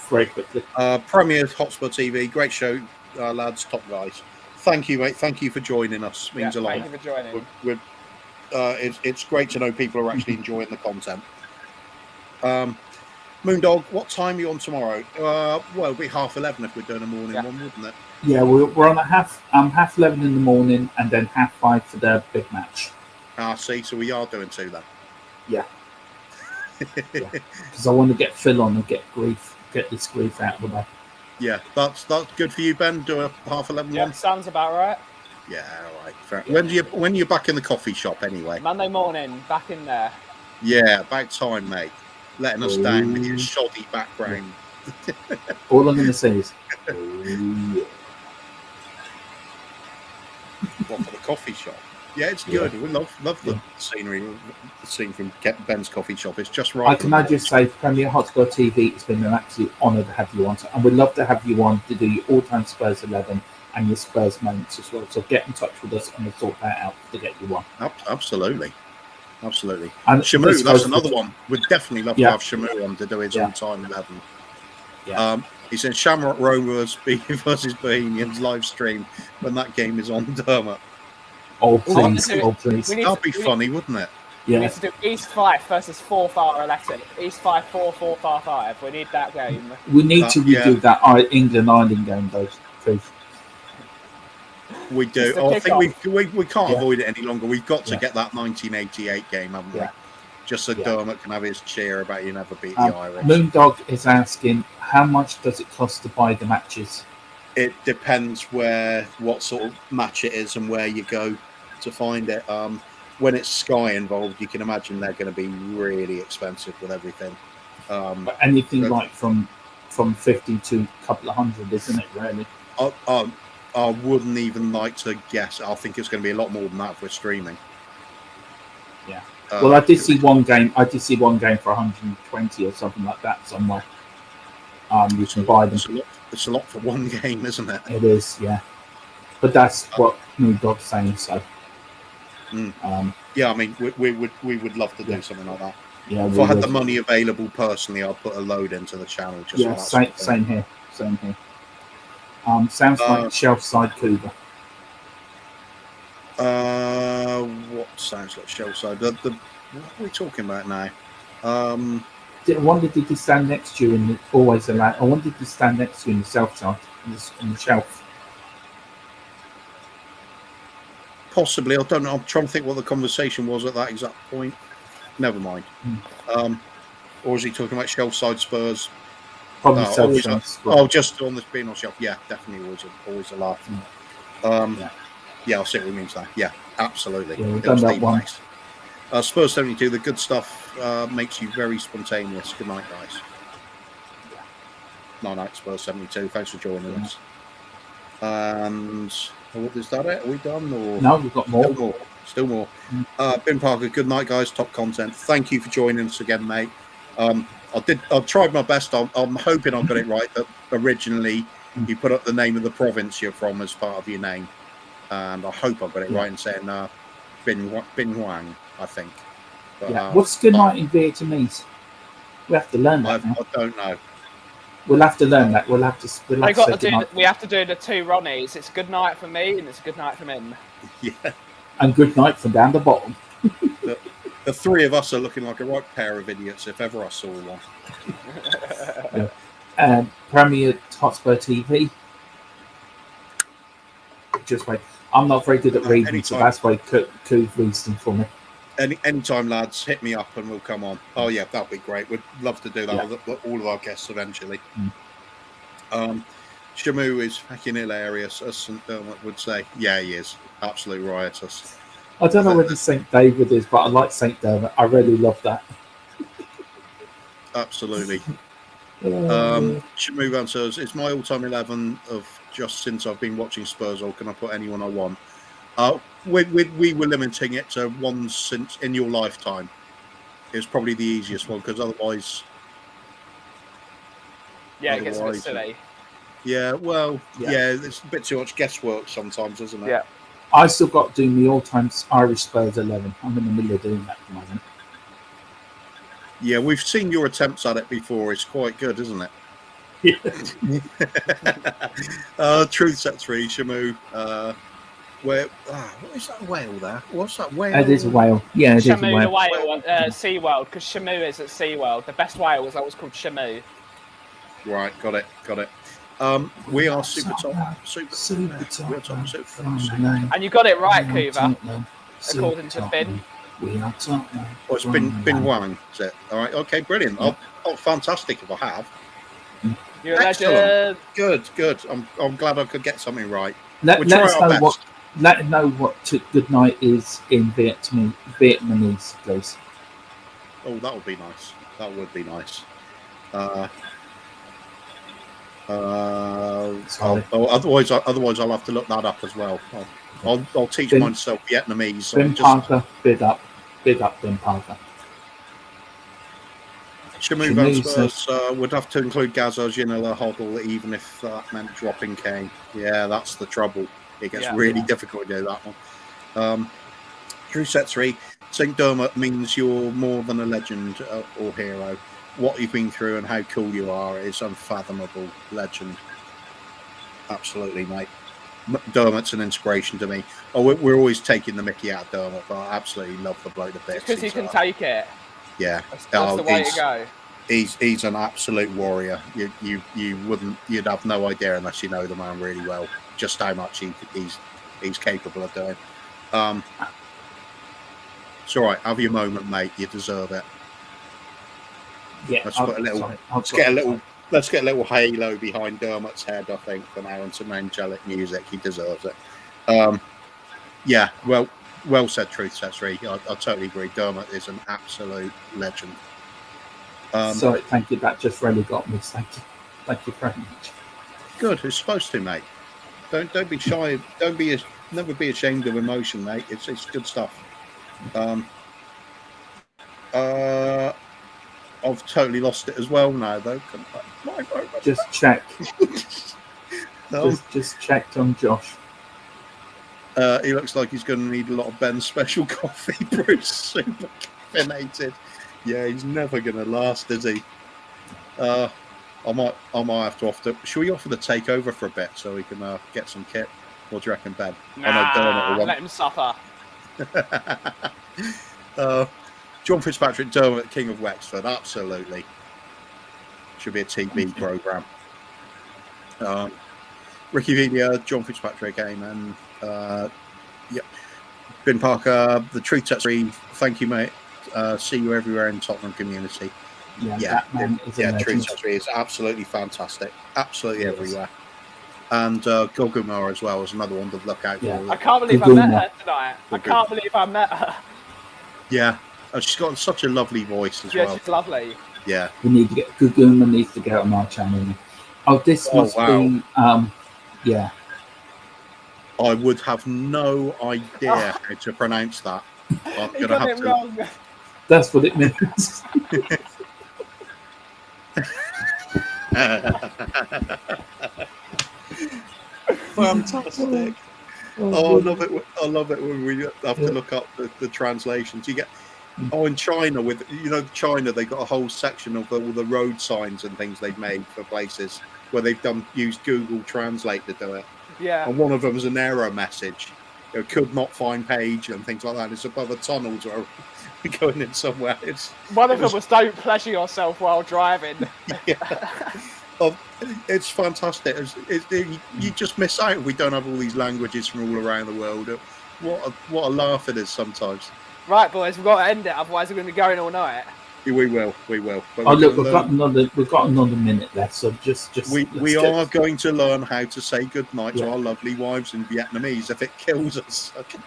Very quickly. Premier Hotspur TV, great show, lads, top guys. Thank you, mate. Thank you for joining us. Means a lot. Thank you for joining. It's great to know people are actually enjoying the content. Moondog, what time are you on tomorrow? Well, it'll be 11:30 if we're doing a morning one, wouldn't it? Yeah, we're on at half 11 in the morning, and then 5:30 for the big match. See, so we are doing 2 then. Yeah. Because I want to get Phil on and get this grief out of the way. Yeah, that's good for you, Ben. Do a 11:30 Yeah, one. sounds about right. Yeah, all right. Fair. When you're back in the coffee shop anyway? Monday morning, back in there. Yeah, about time, mate. Letting us down with your shoddy background. Yeah. All I'm going to say is, What, for the coffee shop? Yeah, it's good. We love the scenery, the scene from Ben's coffee shop. It's just right. Can I just say, Premier Hotspur TV, it's been an absolute honour to have you on, and we'd love to have you on to do your all-time Spurs 11 and your Spurs moments as well. So get in touch with us and we'll sort that out to get you on. Absolutely. And Shamu, that's another one. We'd definitely love to have Shamu on to do his all-time 11. Yeah. He said Shamrock Rovers versus Bohemians live stream when that game is on Dermot. Oh, please. That'd be funny, wouldn't it? We need to do East Fife versus Forth Athletic. East Fife 4-4-5-5. We need that game. We need to redo that England-Ireland game, though, please. We do. I think we can't avoid it any longer. We've got to get that 1988 game, haven't we? Just so Dermot can have his cheer about you never beat the Irish. Moondog is asking, how much does it cost to buy the matches? It depends what sort of match it is and where you go to find it. When it's Sky involved, you can imagine they're going to be really expensive with everything. But anything like from 50 to a couple of hundred, isn't it, really? I wouldn't even like to guess. I think it's going to be a lot more than that if we're streaming. Yeah. Well, I did see one game. for 120 or something like that somewhere. You can buy them. It's a lot for one game, isn't it? It is, yeah. But that's what Moondog's saying. So. Yeah, I mean, we would love to do something like that. Yeah. If I had the money available personally, I'd put a load into the channel. Same here. Sounds like shelf side Cuba. What sounds like shelf side? What are we talking about now? I wondered did you stand next to you in the always allowed? I wondered did you stand next to you in the shelf side on the shelf. Possibly, I don't know. I'm trying to think what the conversation was at that exact point. Never mind. Or is he talking about shelf side Spurs? Probably just on the being on shelf. Yeah, definitely always a laugh. Yeah, I'll see what he means there. Yeah, absolutely. Yeah, we've done that one. Nice. Spurs 72. The good stuff makes you very spontaneous. Good night, guys. Night, Spurs 72. Thanks for joining us. And is that it? Are we done? Or no, we've got more. Still more. Ben Parker. Good night, guys. Top content. Thank you for joining us again, mate. I tried my best. I'm hoping I got it right. That originally you put up the name of the province you're from as part of your name, and I hope I got it right in saying Bin Huang, I think. But, what's good night in Vietnamese? We have to learn that. I don't know. We'll have to learn that. We have to do the two Ronnies. It's a good night for me and it's a good night for him. Yeah. And good night from down the bottom. The three of us are looking like a right pair of idiots if ever I saw one. Premier Hotspur TV. Just wait. I'm not very good at reading, so that's why Coop reads them for me. Anytime, lads, hit me up and we'll come on. Oh, yeah, that'd be great. We'd love to do that with all of our guests eventually. Shamu is fucking hilarious, as St. Dermot would say. Yeah, he is. Absolutely riotous. I don't know whether St. David is, but I like St. Dermot. I really love that. Absolutely. Shamu answers, it's my all-time 11 of just since I've been watching Spurs, or can I put anyone I want? We were limiting it to one since in your lifetime. It was probably the easiest one, because otherwise... Yeah, it gets a bit silly. Yeah, well, yeah, it's a bit too much guesswork sometimes, isn't it? Yeah. I still got to do the all-time Irish Spurs 11. I'm in the middle of doing that at the moment. Yeah, we've seen your attempts at it before. It's quite good, isn't it? Truth set 3, Shamu. What is that whale there? What's that whale? It is a whale. Yeah, it is a Shamu the whale. whale at SeaWorld, because Shamu is at SeaWorld. The best whale was always called Shamu. Right, got it. We are super top. Super We're top. And you got it right, Kuva, according to Bin. We are top now. Oh, it's been Wang, is it? All right, okay, brilliant. Yeah. Oh, fantastic if I have. You're a Excellent. legend. Good. I'm glad I could get something right. Let us know best. Let us know what good night is in Vietnamese, please. Oh, that would be nice. That would be nice. Otherwise I'll have to look that up as well. I'll teach myself Vietnamese. Ben Parker, big up Ben Parker. Shamu Van Spurs would have to include Gazzo's, the Hoddle, even if that meant dropping Kane. Yeah, that's the trouble. It gets really difficult to do that one. True set 3. St. Dermot means you're more than a legend or hero. What you've been through and how cool you are is unfathomable. Legend. Absolutely, mate. Dermot's an inspiration to me. Oh, we're always taking the mickey out of Dermot, but I absolutely love the bloke to bits. Because he can take it. Yeah, that's the way to go. He's an absolute warrior. You'd have no idea unless you know the man really well just how much he's capable of doing. It's all right. Have your moment, mate. You deserve it. Yeah, let's get a little halo behind Dermot's head, I think, for now, and some angelic music. He deserves it. Yeah, well said, Truth Set 3. I totally agree. Dermot is an absolute legend. Sorry, thank you. That just really got me. Thank you very much. Good. It's supposed to, mate. Don't be shy. Never be ashamed of emotion, mate. It's good stuff. I've totally lost it as well now, though. Just check. Just checked on Josh. He looks like he's going to need a lot of Ben's special coffee. Bruce, super caffeinated. Yeah, he's never going to last, is he? I might have to offer. Should we offer the takeover for a bit so we can get some kit? What do you reckon, Ben? Let him suffer. John Fitzpatrick, Dermot, King of Wexford, absolutely. Should be a TV programme. Ricky Villa, John Fitzpatrick, amen. Ben Parker, the Truth Set 3, thank you, mate. See you everywhere in Tottenham community. Truth Set 3 is absolutely fantastic. Absolutely everywhere. And Gogumar as well is another one to look out for. I can't believe I met her tonight. I can't believe I met her. Yeah. She's got such a lovely voice as well. Yeah, she's lovely. Yeah. We need to get Guguma needs to get on our channel. This must be yeah. I would have no idea how to pronounce that. I'm gonna have to. Wrong. That's what it means. Fantastic. I love it when we have to look up the translations. You get in China China, they got a whole section of all the road signs and things they've made for places where they've used Google Translate to do it. Yeah. And one of them is an error message. Could not find page and things like that. It's above a tunnel or going in somewhere. One of them was don't pleasure yourself while driving. It's fantastic. You just miss out if we don't have all these languages from all around the world. What a laugh it is sometimes. Right, boys, we've got to end it. Otherwise, we're going to be going all night. We will. Oh, look, we've got another minute left, so just we are going to learn how to say good night to our lovely wives in Vietnamese if it kills us. Okay.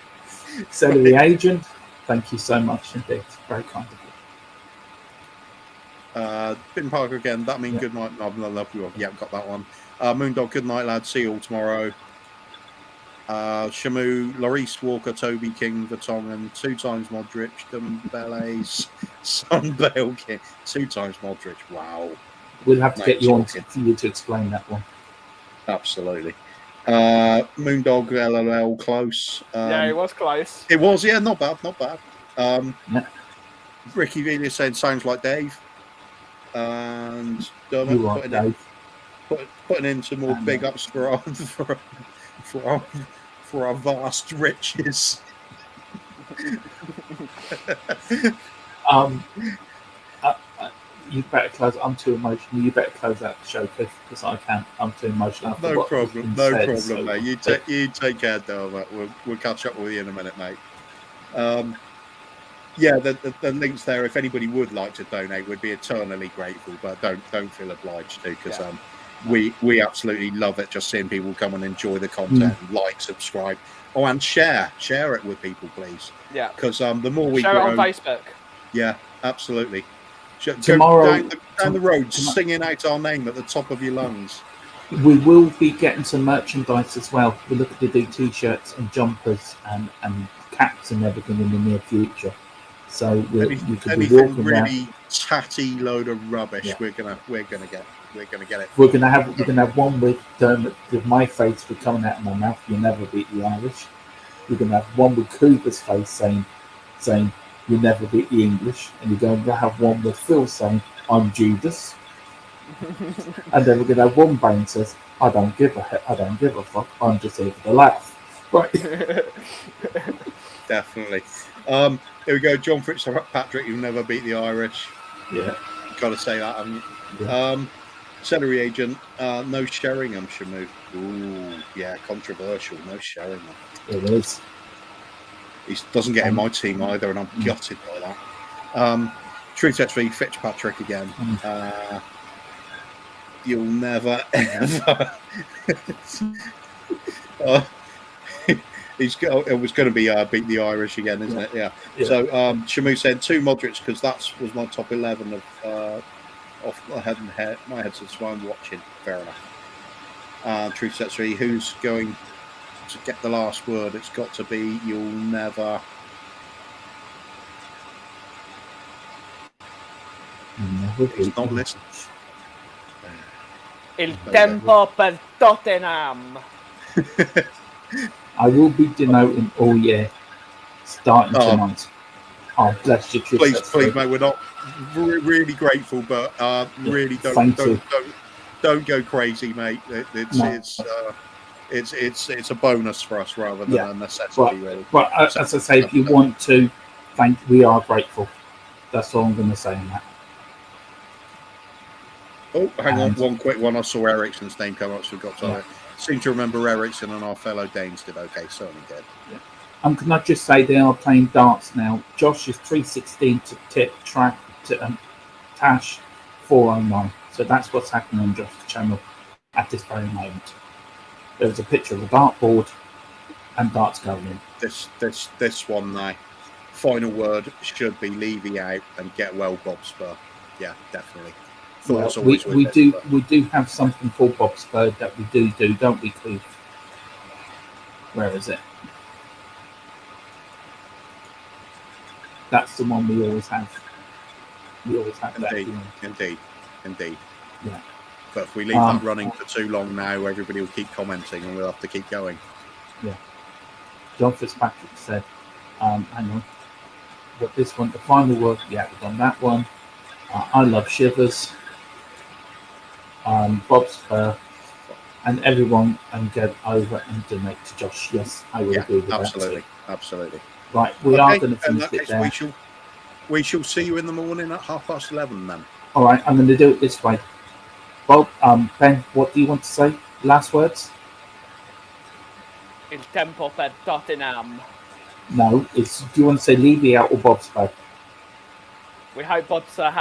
So the agent, thank you so much indeed. Very kind of you. Ben Parker again. That means good night. I love you. Yeah, got that one. Moondog, good night, lads. See you all tomorrow. Shamu, Lloris, Walker, Toby, King, Vertonghen, 2 times Modric, Dembele, Sunbale, King, 2 times Modric. Wow. We'll have to get you on for you to explain that one. Absolutely. Moondog LLL close. Yeah, it was close. It was, yeah, not bad. Yeah. Ricky Velia saying sounds like Dave. And You Dermot are, Dave. putting in some more And, big ups for our vast riches. You better close. I'm too emotional. You better close out the show, Cliff, because I can't. I'm too emotional. After No what has problem, been no said, problem, so- mate. You take care, Dermot. We'll catch up with you in a minute, mate. Yeah, the links there. If anybody would like to donate, we'd be eternally grateful. But don't feel obliged to, because we absolutely love it. Just seeing people come and enjoy the content, like, subscribe, and share it with people, please. Yeah, because the more we share grow, it on Facebook. Yeah, absolutely. Tomorrow- go down the road, singing out our name at the top of your lungs. We will be getting some merchandise as well. We're looking to do t-shirts and jumpers and caps and everything in the near future. So you could be Anything walking really around. tatty load of rubbish. Yeah. We're gonna get it. We're gonna have one with Dermot, with my face for coming out of my mouth. You'll never beat the Irish. We're gonna have one with Cooper's face saying you'll never beat the English, and you're going to have one with Phil saying I'm Judas, and then we're gonna have one bang says I don't give a fuck. I'm just here for the laugh. Right. Definitely. Here we go. John Fitzpatrick, you'll never beat the Irish. Yeah. Got to say that, haven't you? Yeah. Celery agent, no Sheringham, Shamu. Ooh, yeah, controversial. No Sheringham. It is. He doesn't get in my team either, and I'm gutted by that. True Text v Fitzpatrick again. You'll never ever. It was going to be beat the Irish again, isn't it? Yeah. So Shamu said 2 Modrics, because that was my top 11 of off my head since I'm watching. Fair enough. Truth Set 3, who's going to get the last word? It's got to be you'll never. He's not listening. Il tempo per Tottenham. I will be denoting all year, starting tonight. Oh, bless you, please, mate. We're not really grateful, but really don't go crazy, mate. It's a bonus for us rather than a necessity, really. But as I say, if you want to, we are grateful. That's all I'm going to say on that. Oh, hang on, one quick one. I saw Ericsson's name come up, so we got to it. Seem to remember Ericsson and our fellow Danes did okay. Certainly did. Yeah. Can I just say they are playing darts now? Josh is 316 to tip track to Tash 409. So that's what's happening on Josh's channel at this very moment. There's a picture of a dartboard and darts going in. This one now. Final word should be Levy out and get well, Bob Spur. Yeah, definitely. We do have something called Bob Spur that we do, don't we, Cleve? Where is it? That's the one we always have. We always have Indeed. Yeah. But if we leave that running for too long now, everybody will keep commenting and we'll have to keep going. Yeah. John Fitzpatrick said, hang on. But this one, the final word, yeah, we've done that one. I love Shivers. Bob Spur, and everyone, and get over and donate to Josh. Yes, I will agree with that. Absolutely. Right, we are going to finish it there. We shall see you in the morning at 11:30 then. All right, I'm going to do it this way. Bob, Ben, what do you want to say? Last words? Il tempo per Tottenham. No, do you want to say Levy out or Bob Spur? We hope Bodser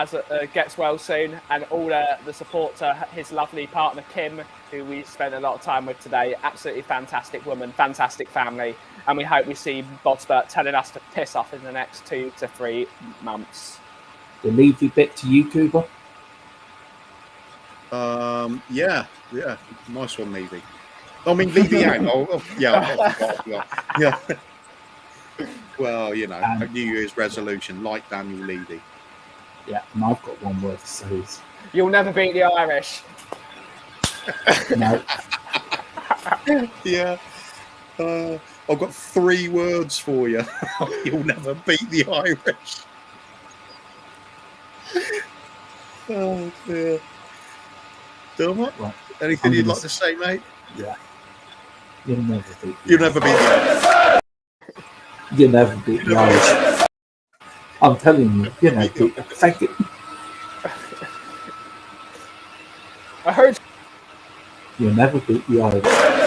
gets well soon, and all the support to his lovely partner Kim, who we spent a lot of time with today. Absolutely fantastic woman, fantastic family, and we hope we see Bodser telling us to piss off in the next 2 to 3 months. The Levy bit to you, Cooper? Yeah, nice one, Levy. I mean, Levy out. Yeah. Well, you know, a New Year's resolution, like Daniel Levy. Yeah, and I've got one word to say. You'll never beat the Irish. No. Yeah. I've got 3 words for you. You'll never beat the Irish. Oh dear. Dermot, Right. anything I'm you'd gonna like to say, mate? Yeah. You'll never beat the You'll never beat the You'll never beat the Irish. I'm telling you, you know, Irish. thank you. I heard You'll never beat the Irish.